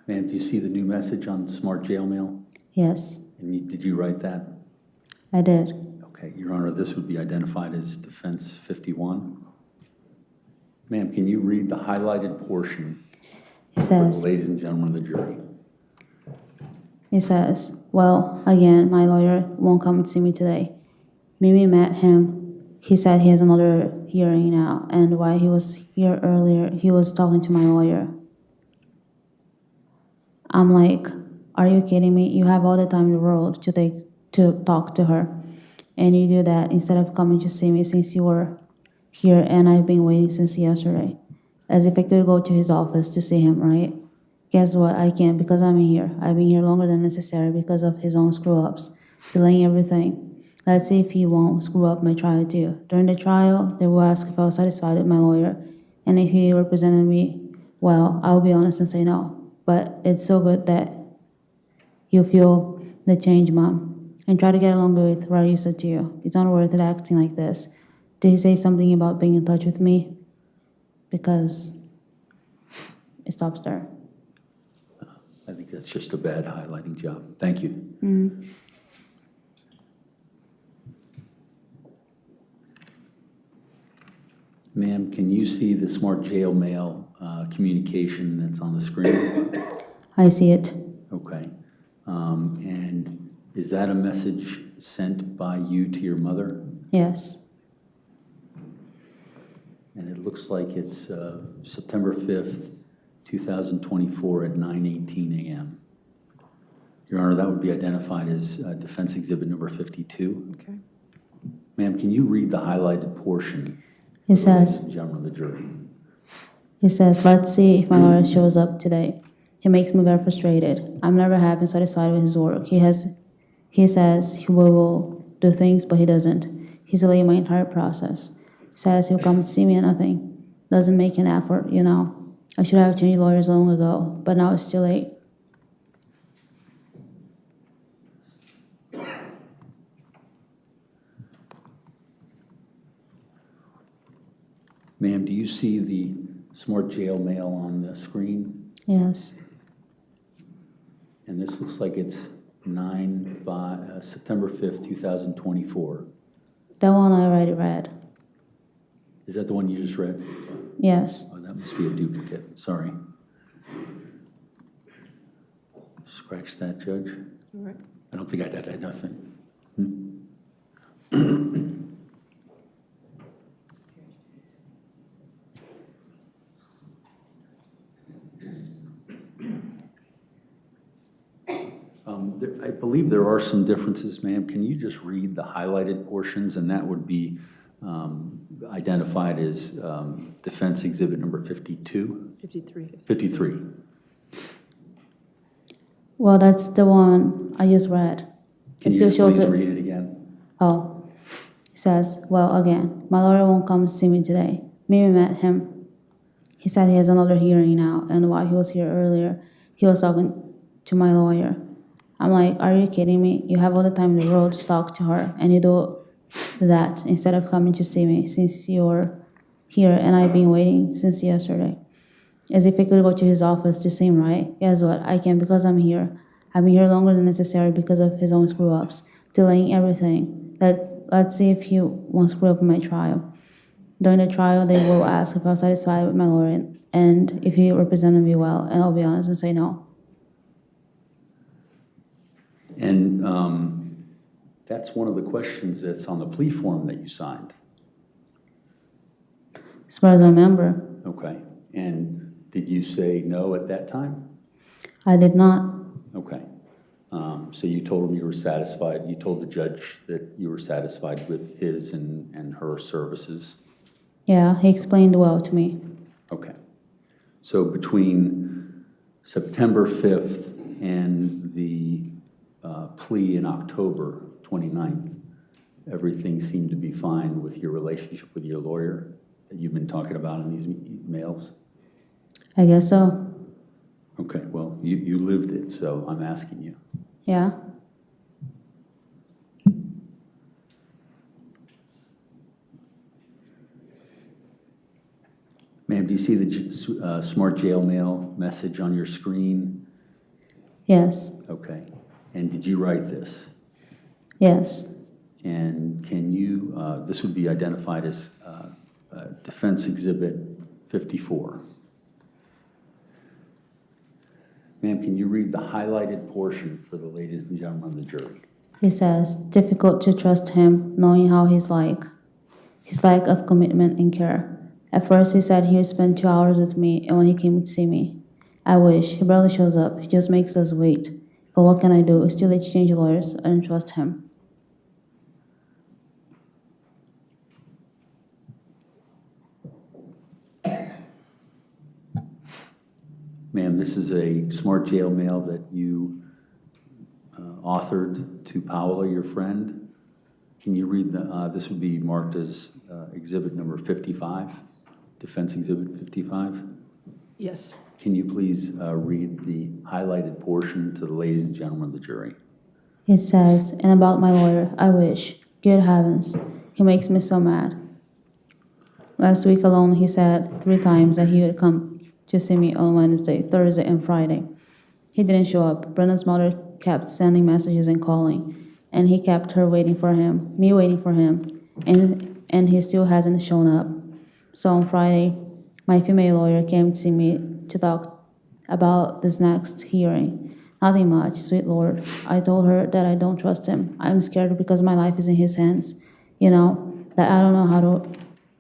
Ma'am, do you see the new message on smart jail mail? Yes, And did you write that? I did. Okay, Your Honor, this would be identified as Defense 51. Ma'am, can you read the highlighted portion It for the says, ladies and gentlemen of the jury? it says, well, again, my lawyer won't come and see me today. Mimi met him. He said he has another hearing now, and while he was here earlier, he was talking to my lawyer. I'm like, are you kidding me? You have all the time in the world to talk to her, and you do that instead of coming to see me since you were here, and I've been waiting since yesterday. As if I could go to his office to see him, right? Guess what? I can't because I'm here. I've been here longer than necessary because of his own screw-ups, delaying everything. Let's see if he won't screw up my trial too. During the trial, they will ask if I was satisfied with my lawyer, and if he represented me well, I'll be honest and say no. But it's so good that you feel the change, Mom, and try to get along with what I said to you. It's not worth it acting like this. Did he say something about being in touch with me? Because it stops there. I think that's just a bad highlighting job. Thank you. Ma'am, can you see the smart jail mail communication that's on the screen? I see it. Okay. And is that a message sent by you to your mother? Yes. And it looks like it's September 5th, 2024 at 9:18 a.m. Your Honor, that would be identified as Defense Exhibit number 52. Okay. Ma'am, can you read the highlighted portion? It says, Ladies and gentlemen of the jury. It says, let's see if my lawyer shows up today. He makes me very frustrated. I'm never happy and satisfied with his work. He says he will do things, but he doesn't. He's delaying my entire process. Says he'll come to see me and nothing. Doesn't make an effort, you know. I should have changed lawyers long ago, but now it's too late. Ma'am, do you see the smart jail mail on the screen? Yes. And this looks like it's September 5th, 2024. That one I already read. Is that the one you just read? Yes. Oh, that must be a duplicate, sorry. Scratch that, Judge. All right. I don't think I did nothing. I believe there are some differences, ma'am. Can you just read the highlighted portions, and that would be identified as Defense Exhibit number 52? 53. 53. Well, that's the one I just read. Can It you still just shows please it. read it again? Oh. It says, well, again, my lawyer won't come to see me today. Mimi met him. He said he has another hearing now, and while he was here earlier, he was talking to my lawyer. I'm like, are you kidding me? You have all the time in the world to talk to her, and you do that instead of coming to see me since you're here, and I've been waiting since yesterday. As if I could go to his office to see him, right? Guess what? I can't because I'm here. I've been here longer than necessary because of his own screw-ups, delaying everything. Let's see if he won't screw up in my trial. During the trial, they will ask if I was satisfied with my lawyer and if he represented me well, and I'll be honest and say no. And that's one of the questions that's on the plea form that you signed. As far as I remember, Okay. And did you say no at that time? I did not. Okay. So you told him you were satisfied. You told the judge that you were satisfied with his and her services. Yeah, he explained well to me. Okay. So between September 5th and the plea in October 29th, everything seemed to be fine with your relationship with your lawyer that you've been talking about in these mails? I guess so. Okay, well, you lived it, so I'm asking you. Yeah. Ma'am, do you see the smart jail mail message on your screen? Yes. Okay. And did you write this? Yes. And can you, this would be identified as Defense Exhibit 54. Ma'am, can you read the highlighted portion for the ladies and gentlemen of the jury? He says, difficult to trust him, knowing how he's like. His lack of commitment and care. At first, he said he would spend 2 hours with me, and when he came to see me. I wish. He barely shows up. He just makes us wait. But what can I do? It's too late to change lawyers. I don't trust him. Ma'am, this is a smart jail mail that you authored to Paola, your friend. Can you read this would be marked as exhibit number 55, defense exhibit 55? Yes. Can you please read the highlighted portion to the ladies and gentlemen of the jury? It says, and about my lawyer, I wish. Good heavens. He makes me so mad. Last week alone, he said 3 times that he would come to see me on Wednesday, Thursday, and Friday. He didn't show up. Brendan's mother kept sending messages and calling, and he kept her waiting for him, me waiting for him, and he still hasn't shown up. So on Friday, my female lawyer came to see me to talk about this next hearing. Nothing much, sweet Lord. I told her that I don't trust him. I'm scared because my life is in his hands. You know, that I don't know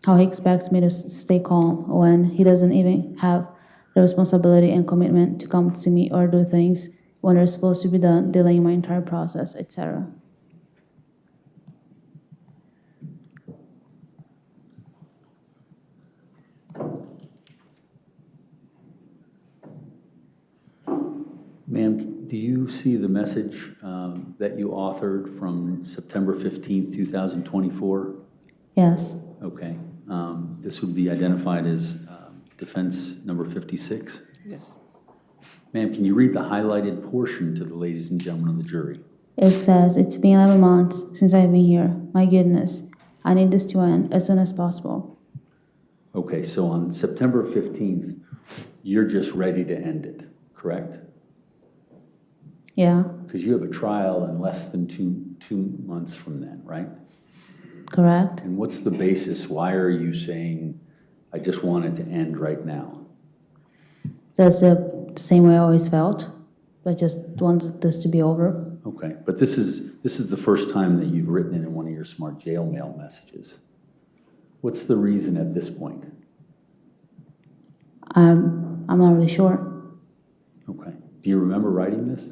how he expects me to stay calm when he doesn't even have the responsibility and commitment to come to see me or do things when they're supposed to be done, delaying my entire process, etc. Ma'am, do you see the message that you authored from September 15th, 2024? Yes, Okay. This would be identified as defense number 56. Yes. Ma'am, can you read the highlighted portion to the ladies and gentlemen of the jury? it says, it's been 11 months since I've been here. My goodness, I need this to end as soon as possible. Okay, so on September 15th, you're just ready to end it, correct? Yeah, Because you have a trial in less than two months from then, right? correct. And what's the basis? Why are you saying, I just want it to end right now? That's the same way I always felt. I just wanted this to be over. Okay, but this is the first time that you've written it in one of your smart jail mail messages. What's the reason at this point? I'm not really sure. Okay. Do you remember writing this?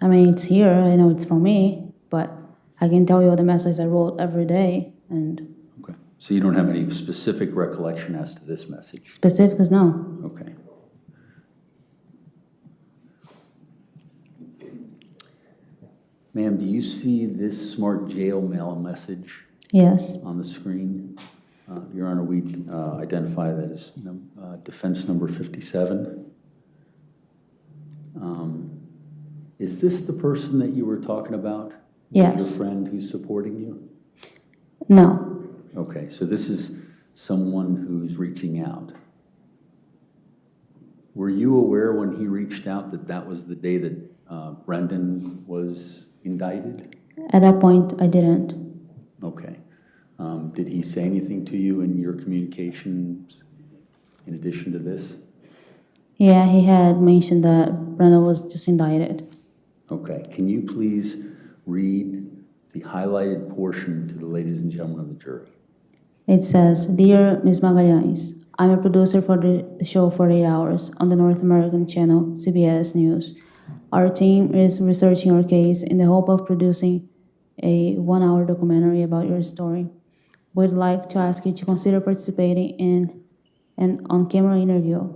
I mean, it's here. I know it's from me, but I can tell you all the messages I wrote every day, and Okay. So you don't have any specific recollection as to this message? specific as no. Okay. Ma'am, do you see this smart jail mail message Yes, on the screen? Your Honor, we identify that as defense number 57. Is this the person that you were talking about? Yes. Your friend who's supporting you? no, Okay, so this is someone who's reaching out. Were you aware when he reached out that that was the day that Brendan was indicted? at that point I didn't. Okay. Did he say anything to you in your communications in addition to this? Yeah, he had mentioned that Brenda was just indicted. Okay. Can you please read the highlighted portion to the ladies and gentlemen of the jury? It says, Dear Ms. Magalhães, I'm a producer for the show 48 Hours on the North American channel, CBS News. Our team is researching your case in the hope of producing a 1-hour documentary about your story. We'd like to ask you to consider participating in an on-camera interview.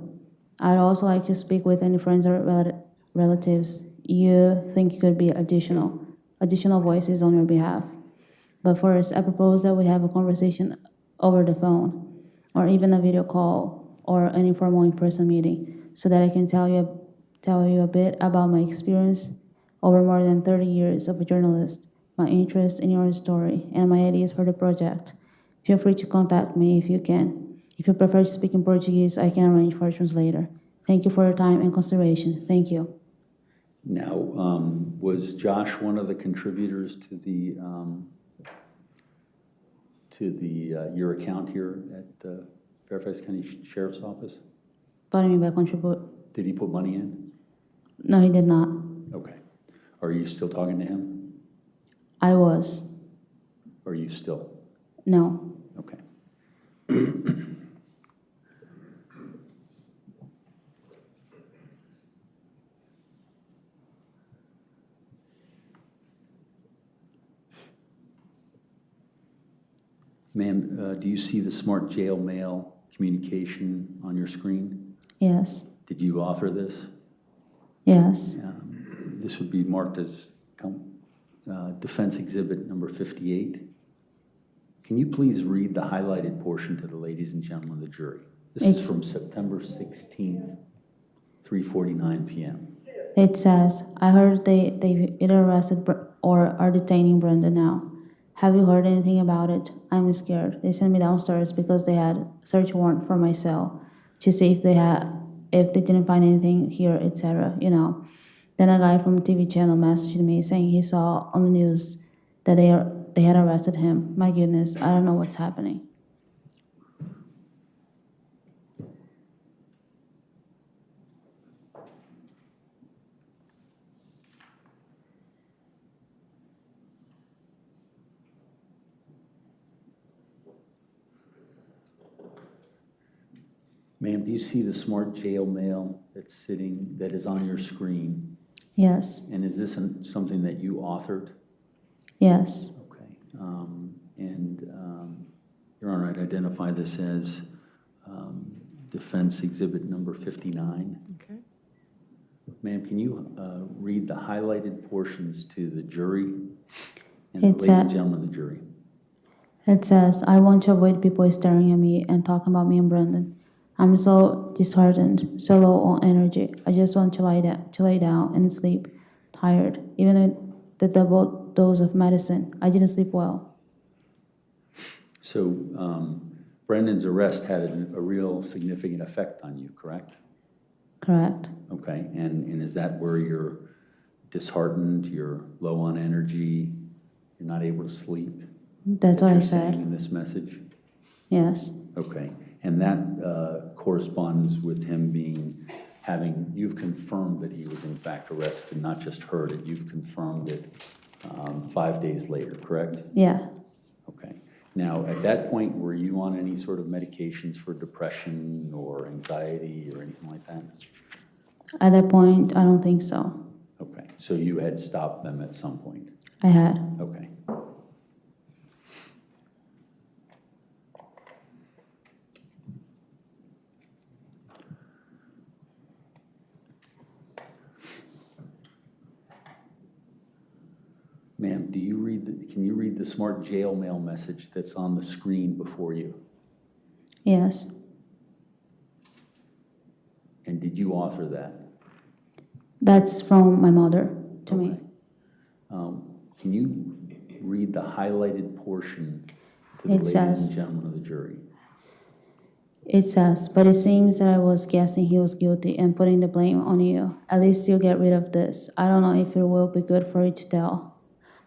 I'd also like to speak with any friends or relatives you think could be additional voices on your behalf. But first, I propose that we have a conversation over the phone, or even a video call, or an informal in-person meeting, so that I can tell you a bit about my experience over more than 30 years of a journalist, my interest in your story, and my ideas for the project. Feel free to contact me if you can. If you prefer to speak in Portuguese, I can arrange for a translator. Thank you for your time and consideration. Thank you. Now, was Josh one of the contributors to to the, your account here at the Fairfax County Sheriff's Office? What do you mean by contribute? Did he put money in? No, he did not. Okay. Are you still talking to him? I was. Or are you still? No. Okay. Ma'am, do you see the smart jail mail communication on your screen? Yes. Did you author this? Yes. This would be marked as defense exhibit number 58. Can you please read the highlighted portion to the ladies and gentlemen of the jury? This is from September 16th, 3:49 p.m. It says, I heard they either arrested or are detaining Brendan now. Have you heard anything about it? I'm scared. They sent me downstairs because they had a search warrant for my cell to see if they didn't find anything here, etc. You know. Then a guy from TV channel messaged me saying he saw on the news that they had arrested him. My goodness, I don't know what's happening. Ma'am, do you see the smart jail mail that is on your screen? Yes. And is this something that you authored? Yes. Okay. Your Honor, I'd identify this as defense exhibit number 59. Okay. Ma'am, can you read the highlighted portions to the jury and It's the ladies and gentlemen of the jury? It says, I want to avoid people staring at me and talking about me and Brendan. I'm so disheartened, so low on energy. I just want to lay down and sleep, tired. Even with the double dose of medicine, I didn't sleep well. So Brendan's arrest had a real significant effect on you, correct? Correct. Okay, and is that where you're disheartened, you're low on energy, you're not able to sleep? That's what I You're saying said. in this message? Yes. Okay, and that corresponds with him you've confirmed that he was in fact arrested, not just heard it, you've confirmed it 5 days later, correct? Yeah. Okay. Now, at that point, were you on any sort of medications for depression or anxiety or anything like that? At that point, I don't think so. Okay, so you had stopped them at some point? I had. Okay. Ma'am, can you read the smart jail mail message that's on the screen before you? Yes. And did you author that? That's from my mother to me. Okay. Can you read the highlighted portion to the It ladies says- and gentlemen of the jury? It says, but it seems that I was guessing he was guilty and putting the blame on you. At least you'll get rid of this. I don't know if it will be good for you to tell.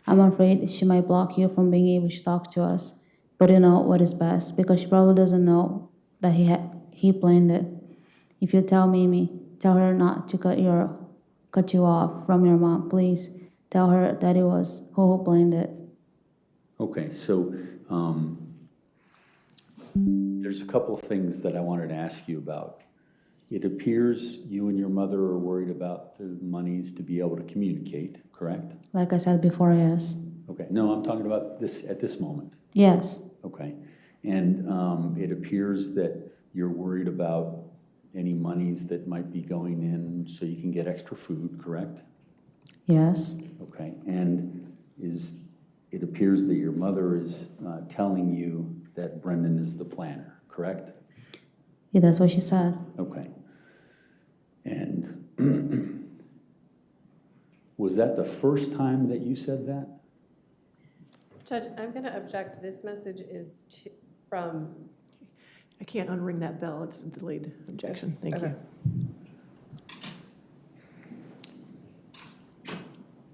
I'm afraid she might block you from being able to talk to us. But you know what is best, because she probably doesn't know that he planned it. If you tell Mimi, tell her not to cut you off from your mom. Please tell her that it was who planned it. Okay, so there's a couple of things that I wanted to ask you about. It appears you and your mother are worried about the monies to be able to communicate, correct? Like I said before, yes. Okay, no, I'm talking about this at this moment. Yes. Okay, and it appears that you're worried about any monies that might be going in so you can get extra food, correct? Yes. Okay, and it appears that your mother is telling you that Brendan is the planner, correct? Yeah, that's what she said. Okay. And was that the first time that you said that? Judge, I'm going to object. This message is from... I can't unring that bell. It's a delayed objection. Thank you.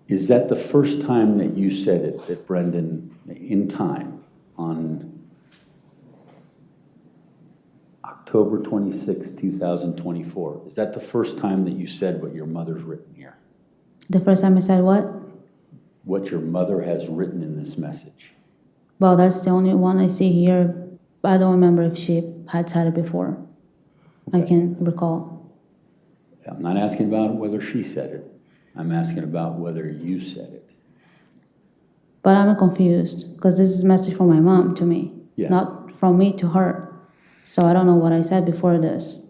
Is that the first time that you said it, that Brendan, in time, on October 26, 2024. Is that the first time that you said what your mother's written here? The first time I said what? What your mother has written in this message? Well, that's the only one I see here. But I don't remember if she had said it before. I can recall. I'm not asking about whether she said it. I'm asking about whether you said it. But I'm confused because this is a message from my mom to me, Yeah. not from me to her. So I don't know what I said before this.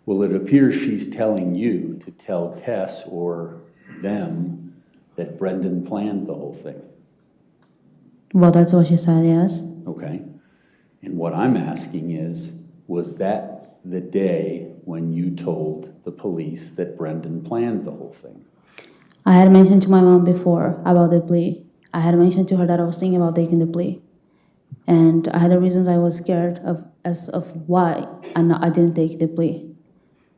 Well, it appears she's telling you to tell Tess or them that Brendan planned the whole thing. Well, that's what she said, yes. Okay? And what I'm asking is, was that the day when you told the police that Brendan planned the whole thing? I had mentioned to my mom before about the plea. I had mentioned to her that I was thinking about taking the plea. And I had the reasons I was scared of why I didn't take the plea.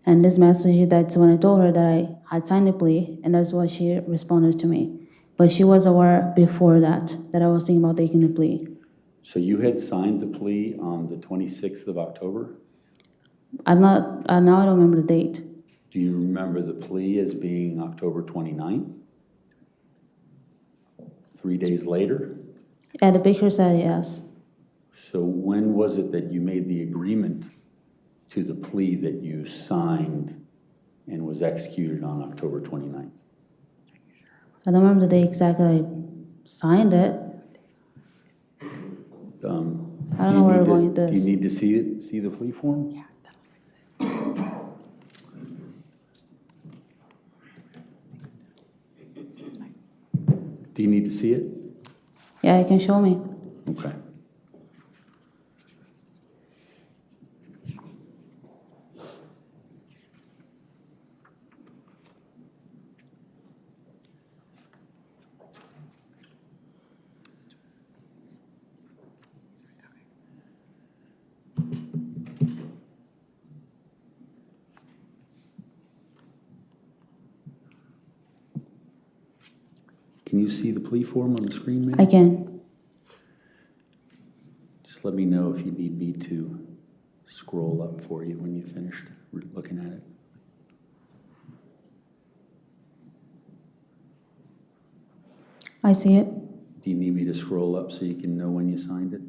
And this message, that's when I told her that I had signed the plea, and that's what she responded to me. But she was aware before that I was thinking about taking the plea. So you had signed the plea on the 26th of October? Now I don't remember the date. Do you remember the plea as being October 29th? 3 days later? Yeah, the picture said yes. So when was it that you made the agreement to the plea that you signed and was executed on October 29th? I don't remember the day exactly I signed it. I don't know where we're going with Do you this. need to see the plea form? Yeah, that'll fix it. Do you need to see it? Yeah, you can show me. Okay. Can you see the plea form on the screen, ma'am? I can. Just let me know if you need me to scroll up for you when you finished looking at it. I see it. Do you need me to scroll up so you can know when you signed it?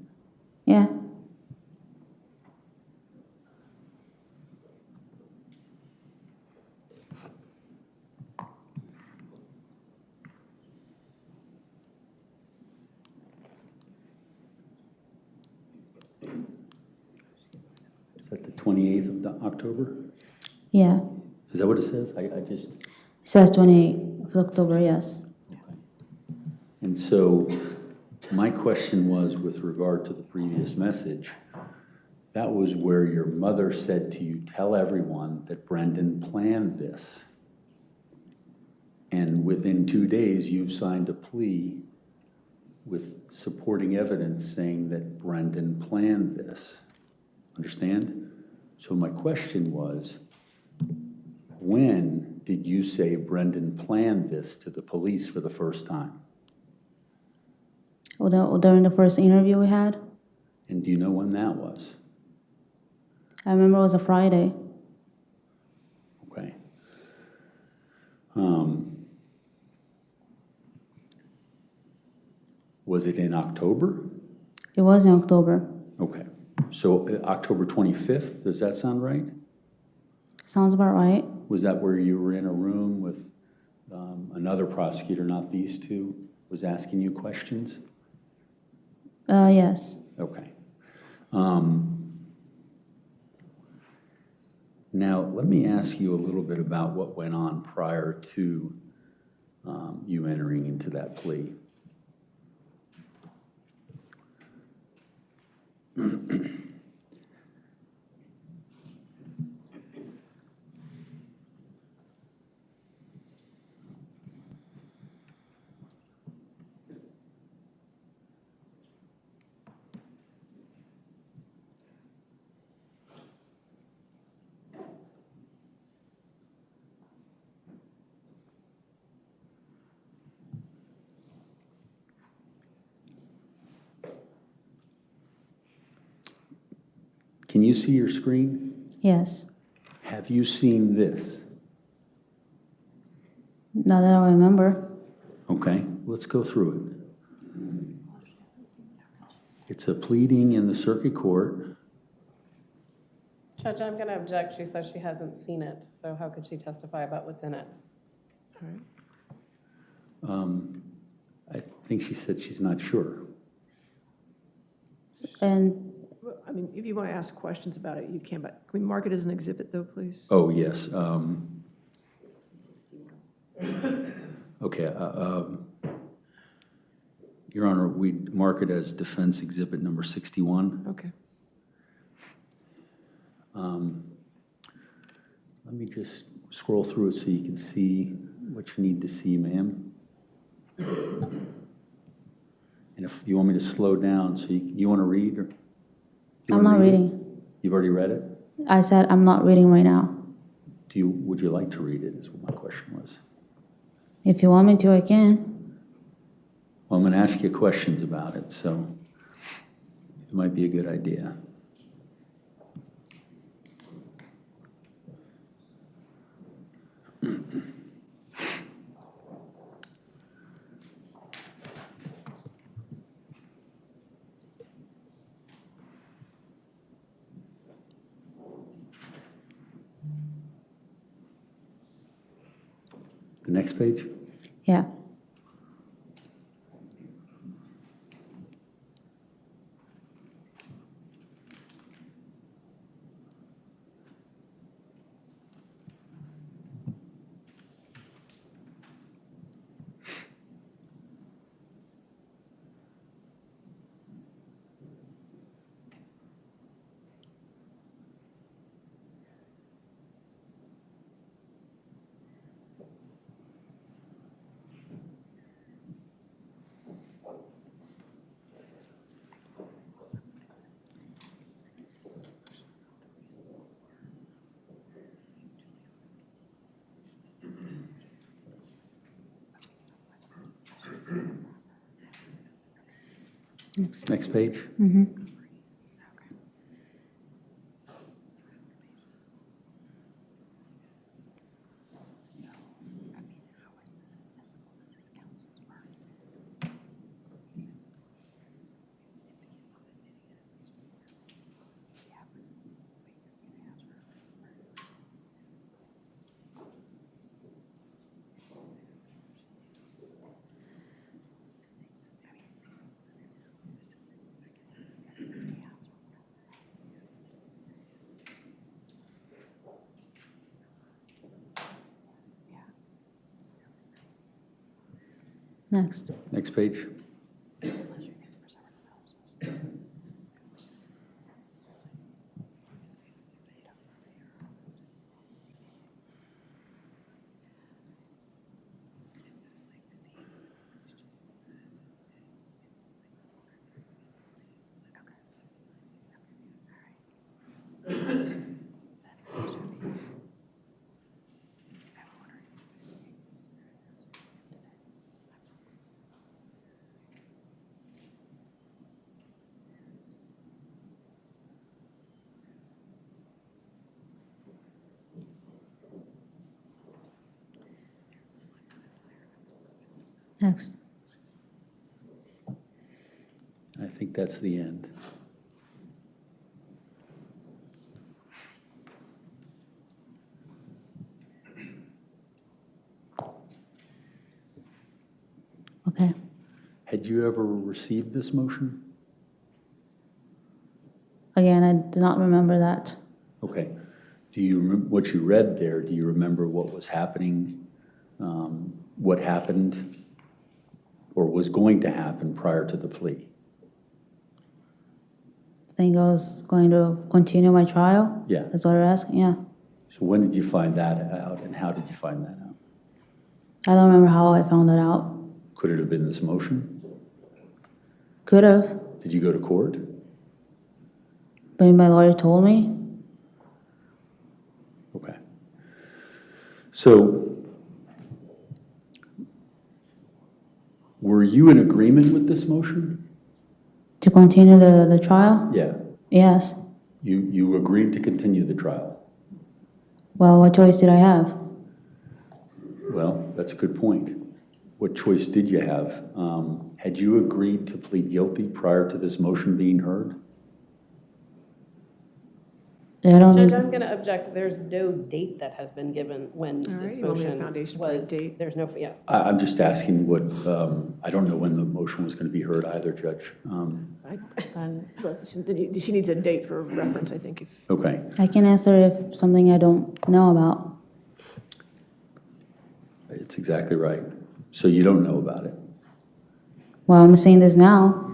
Yeah. Is that the 28th of October? Yeah. Is that what it says? I just... It says 28th of October, yes. And so my question was with regard to the previous message, that was where your mother said to you, tell everyone that Brendan planned this. And within 2 days, you've signed a plea with supporting evidence saying that Brendan planned this. Understand? So my question was, when did you say Brendan planned this to the police for the first time? During the first interview we had, And do you know when that was? I remember it was a Friday. Okay. Was it in October? It was in October. Okay. So October 25th, does that sound right? Sounds about right. Was that where you were in a room with another prosecutor, not these two, was asking you questions? Yes. Okay. Now, let me ask you a little bit about what went on prior to you entering into that plea. Can you see your screen? Yes. Have you seen this? Not that I remember. Okay, let's go through it. It's a pleading in the circuit court. Judge, I'm going to object. She says she hasn't seen it, so how could she testify about what's in it? All right. I think she said she's not sure. And Well, I mean, if you want to ask questions about it, you can, but can we mark it as an exhibit, though, please? Oh, yes. Okay. Your Honor, we mark it as defense exhibit number 61. Okay. Let me just scroll through it so you can see what you need to see, ma'am. And if you want me to slow down, so you want to read? Or you I'm wanna not read it? reading. You've already read it? I said I'm not reading right now. Would you like to read it, is what my question was. If you want me to, I can. Well, I'm going to ask you questions about it, so it might be a good idea. The next page? Yeah. Next page? Mm-hmm. Next. Next page? Next. I think that's the end. Okay. Had you ever received this motion? Again, I do not remember that. Okay. Do you remember what you read there? Do you remember what was happening, what happened or was going to happen prior to the plea? I think I was going to continue my trial. Yeah. That's what you're asking? Yeah. So when did you find that out, and how did you find that out? I don't remember how I found that out. Could it have been this motion? Could have, Did you go to court? but my lawyer told me. Okay. So, were you in agreement with this motion? To continue the trial? Yeah. Yes. You agreed to continue the trial. Well, what choice did I have? Well, that's a good point. What choice did you have? Had you agreed to plead guilty prior to this motion being heard? I don't. Judge, I'm going to object. There's no date that has been given when All this right, you want me to motion foundation for a was, date? there's no, yeah. I'm just asking what, I don't know when the motion was going to be heard either, Judge. She needs a date for reference, I think. Okay. I can answer if something I don't know about. It's exactly right. So you don't know about it. Well, I'm saying this now.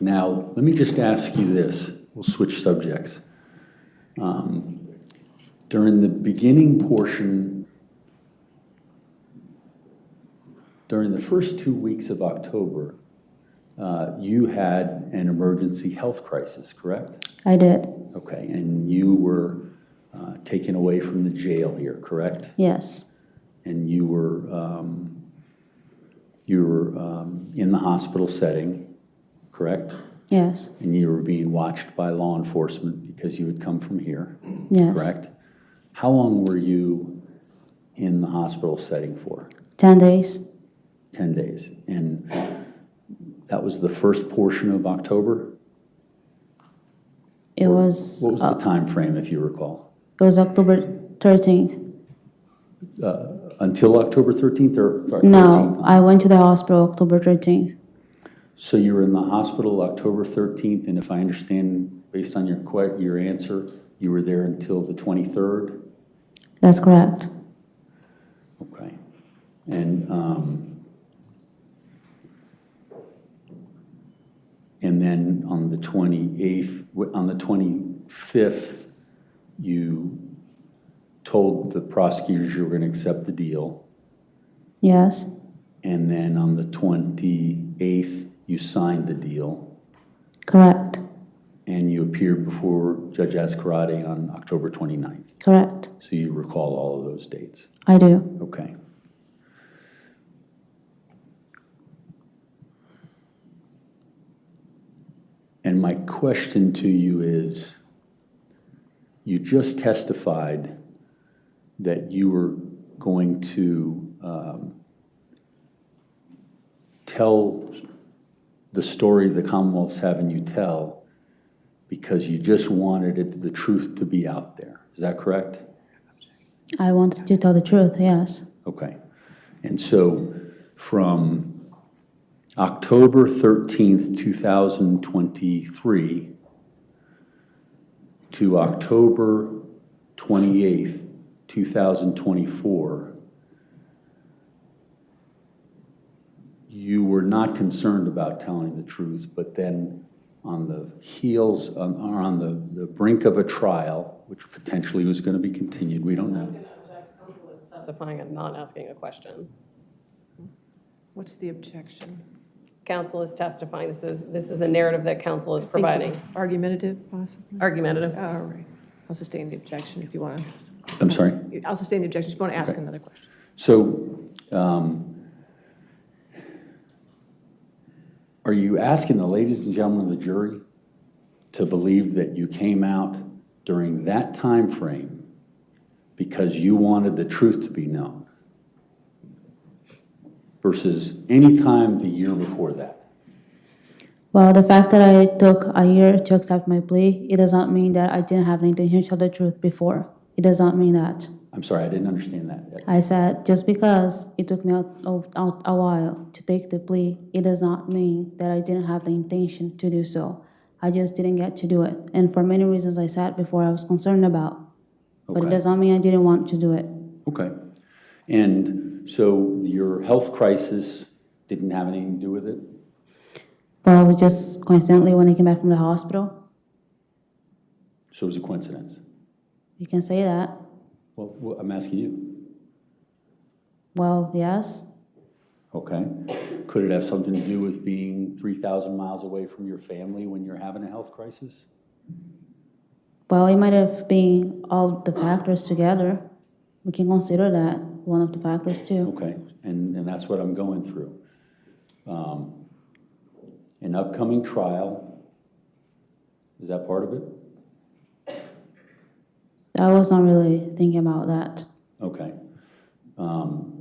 Now, let me just ask you this. We'll switch subjects. During the beginning portion, during the first 2 weeks of October, you had an emergency health crisis, correct? I did. Okay, and you were taken away from the jail here, correct? Yes. And you were in the hospital setting, correct? Yes. And you were being watched by law enforcement because you had come from here, Yes. correct? How long were you in the hospital setting for? 10 days. 10 days. And that was the first portion of October? It was. What was the time frame, if you recall? It was October 13th. Until October 13th or sorry, No, 13th? I went to the hospital October 13th. So you were in the hospital October 13th, and if I understand, based on your answer, you were there until the 23rd? That's correct. Okay. And then on the 28th, on the 25th, you told the prosecutors you were going to accept the deal. Yes. And then on the 28th, you signed the deal. Correct. And you appeared before Judge Ascarate on October 29th. Correct. So you recall all of those dates. I do. Okay. And my question to you is, you just testified that you were going to tell the story the Commonwealth's having you tell because you just wanted the truth to be out there. Is that correct? I wanted to tell the truth, yes. Okay. And so from October 13th, 2023 to October 28th, 2024, you were not concerned about telling the truth, but then on the heels, or on the brink of a trial, which potentially was going to be continued, we don't know. Testifying and not asking a question. What's the objection? Counsel is testifying. This is a narrative that counsel is providing. Argumentative, possibly? Argumentative. All right. I'll sustain the objection if you want to. I'm sorry? I'll sustain the objection if you want to ask Okay. another question. So, are you asking the ladies and gentlemen of the jury to believe that you came out during that time frame because you wanted the truth to be known versus any time the year before that? Well, the fact that I took a year to accept my plea, it does not mean that I didn't have an intention to tell the truth before. It does not mean that. I'm sorry, I didn't understand that. I said, just because it took me out a while to take the plea, it does not mean that I didn't have the intention to do so. I just didn't get to do it. And for many reasons I said before I was concerned about. But it Okay. does not mean I didn't want to do it. Okay. And so your health crisis didn't have anything to do with it? But I was just coincidentally, when I came back from the hospital, So it was a coincidence? you can say that. Well, I'm asking you. Well, yes. Okay. Could it have something to do with being 3,000 miles away from your family when you're having a health crisis? Well, it might have been all the factors together. We can consider that one of the factors too. Okay, and that's what I'm going through. An upcoming trial, is that part of it? I was not really thinking about that. Okay.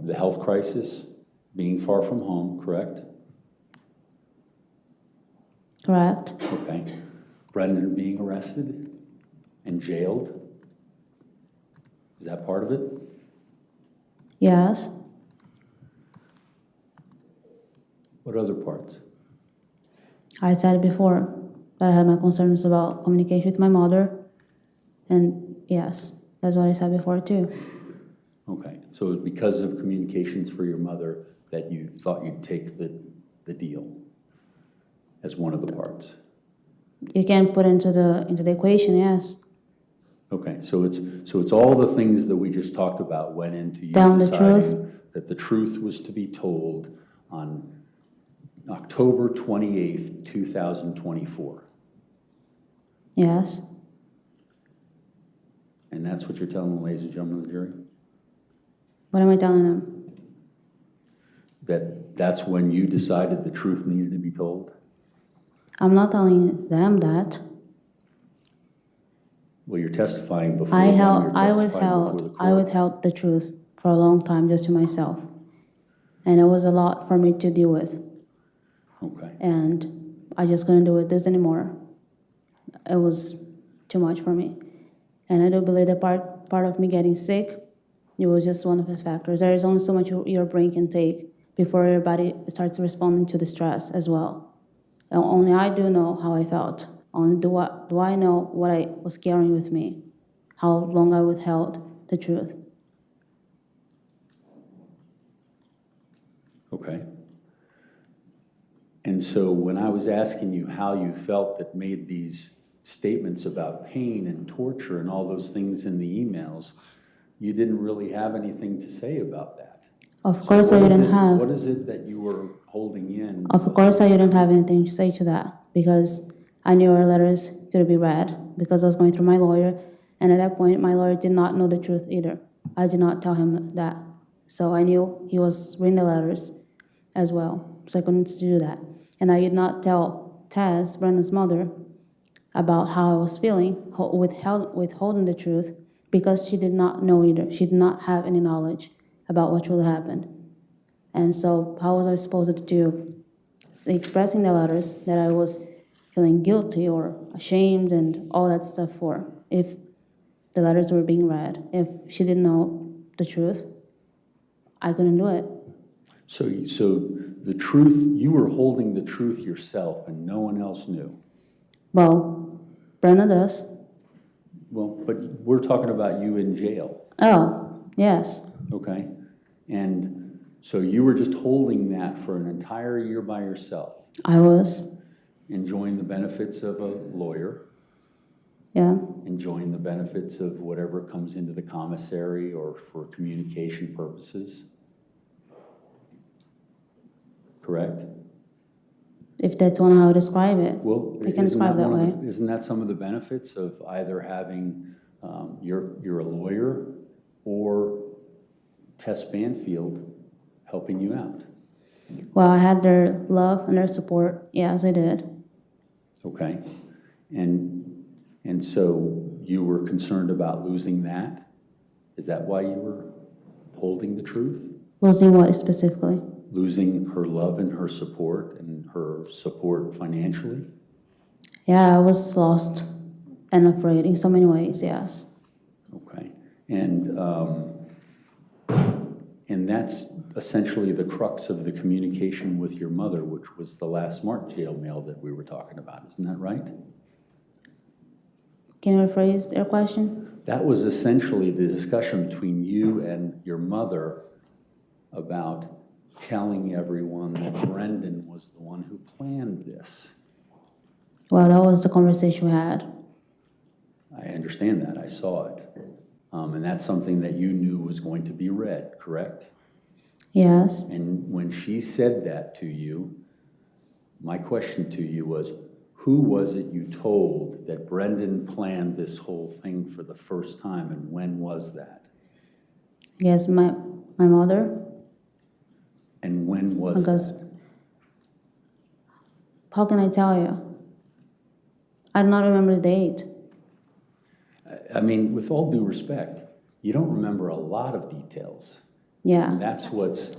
The health crisis, being far from home, correct? Correct? Okay. Brendan being arrested and jailed, is that part of it? Yes. What other parts? I said before that I had my concerns about communication with my mother. And yes, that's what I said before too. Okay, so it was because of communications for your mother that you thought you'd take the deal as one of the parts? You can put into the equation, yes. Okay, so it's all the things that we just talked about went into you Telling the deciding that the truth was to be told on October 28th, 2024. Yes. And that's what you're telling the ladies and gentlemen of the jury? What am I telling them? That's when you decided the truth needed to be told? I'm not telling them that. Well, you're testifying before I them, you're testifying before the court. withheld the truth for a long time just to myself. And it was a lot for me to deal with. Okay, And I just couldn't do this anymore. It was too much for me. And I do believe that part of me getting sick, it was just one of the factors. There is only so much your brain can take before your body starts responding to the stress as well. And only I do know how I felt. Only do I know what I was carrying with me, how long I withheld the truth. okay. And so when I was asking you how you felt that made these statements about pain and torture and all those things in the emails, you didn't really have anything to say about that. Of course I didn't have. What is it that you were holding in? Of course I didn't have anything to say to that because I knew our letters could be read because I was going through my lawyer. And at that point, my lawyer did not know the truth either. I did not tell him that. So I knew he was reading the letters as well. So I couldn't do that. And I did not tell Tess, Brendan's mother, about how I was feeling, withholding the truth, because she did not know either. She did not have any knowledge about what really happened. And so how was I supposed to do expressing the letters that I was feeling guilty or ashamed and all that stuff for if the letters were being read? If she didn't know the truth, I couldn't do it. So the truth, you were holding the truth yourself and no one else knew. Well, Brenda does. Well, but we're talking about you in jail, Oh, yes. okay? And so you were just holding that for an entire year by yourself, I was. enjoying the benefits of a lawyer, Yeah. enjoying the benefits of whatever comes into the commissary or for communication purposes. Correct? If that's one how I describe it. Well, I can describe that way. Isn't that some of the benefits of either having, you're a lawyer or Tess Banfield helping you out? Well, I had their love and their support. Yes, I did. Okay, and so you were concerned about losing that? Is that why you were holding the truth? Losing what specifically? Losing her love and her support financially? Yeah, I was lost and afraid in so many ways, yes. Okay, and that's essentially the crux of the communication with your mother, which was the last Smart jail mail that we were talking about, isn't that right? Can you rephrase your question? That was essentially the discussion between you and your mother about telling everyone that Brendan was the one who planned this. Well, that was the conversation we had. I understand that, I saw it. And that's something that you knew was going to be read, correct? Yes. And when she said that to you, my question to you was, who was it you told that Brendan planned this whole thing for the first time, and when was that? Yes, my mother. And when was Because, that? how can I tell you? I do not remember the date. I mean, with all due respect, you don't remember a lot of details. Yeah. That's what's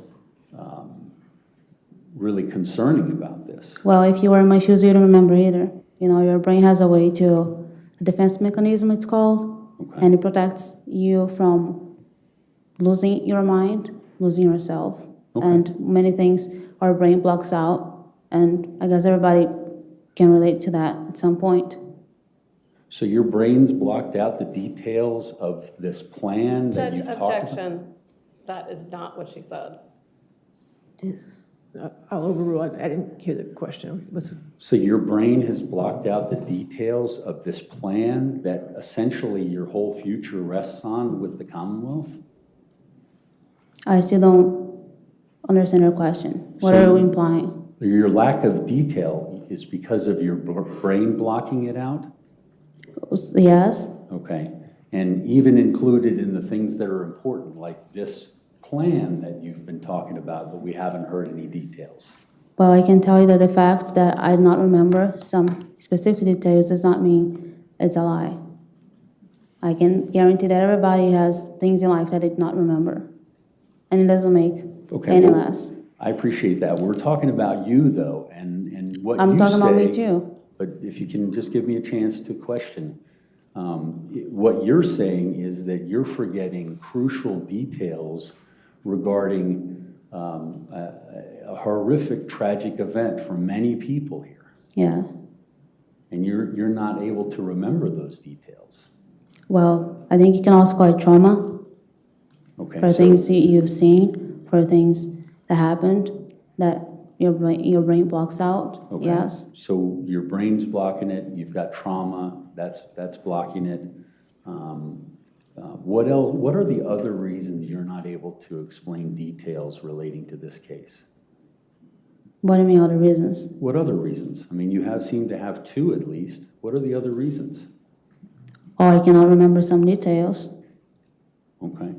really concerning about this. Well, if you were in my shoes, you don't remember either. You know, your brain has a way to, a defense mechanism it's called, Okay. and it protects you from losing your mind, losing yourself. Okay. And many things our brain blocks out, and I guess everybody can relate to that at some point. So your brain's blocked out the details of this plan that Judge, you've talked about? objection. That is not what she said. I'll overrule, I didn't hear the question. So your brain has blocked out the details of this plan that essentially your whole future rests on with the Commonwealth? I still don't understand your question. What So- are you implying? Your lack of detail is because of your brain blocking it out? Yes? Okay. And even included in the things that are important, like this plan that you've been talking about, but we haven't heard any details. Well, I can tell you that the fact that I do not remember some specific details does not mean it's a lie. I can guarantee that everybody has things in life that they do not remember. And it doesn't make Okay, any well, less. I appreciate that. We're talking about you, though, and what you say. I'm talking about me too. But if you can just give me a chance to question, what you're saying is that you're forgetting crucial details regarding a horrific, tragic event for many people here. Yeah. And you're not able to remember those details. Well, I think you can also call it trauma Okay, for so- things you've seen, for things that happened that your brain blocks out. Okay. Yes. So your brain's blocking it, you've got trauma, that's blocking it. What else? What are the other reasons you're not able to explain details relating to this case? What do you mean other reasons? What other reasons? I mean, you seem to have two at least. What are the other reasons? Oh, I cannot remember some details. Okay.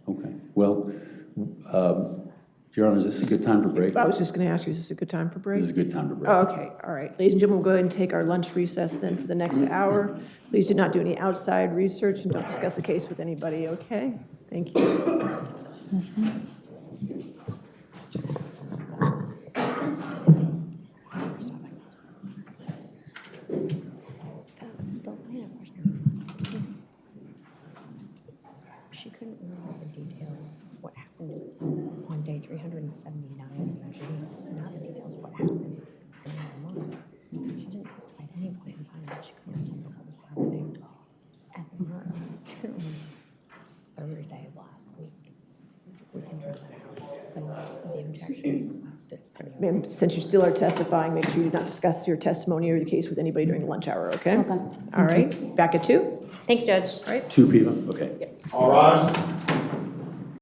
Okay. Well, Your Honor, is this a good time for break? I was just going to ask you, is this a good time for break? This is a good time to break. Oh, okay, all right. Ladies and gentlemen, we'll go ahead and take our lunch recess then for the next hour. Please do not do any outside research and don't discuss the case with anybody, okay? Thank you. She couldn't remember the details of what happened on day 379. She didn't, not the details of what happened in the month. She didn't testify at any point in time that she couldn't remember what was happening at the murder. She couldn't remember Thursday of last week. We can draw that out. But the objection, Ma'am, since you still are testifying, make sure you do not discuss your testimony or the case with anybody during lunch hour, okay? Okay. All right, back at 2? Thank you, Judge. All right. 2 p.m.? Okay. All rise.